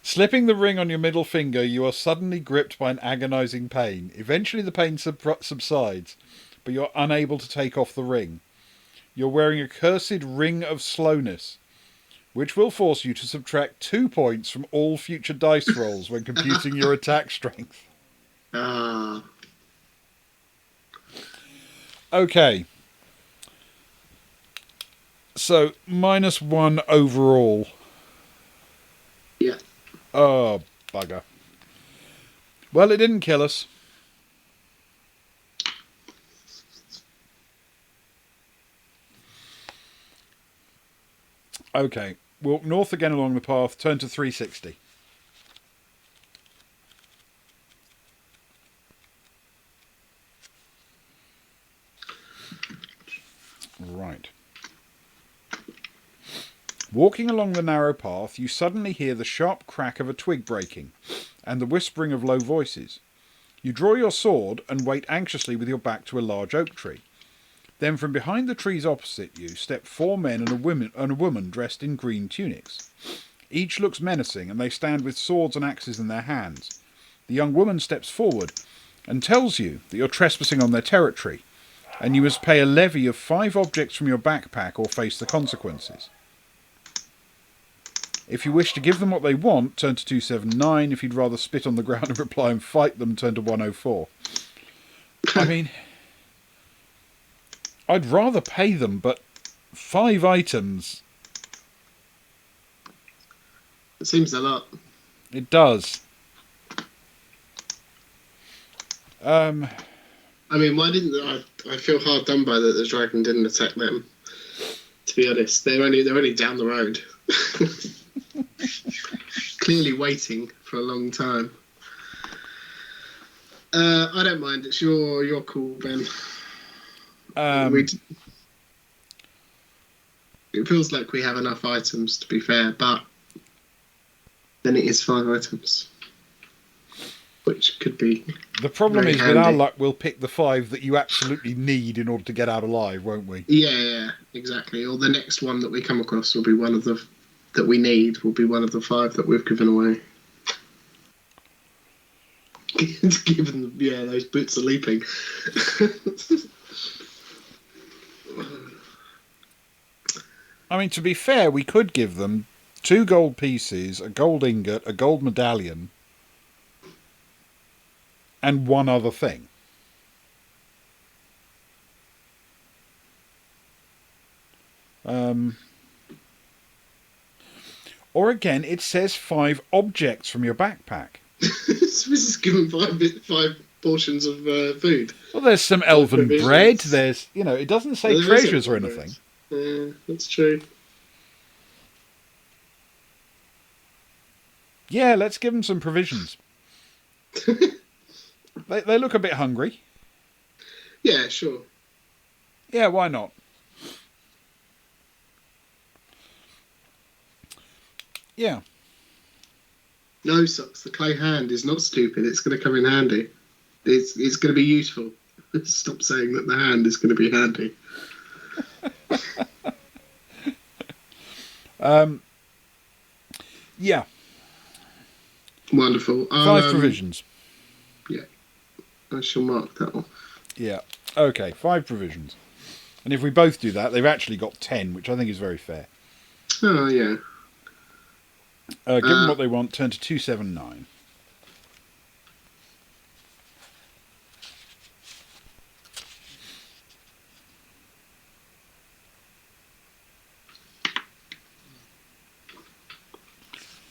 Slipping the ring on your middle finger, you are suddenly gripped by an agonising pain. Eventually the pain subsides, but you're unable to take off the ring. You're wearing a cursed ring of slowness, which will force you to subtract 2 points from all future dice rolls when computing your attack strength. Okay. So, -1 overall. Yeah. Oh, bugger. Well, it didn't kill us. Okay. Walk north again along the path. Turn to 360. Right. Walking along the narrow path, you suddenly hear the sharp crack of a twig breaking, and the whispering of low voices. You draw your sword and wait anxiously with your back to a large oak tree. Then from behind the trees opposite you step 4 men and a woman dressed in green tunics. Each looks menacing, and they stand with swords and axes in their hands. The young woman steps forward and tells you that you're trespassing on their territory, and you must pay a levy of 5 objects from your backpack or face the consequences. If you wish to give them what they want, turn to 279. If you'd rather spit on the ground and reply and fight them, turn to 104. I mean, I'd rather pay them, but 5 items... It seems a lot. It does. I mean, why didn't I feel hard done by that the dragon didn't attack them. To be honest, they're only down the road. Clearly waiting for a long time. I don't mind. It's your call, Ben. It feels like we have enough items, to be fair, but then it is 5 items, which could be. The problem is, handy. with our luck, we'll pick the 5 that you absolutely need in order to get out alive, won't we? Yeah, exactly. Or the next one that we come across will be one of the that we need. Will be one of the 5 that we've given away. Given, those boots are leaping. I mean, to be fair, we could give them 2 gold pieces, a gold ingot, a gold medallion, and 1 other thing. Or again, it says 5 objects from your backpack. So this is given 5 portions of food. Well, there's some elven bread. There's, it doesn't say treasures or anything. Yeah, that's true. Yeah, let's give them some provisions. They look a bit hungry. Yeah, sure. Yeah, why not? Yeah. No, Socks, the clay hand is not stupid. It's going to come in handy. It's going to be useful. Stop saying that the hand is going to be handy. Yeah. Wonderful. 5 provisions. Yeah, I shall mark that off. Yeah. Okay, 5 provisions. And if we both do that, they've actually got 10, which I think is very fair. Oh, yeah. Give them what they want, turn to 279.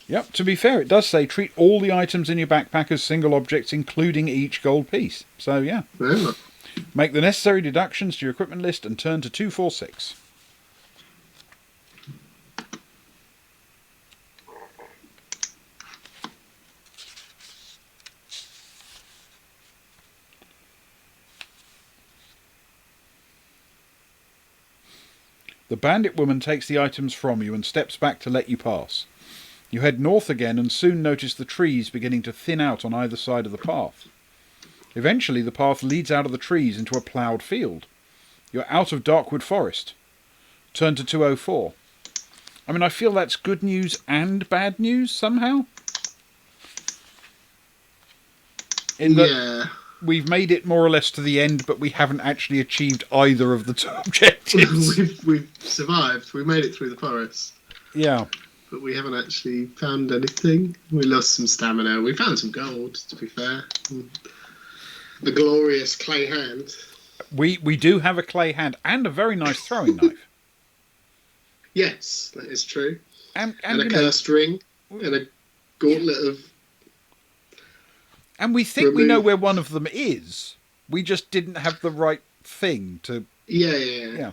Yep, to be fair, it does say treat all the items in your backpack as single objects, including each gold piece. So, yeah. Yeah. Make the necessary deductions to your equipment list and turn to 246. The bandit woman takes the items from you and steps back to let you pass. You head north again and soon notice the trees beginning to thin out on either side of the path. Eventually the path leads out of the trees into a ploughed field. You're out of Darkwood Forest. Turn to 204. I mean, I feel that's good news and bad news somehow. In that we've made it more or less to the end, but we haven't actually achieved either of the 2 objectives. We've survived. We made it through the forest. Yeah. But we haven't actually found anything. We lost some stamina. We found some gold, to be fair. The glorious clay hand. We do have a clay hand and a very nice throwing knife. Yes, that is true. And a cursed ring and a gauntlet of... And we think we know where one of them is. We just didn't have the right thing to... Yeah.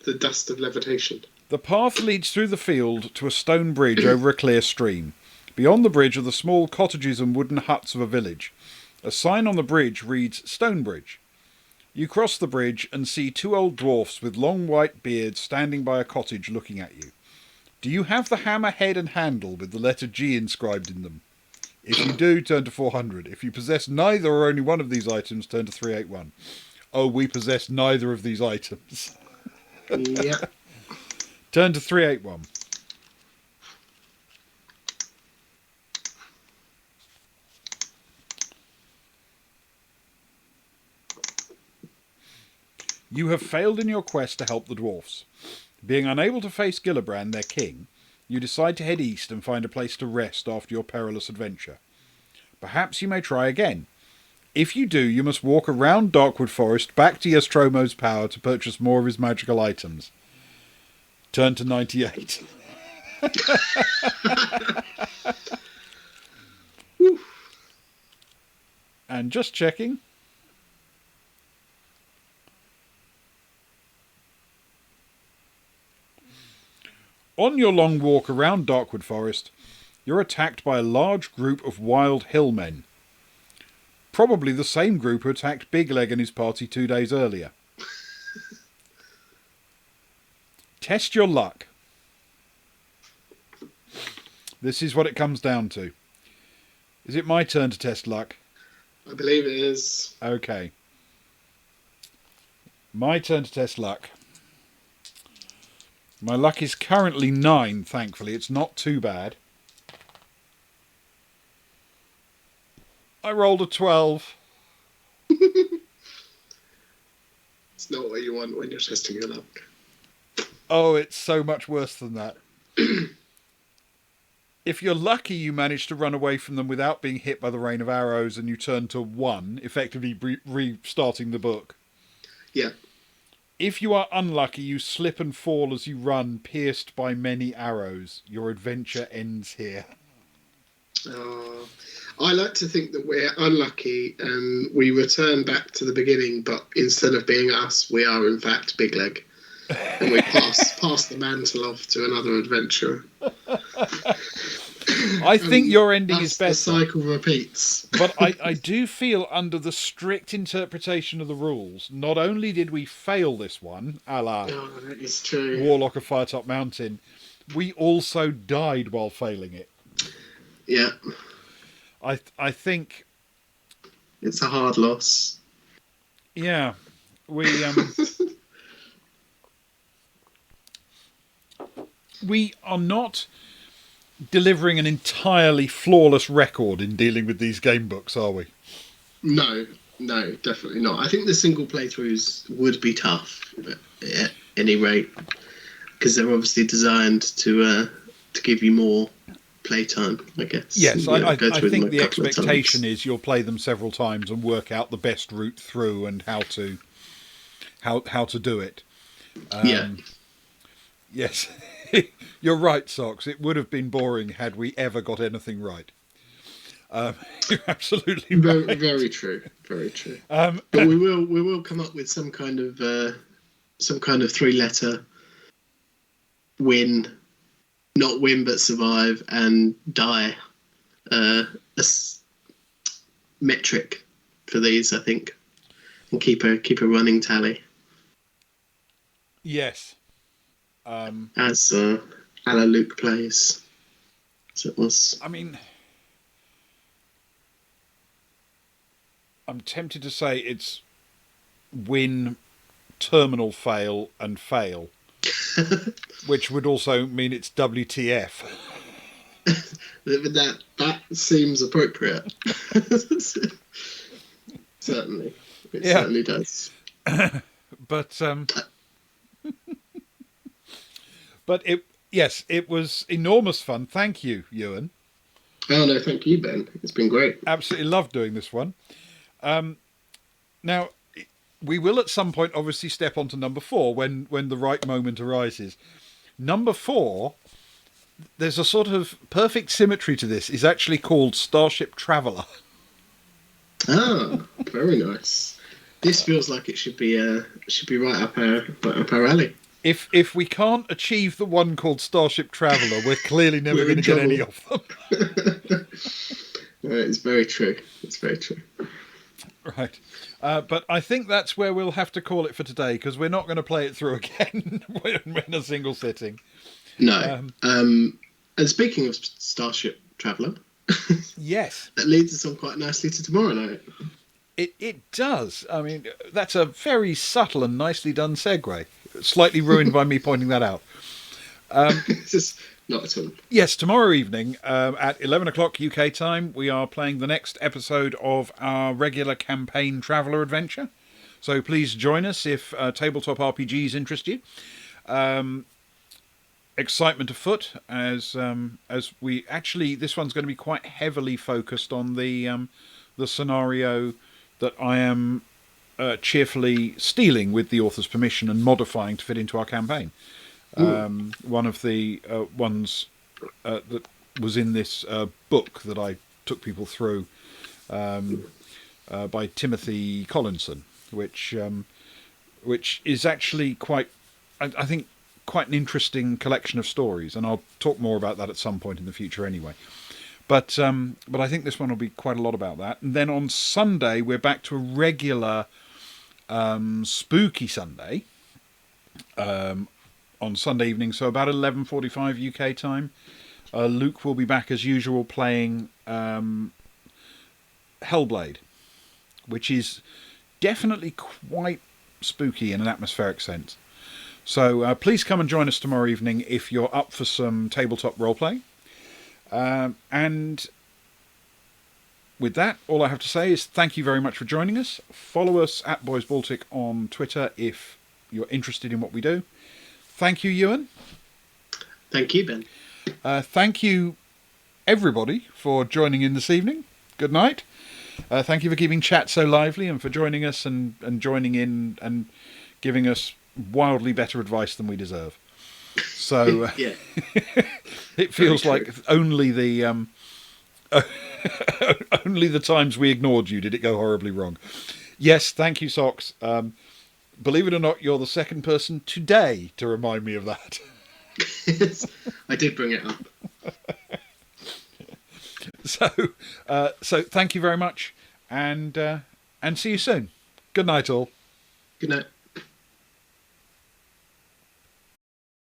The dust of levitation. The path leads through the field to a stone bridge over a clear stream. Beyond the bridge are the small cottages and wooden huts of a village. A sign on the bridge reads Stonebridge. You cross the bridge and see 2 old dwarfs with long white beards standing by a cottage looking at you. Do you have the hammer head and handle with the letter G inscribed in them? If you do, turn to 400. If you possess neither or only one of these items, turn to 381. Oh, we possess neither of these items. Yeah. Turn to 381. You have failed in your quest to help the dwarfs. Being unable to face Gillibrand, their king, you decide to head east and find a place to rest after your perilous adventure. Perhaps you may try again. If you do, you must walk around Darkwood Forest back to Ystromo's Power to purchase more of his magical items. Turn to 98. And just checking. On your long walk around Darkwood Forest, you're attacked by a large group of wild hillmen. Probably the same group who attacked Bigleg and his party 2 days earlier. Test your luck. This is what it comes down to. Is it my turn to test luck? I believe it is. Okay. My turn to test luck. My luck is currently 9, thankfully. It's not too bad. I rolled a 12. It's not what you want when you're testing your luck. Oh, it's so much worse than that. If you're lucky, you manage to run away from them without being hit by the rain of arrows and you turn to 1, effectively restarting the book. Yeah. If you are unlucky, you slip and fall as you run, pierced by many arrows. Your adventure ends here. I like to think that we're unlucky and we return back to the beginning, but instead of being us, we are in fact Bigleg. And we pass the mantle off to another adventurer. I think your ending is better. The cycle repeats. But I do feel, under the strict interpretation of the rules, not only did we fail this one, a la that is true. Warlock of Firetop Mountain, we also died while failing it. Yeah. I think it's a hard loss. Yeah, we we are not delivering an entirely flawless record in dealing with these game books, are we? No, definitely not. I think the single playthroughs would be tough at any rate, because they're obviously designed to give you more playtime, I guess. Yes, I think the expectation is you'll play them several times and work out the best route through and how to do it. Yes, you're right, Socks. It would have been boring had we ever got anything right. You're absolutely right. Very true. Very true. But we will come up with some kind of 3-letter win, not win but survive and die. A metric for these, I think, and keep a running tally. Yes. As a la Luke plays. So it was. I mean, I'm tempted to say it's win, terminal fail, and fail, which would also mean it's WTF. That seems appropriate. Certainly, it certainly does. But it was enormous fun. Thank you, Ewan. Oh no, thank you, Ben. It's been great. Absolutely loved doing this one. Now, we will at some point obviously step on to number 4 when the right moment arises. Number 4, there's a sort of perfect symmetry to this, is actually called Starship Traveller. Ah, very nice. This feels like it should be right up our alley. If we can't achieve the one called Starship Traveller, we're clearly never going to get any of them. It's very true. It's very true. Right. But I think that's where we'll have to call it for today, because we're not going to play it through again in a single sitting. No. And speaking of Starship Traveller, yes, that leads us on quite nicely to tomorrow night. It does. I mean, that's a very subtle and nicely done segue. Slightly ruined by me pointing that out. Just not at all. Yes, tomorrow evening at 11 o'clock UK time, we are playing the next episode of our regular campaign Traveller Adventure. So please join us if tabletop RPGs interest you. Excitement afoot as we actually, this one's going to be quite heavily focused on the scenario that I am cheerfully stealing with the author's permission and modifying to fit into our campaign. One of the ones that was in this book that I took people through by Timothy Collinson, which is actually quite, I think, quite an interesting collection of stories, and I'll talk more about that at some point in the future anyway. But I think this one will be quite a lot about that. And then on Sunday, we're back to a regular spooky Sunday on Sunday evening, so about 11:45 UK time. Luke will be back as usual playing Hellblade, which is definitely quite spooky in an atmospheric sense. So please come and join us tomorrow evening if you're up for some tabletop roleplay. And with that, all I have to say is thank you very much for joining us. Follow us at Boys Baltic on Twitter if you're interested in what we do. Thank you, Ewan. Thank you, Ben. Thank you, everybody, for joining in this evening. Good night. Thank you for keeping chat so lively and for joining us and joining in and giving us wildly better advice than we deserve. So yeah. It feels like only the only the times we ignored you did it go horribly wrong. Yes, thank you, Socks. Believe it or not, you're the second person today to remind me of that. I did bring it up. So thank you very much, and see you soon. Good night, all. Good night.